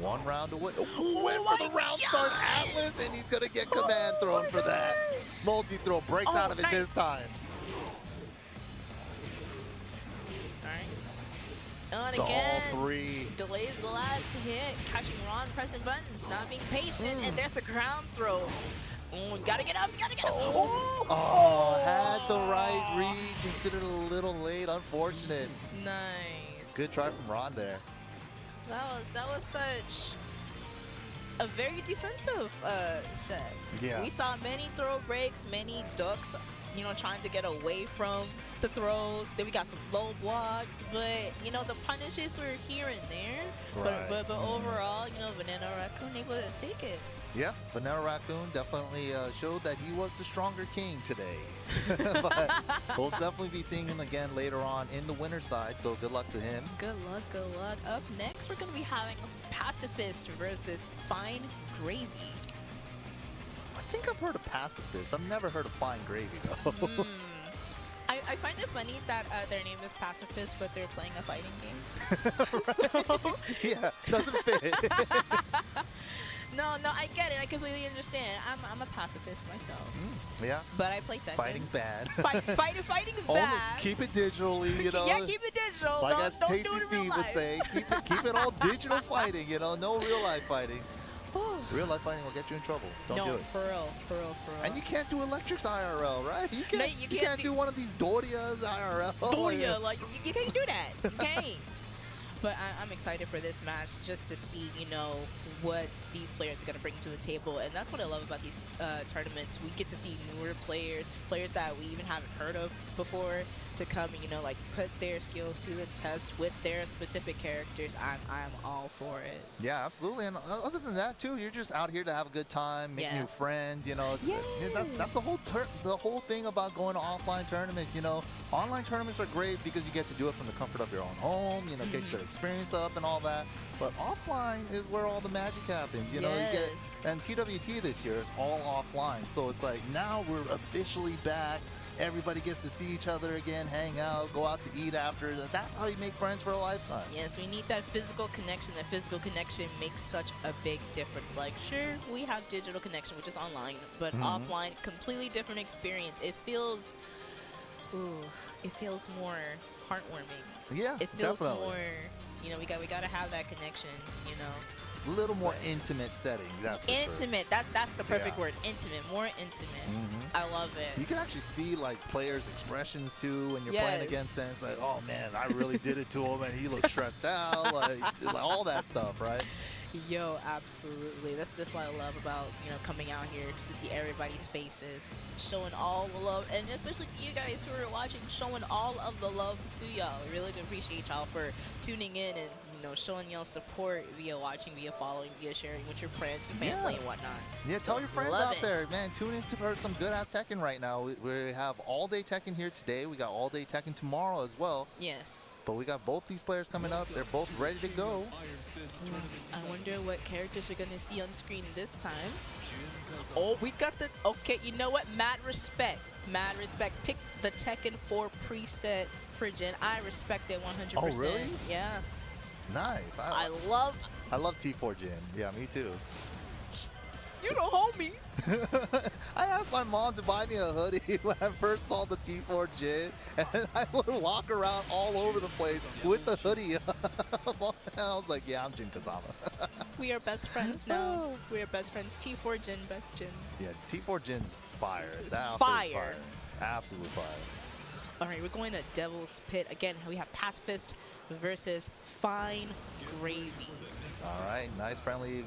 1 round away. Oh, went for the round start Atlas, and he's going to get command thrown for that. Multi-throw breaks out of it this time. And again, all 3. Delays the last hit, catching Ron pressing buttons, not being patient, and there's the ground throw. Oh, gotta get up, gotta get up. Oh, had the right read, just did it a little late, unfortunate. Nice. Good try from Ron there. That was such a very defensive set. Yeah. We saw many throw breaks, many ducks, you know, trying to get away from the throws. Then we got some low blocks, but you know the punishes were here and there. Right. But overall, you know, Banana Raccoon able to take it. Yeah, Banana Raccoon definitely showed that he was the stronger King today. But we'll definitely be seeing him again later on in the winner's side, so good luck to him. Good luck, good luck. Up next, we're going to be having Pacifist versus Fine Gravy. I think I've heard of Pacifist. I've never heard of Fine Gravy, though. I find it funny that their name is Pacifist, but they're playing a fighting game. Yeah, doesn't fit. No, I get it. I completely understand. I'm a pacifist myself. Yeah. But I play Tekken. Fighting's bad. Fighting's bad. Keep it digitally, you know. Yeah, keep it digital. Like as don't Tasty do it in Steve real would life. say, keep it all digital fighting, you know, no real life fighting. Real life fighting will get you in trouble. Don't do it. For real. And you can't do Electrics IRL, right? You can't do one of these Dorias IRL. Doria, like you can't do that. You can't. But I'm excited for this match just to see, you know, what these players are going to bring to the table. And that's what I love about these tournaments. We get to see newer players that we even haven't heard of before. to come and, you know, like put their skills to the test with their specific characters, I'm all for it. Yeah, absolutely. And other than that too, you're just out here to have a good time, make new friends. You know, that's the whole thing about going to offline tournaments. You know, online tournaments are great because you get to do it from the comfort of your own home. You know, get your experience up and all that. But offline is where all the magic happens. You know, you get, and TWT this year it's all offline. So it's like now we're officially back. Everybody gets to see each other again, hang out, go out to eat after. That's how you make friends for a lifetime. Yes, we need that physical connection. That physical connection makes such a big difference. Like, sure, we have digital connection, which is online, but offline, completely different experience. It feels, it feels more heartwarming. Yeah, it feels definitely. more. You know, we gotta have that connection. You know. A little more intimate setting, that's for intimate. sure. That's the perfect word. Intimate, more intimate. I love it. You can actually see like players' expressions too when you're playing against them. It's like, oh man, I really did it to him, and he looked stressed out, like all that stuff, right? Yo, absolutely. That's what I love about, you know, coming out here, just to see everybody's faces, showing all the love, and especially to you guys who are watching, showing all of the love to y'all. Really do appreciate y'all for tuning in and, you know, showing y'all support via watching, via following, via sharing with your friends, family, and whatnot. Yeah, tell your friends out there, man. Tune in for some good ass Tekken right now. We have all day Tekken here today. We got all day Tekken tomorrow as well. Yes. But we got both these players coming up. They're both ready to go. I wonder what characters we're gonna see on screen this time. Oh, we got the. Okay, you know what? Mad respect. Mad respect. Picked the Tekken 4 preset for Jin. I respect it 100%. Oh, really? Yeah. Nice. I love T4 Jin. Yeah, me too. You the homie. I asked my mom to buy me a hoodie when I first saw the T4 Jin, and I would walk around all over the place with the hoodie. And I was like, yeah, I'm Jin Kazama. We are best friends now. We are best friends. T4 Jin, best Jin. Yeah, T4 Jin's fire. That fire. Fire. Absolute fire. All right, we're going to Devil's Pit. Again, we have Pacifist versus Fine Gravy. All right, nice friendly,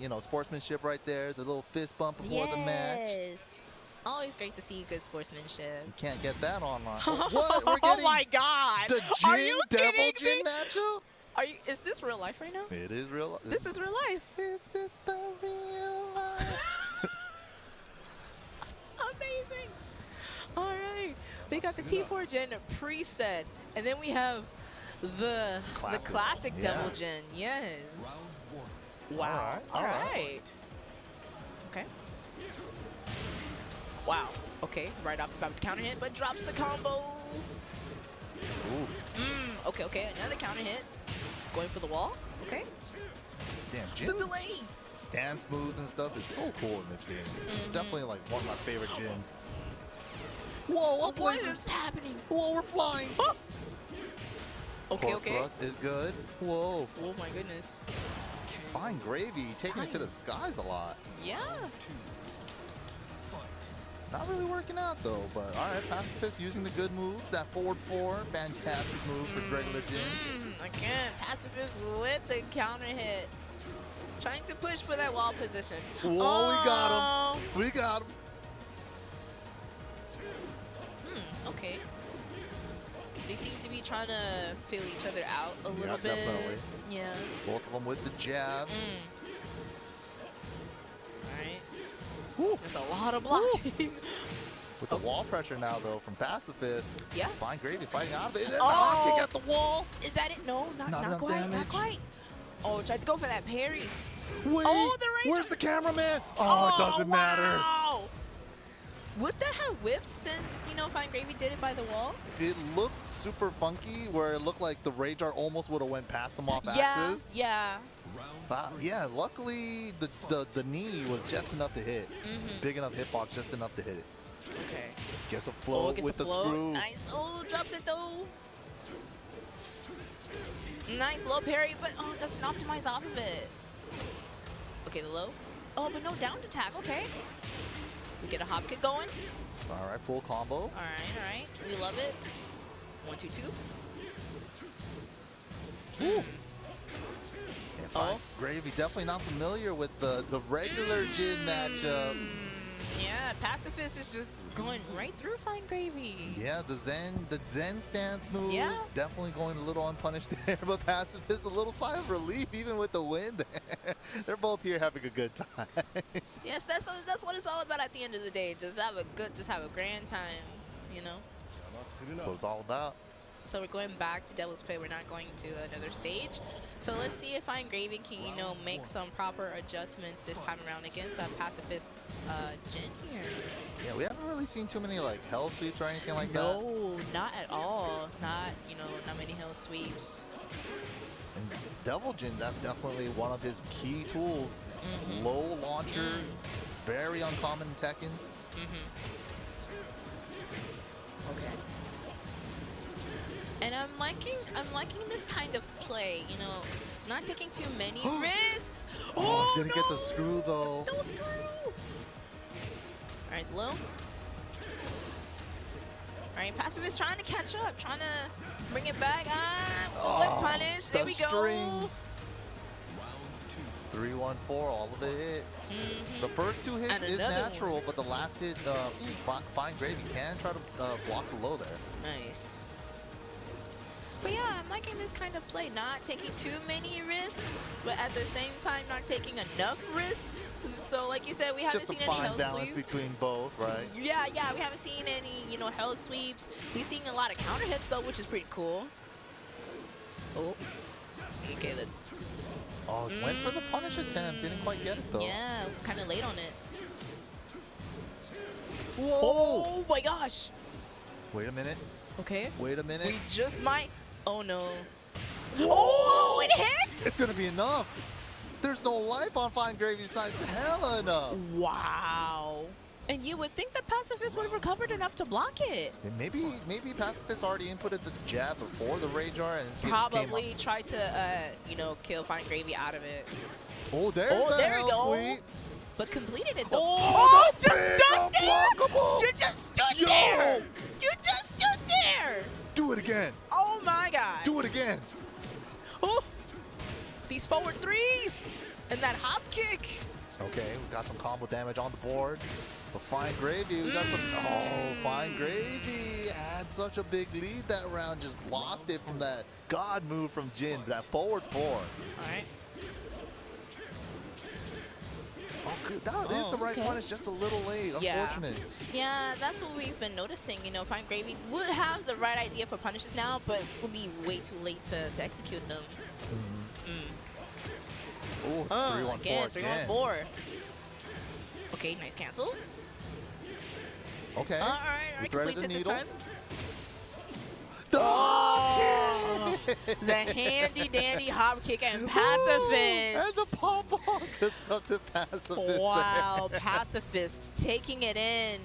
you know, sportsmanship right there. The little fist bump before the match. Yes. Always great to see good sportsmanship. You can't get that online. What? We're getting oh my God! The Jin Devil Jin matchup? Are you? Is this real life right now? It is real life. This is real life. Is this the real life? Amazing. All right, we got the T4 Jin preset, and then we have the classic Devil Jin. Yes. Wow. All right. Okay. Wow. Okay. Right off the bat with the counter hit, but drops the combo. Ooh. Okay. Another counter hit. Going for the wall. Okay. Damn, Jin's The delay. stance moves and stuff is so cool in this game. It's definitely like one of my favorite Jins. Whoa, up What lasers. is happening? Whoa, we're flying. Oh. Okay. Thrust is good. Whoa. Oh my goodness. Fine Gravy taking it to the skies a lot. Yeah. Not really working out though, but all right, Pacifist using the good moves. That forward four, fantastic move for regular Jin. Again, Pacifist with the counter hit. Trying to push for that wall position. Whoa, we got him. We got him. Okay. They seem to be trying to feel each other out a little bit. Definitely. Yeah. Both of them with the jabs. Alright. There's a lot of blocking. With the wall pressure now, though, from Pacifist. Yeah. Fine Gravy fighting out of it. And the hot kick at the wall. Is that it? No, not enough quite. damage. Not quite. Oh, tried to go for that parry. Wait, Oh, the range. where's the cameraman? Oh, it doesn't matter. Wow. Would that have whipped since, you know, Fine Gravy did it by the wall? It looked super funky, where it looked like the Rage Art almost would have went past him off axis. Yeah. Yeah, luckily the knee was just enough to hit. Big enough hitbox, just enough to hit it. Okay. Gets a float Gets with the float. screw. Nice. Oh, drops it though. Nice low parry, but doesn't optimize off of it. Okay, the low. Oh, but no down attack. Okay. We get a hop kick going. All right, full combo. All right. We love it. 1, 2, 2. Ooh. Gravy definitely not familiar with the regular Jin matchup. Yeah, Pacifist is just going right through Fine Gravy. Yeah, the Zen stance moves Yeah. definitely going a little unpunished there, but Pacifist a little sigh of relief even with the win there. They're both here having a good time. Yes, that's what it's all about at the end of the day. Just have a grand time, you know. That's what it's all about. So we're going back to Devil's Pit. We're not going to another stage. So let's see if Fine Gravy can, you know, make some proper adjustments this time around against Pacifist's Jin here. Yeah, we haven't really seen too many like hell sweeps or anything like that. No, not at all. Not, you know, not many hell sweeps. And Devil Jin, that's definitely one of his key tools. Low launcher, very uncommon in Tekken. Okay. And I'm liking this kind of play, you know, not taking too many risks. Oh, didn't get the screw though. No screw. All right, low. All right, Pacifist trying to catch up, trying to bring it back. Whip punish. There we go. Strings. 3-1-4, all of the hit. The first two hits is natural, but the last hit, Fine Gravy can try to block the low there. Nice. But yeah, I'm liking this kind of play, not taking too many risks, but at the same time not taking enough risks. So like you said, we haven't seen any hell Just a fine balance sweeps. between both, right? Yeah, we haven't seen any, you know, hell sweeps. We've seen a lot of counter hits though, which is pretty cool. Oh, okay, Oh, it went for the punish attempt, didn't quite get it though. yeah, it was kind of late on it. Whoa! Oh my gosh. Wait a minute. Okay. Wait a minute. We just might. Oh no. Oh, it hits! It's gonna be enough. There's no life on Fine Gravy's side. It's hella enough. Wow. And you would think the Pacifist would have recovered enough to block it. And maybe Pacifist already inputted the jab before the Rage Art and it just Probably came tried to, you know, kill Fine Gravy out of it. Oh, there's the there we hell go. sweep. But completed it though. Oh, just stood there! unblockable. You just stood there! You just stood there! Do it again. Oh my god. Do it again. Oh, these forward threes! And that hop kick! Okay, we got some combo damage on the board. But Fine Gravy, we got some. Oh, Fine Gravy had such a big lead that round, just lost it from that God move from Jin, that forward four. Alright. Oh, good. That is the right punish, just a little late. Unfortunate. Yeah, that's what we've been noticing. You know, Fine Gravy would have the right idea for punishes now, but would be way too late to execute them. Oh, 3-1-4 again. 3-1-4. Okay, nice cancel. Okay. All right, completes it this time. Oh! The handy dandy hop kick and Pacifist. And the pop-off. Good stuff to Pacifist. Wow, Pacifist taking it in.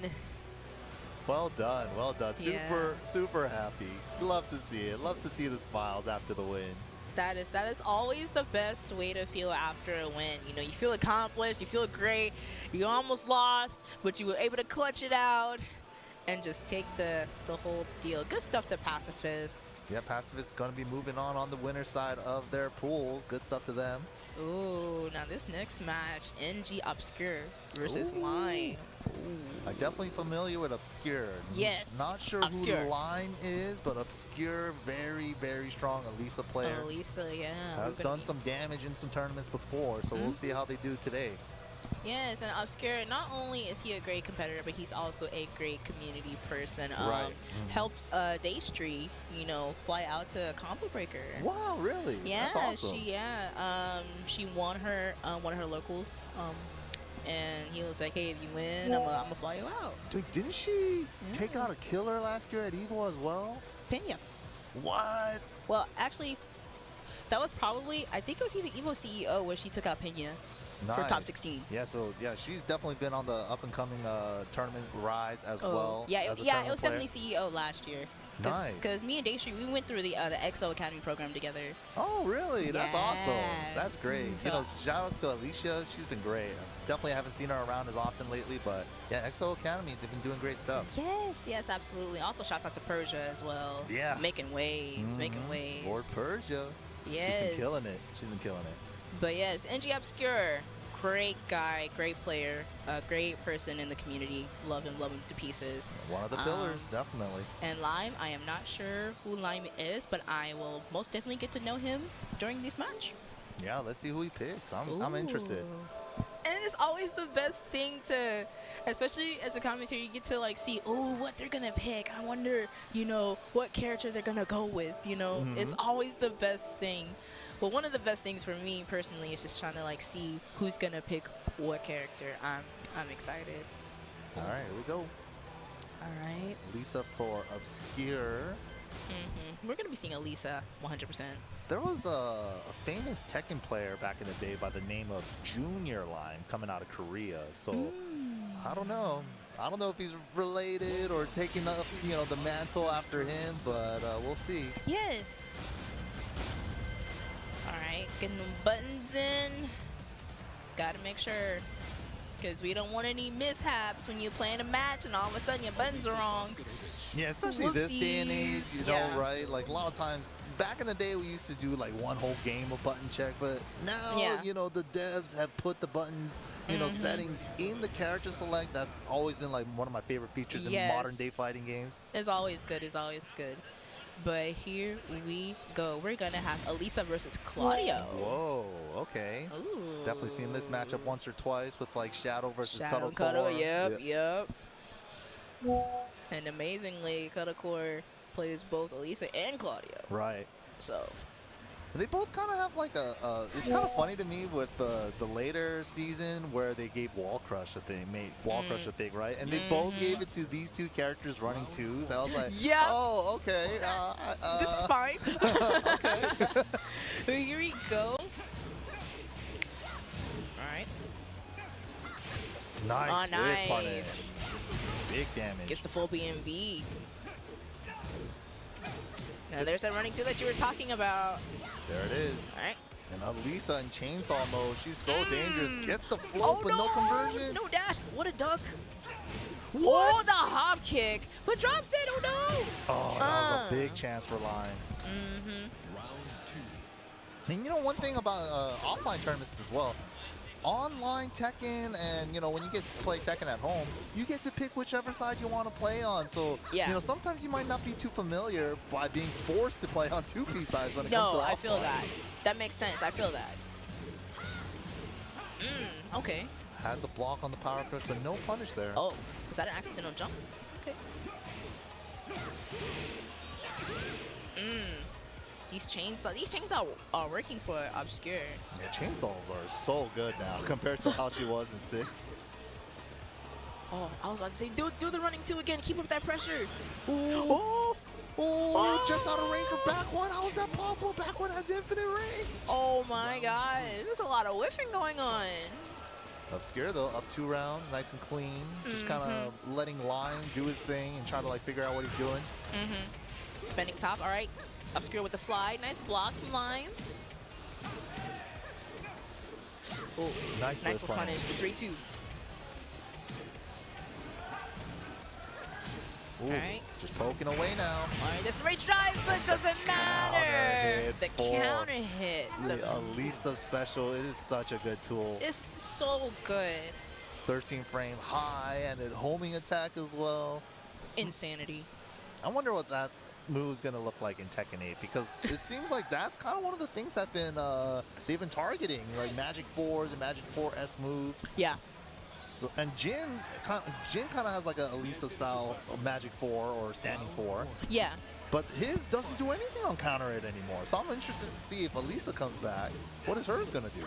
Well done, well done. Super happy. Love to see it. Love to see the smiles after the win. That is always the best way to feel after a win. You know, you feel accomplished, you feel great. You almost lost, but you were able to clutch it out and just take the whole deal. Good stuff to Pacifist. Yeah, Pacifist is going to be moving on the winner's side of their pool. Good stuff to them. Ooh, now this next match, NG Obscure versus Lime. I'm definitely familiar with Obscure. Yes. Not sure Obscure. who Lime is, but Obscure, very, very strong Elisa player. Elisa, yeah. Has done some damage in some tournaments before, so we'll see how they do today. Yes, and Obscure, not only is he a great competitor, but he's also a great community person. Right. Helped Daystree, you know, fly out to Combo Breaker. Wow, really? Yeah, That's awesome. she won her one of her locals. And he was like, hey, if you win, I'm gonna fly you out. Wait, didn't she take out a killer last year at EVO as well? Pena. What? Well, actually, that was probably, I think it was either EVO CEO where she took out Pena. For top 16. Yeah, so she's definitely been on the up and coming tournament rise as well. Yeah, as a it was tournament player. definitely CEO last year. Nice. Because me and Daystree, we went through the EXO Academy program together. Oh, really? That's awesome. That's great. So, you know, shout outs to Alicia. She's been great. Definitely haven't seen her around as often lately, but yeah, EXO Academy, they've been doing great stuff. Yes, absolutely. Also, shouts out to Persia as well. Yeah. Making waves, making waves. Lord Persia. Yes. She's been killing it. She's been killing it. But yes, NG Obscure. Great guy, great player, great person in the community. Love him to pieces. One of the pillars, definitely. And Lime, I am not sure who Lime is, but I will most definitely get to know him during this match. Yeah, let's see who he picks. I'm interested. And it's always the best thing to, especially as a commentator, you get to like see, oh, what they're gonna pick. I wonder, you know, what character they're gonna go with. You know, it's always the best thing. Well, one of the best things for me personally is just trying to like see who's gonna pick what character. I'm excited. All right, here we go. All right. Lisa for Obscure. We're gonna be seeing Elisa 100%. There was a famous Tekken player back in the day by the name of Junior Line coming out of Korea. So I don't know. I don't know if he's related or taking up, you know, the mantle after him, but we'll see. Yes. All right, getting them buttons in. Gotta make sure, because we don't want any mishaps when you're playing a match and all of a sudden your buttons are wrong. Yeah, especially this day and age, you know, right? Like a lot of times, back in the day, we used to do like one whole game of button check, but now, you know, the devs have put the buttons, you know, settings in the character select. That's always been like one of my favorite features in modern day fighting games. It's always good. It's always good. But here we go. We're going to have Elisa versus Claudio. Whoa, okay. Ooh. Definitely seen this matchup once or twice with like Shadow versus Shadow Cuddlecore. Yep. And amazingly, Cuddlecore plays both Elisa and Claudio. Right. So they both kind of have like it's kind of funny to me with the later season where they gave Wall Crush a thing, made Wall Crush a thing, right? And they both gave it to these two characters running twos. I was like, oh, okay. This is fine. Okay. Here we go. All right. Nice. Oh, nice. Whip punish. Big damage. Gets the full BMB. Now there's that running two that you were talking about. There it is. All right. And Elisa in chainsaw mode, she's so dangerous. Gets the float, but no conversion. No dash. What a duck. What? Oh, the hop kick. But drops it. Oh, no. Oh, that was a big chance for Line. And you know, one thing about offline tournaments as well, online Tekken, and you know, when you get to play Tekken at home, you get to pick whichever side you want to play on. So you know, sometimes you might not be too familiar by being forced to play on 2P sides when it comes to offline. No, I feel that. That makes sense. I feel that. Okay. Had the block on the power crush, but no punish there. Oh, was that an accidental jump? Okay. These chainsaws are working for Obscure. Yeah, chainsaws are so good now compared to how she was in 6. Oh, I was about to say, do the running two again. Keep up that pressure. Just out of range for back one. How is that possible? Back one has infinite range. Oh my gosh, there's a lot of whiffing going on. Obscure though, up 2 rounds, nice and clean. Just kind of letting Line do his thing and try to like figure out what he's doing. Spinning top, all right. Obscure with the slide, nice block from Line. Oh, nice for punish, the 3-2. All right. Just poking away now. All right, this rage drive, but doesn't matter. The counter hit. The Elisa special, it is such a good tool. It's so good. 13 frame high and a homing attack as well. Insanity. I wonder what that move is going to look like in Tekken 8, because it seems like that's kind of one of the things that they've been targeting, like Magic 4s and Magic 4S moves. Yeah. So, and Jin kind of has like a Elisa style of Magic 4 or Standing 4. Yeah. But his doesn't do anything on counter it anymore. So I'm interested to see if Elisa comes back, what is hers going to do?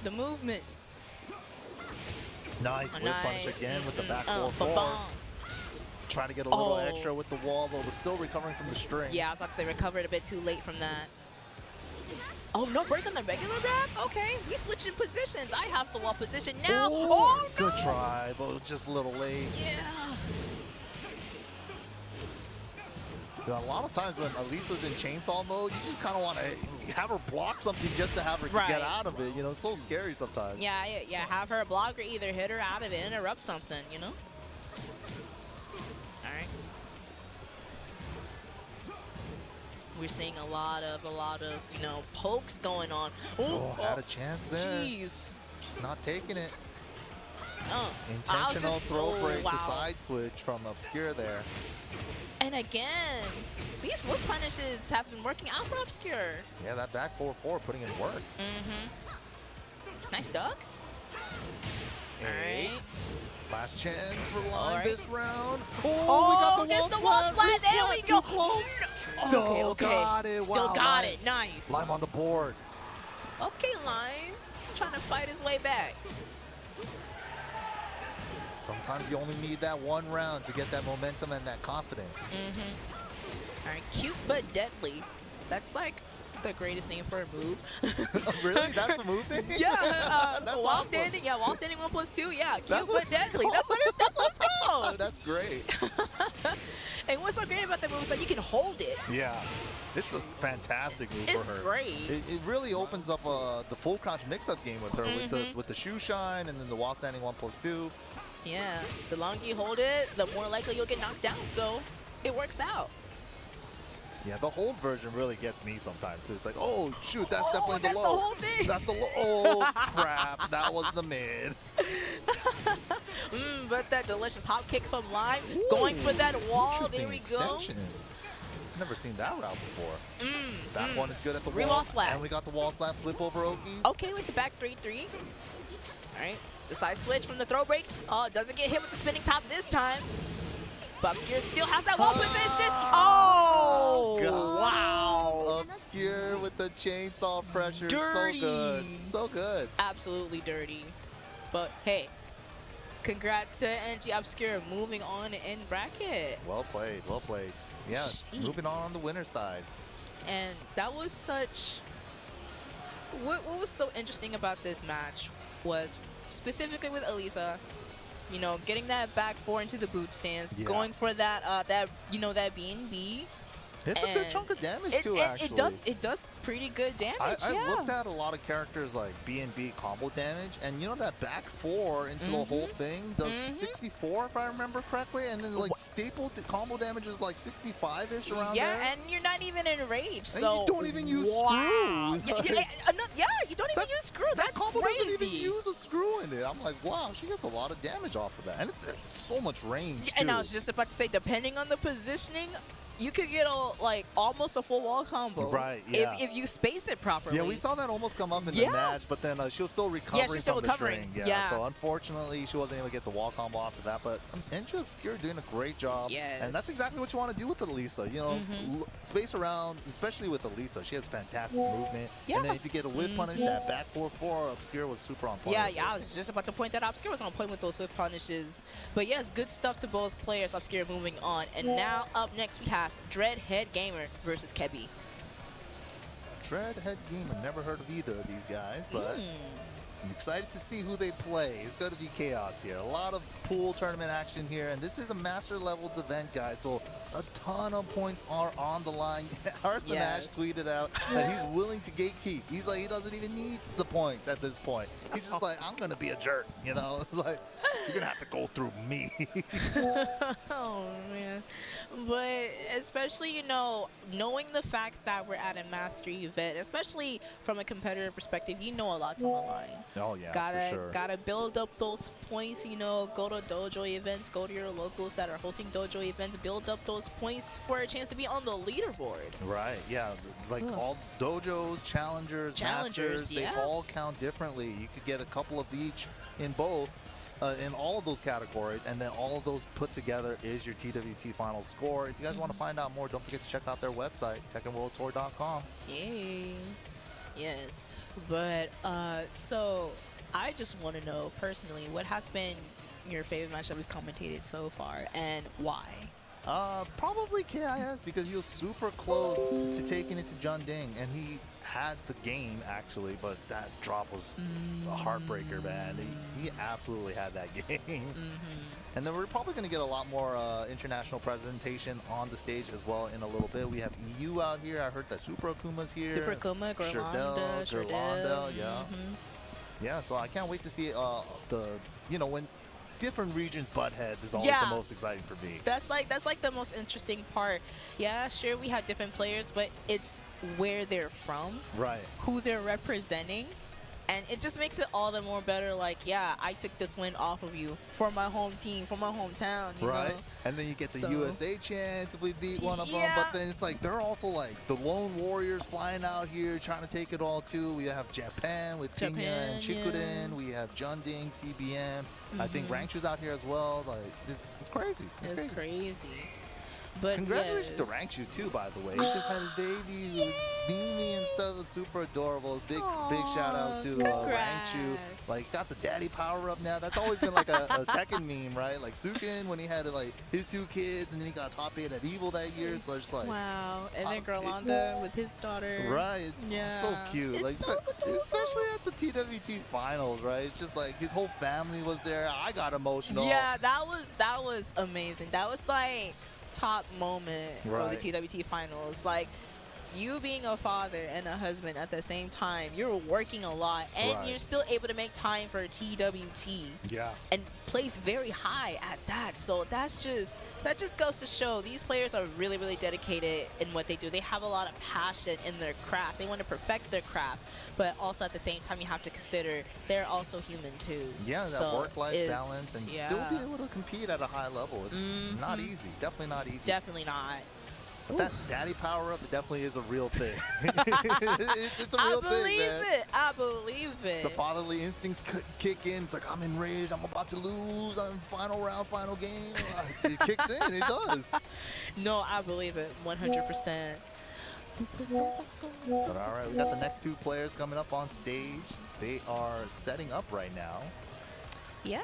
The movement. Nice whip punish again with the back four. Try to get a little extra with the wall, but was still recovering from the string. Yeah, I was about to say recovered a bit too late from that. Oh, no break on the regular grab? Okay, we switching positions. I have the wall position now. Ooh, oh, no! Good try, but it was just a little late. Yeah. A lot of times when Elisa's in chainsaw mode, you just kind of want to have her block something just to have her get out of it. You know, it's so scary sometimes. Yeah, have her block or either hit her out of it, interrupt something, you know? All right. we're seeing a lot of you know, pokes going on. Oh, had a chance there. Jeez. Just not taking it. Intentional throw break to side switch from Obscure there. And again, these whip punishes have been working out for Obscure. Yeah, that back 4-4 putting in work. Nice duck. Alright. Last chance for Lime this round. Oh, we got the wall splat. There we go. Still got it. Still got it. Nice. Lime on the board. Okay, Lime. Trying to fight his way back. Sometimes you only need that one round to get that momentum and that confidence. All right, cute but deadly. That's like the greatest name for a move. Really? That's the move name? Yeah. While awesome. standing. Yeah, while standing 1+2. Yeah, cute That's but deadly. That's what it's called. That's great. And what's so great about that move is that you can hold it. Yeah. It's a fantastic move for her. It's great. It really opens up the full crouch mix-up game with her with the shoe shine and then the while standing 1+2. Yeah, the longer you hold it, the more likely you'll get knocked down, so it works out. Yeah, the hold version really gets me sometimes. So it's like, oh, shoot, that's definitely the low. The whole thing. That's the low. Oh, crap, that was the mid. But that delicious hop kick from Lime, going for that wall, there we go. Never seen that route before. That one is good at the Wall wall. splat. And we got the wall splat flip over Oki. Okay, with the back 3-3. All right. The side switch from the throw break. Oh, doesn't get hit with the spinning top this time. But Obscure still has that wall position. Oh, God. wow. Obscure with the chainsaw pressure. Dirty. So good. So good. Absolutely dirty. But hey, congrats to NG Obscure moving on in bracket. Well played. Well played. Yeah, moving on the winner's side. And that was such... What was so interesting about this match was specifically with Elisa, you know, getting that back 4 into the boot stance, going for that that B&B. It's a good chunk of damage too, actually. It does pretty good damage. I looked at a lot of characters like B&B combo damage, and you know that back 4 into the whole thing does 64 if I remember correctly, and then like staple combo damage is like 65-ish around there. Yeah, and you're not even in rage, and so you don't even use screw. Yeah, you don't even use screw. That's combo crazy. doesn't even use a screw in it. I'm like, wow, she gets a lot of damage off of that, and it's so much range too. And I was just about to say, depending on the positioning, you could get almost a full wall combo. Right, yeah. If you space it properly. Yeah, we saw that almost come up in the match, but then she was still recovering from the string. Yeah, so unfortunately, she wasn't able to get the wall combo after that. But NG Obscure doing a great job. Yes. And that's exactly what you want to do with Elisa. You know, space around, especially with Elisa. She has fantastic movement. Yeah. And then if you get a whip punish, that back 4-4, Obscure was super on point. Yeah, I was just about to point that out. Obscure was on point with those whip punishes. But yes, good stuff to both players. Obscure moving on. And now up next, we have Dreadhead Gamer versus Kebi. Dreadhead Gamer, never heard of either of these guys, but I'm excited to see who they play. It's going to be chaos here. A lot of pool tournament action here, and this is a master levels event, guys, so a ton of points are on the line. Arslan Ash tweeted out that he's willing to gatekeep. He's like, he doesn't even need the points at this point. He's just like, I'm going to be a jerk, you know? It's like, you're going to have to go through me. Oh, man. But especially, you know, knowing the fact that we're at a mastery event, especially from a competitor perspective, you know a lot's on the line. Oh, yeah, for sure. Gotta build up those points, you know, go to dojo events, go to your locals that are hosting dojo events, build up those points for a chance to be on the leaderboard. Right, yeah. Like all dojos, challengers, masters, they all count differently. You could get a couple of each in both. In all of those categories, and then all of those put together is your TWT Finals score. If you guys want to find out more, don't forget to check out their website, TekkenWorldTour.com. Yay. Yes. But, so, I just want to know, personally, what has been your favorite match that we've commentated so far, and why? Probably KIS, because he was super close to taking it to Jun Ding, and he had the game actually, but that drop was a heartbreaker, man. He absolutely had that game. And then we're probably going to get a lot more international presentation on the stage as well in a little bit. We have EU out here. I heard that Super Akuma's here. Super Akuma, Gerlanda, yeah. Yeah, so I can't wait to see when different regions butt heads is always the most exciting for me. That's like the most interesting part. Yeah, sure, we have different players, but it's where they're from, right? Who they're representing. And it just makes it all the more better. Like, yeah, I took this win off of you for my home team, for my hometown, you know? And then you get the USA chance if we beat one of them. But then it's like they're also like the lone warriors flying out here trying to take it all too. We have Japan with Pinya and Chikuden. We have Junding, CBM. I think Rangchu's out here as well. Like, it's crazy. It's crazy. But congratulations to Rangchu too, by the way. He just had his baby, Mimi and stuff. It was super adorable. Big shout outs to Rangchu. Like, got the daddy power up now. That's always been like a Tekken meme, right? Like Sukin when he had like his 2 kids, and then he got top 8 at Evil that year. So it's just like wow. And then Gerlanda with his daughter. Right. It's so cute. It's like so especially at the TWT Finals, right? It's just like his whole family was there. I got emotional. Yeah, that was amazing. That was like top moment of the TWT Finals. Like, you being a father and a husband at the same time, you're working a lot, and you're still able to make time for TWT. Yeah. And plays very high at that. So that just goes to show these players are really, really dedicated in what they do. They have a lot of passion in their craft. They want to perfect their craft, but also at the same time, you have to consider they're also human too. Yeah, that work-life balance and still be able to compete at a high level. It's not easy. Definitely not easy. Definitely not. But that daddy power up, it definitely is a real thing. It's a real thing, man. I believe it. The fatherly instincts kick in. It's like, I'm enraged. I'm about to lose. I'm final round, final game. It kicks in. It does. No, I believe it 100%. But all right, we got the next 2 players coming up on stage. They are setting up right now. Yeah.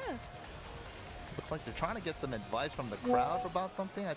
Looks like they're trying to get some advice from the crowd about something. I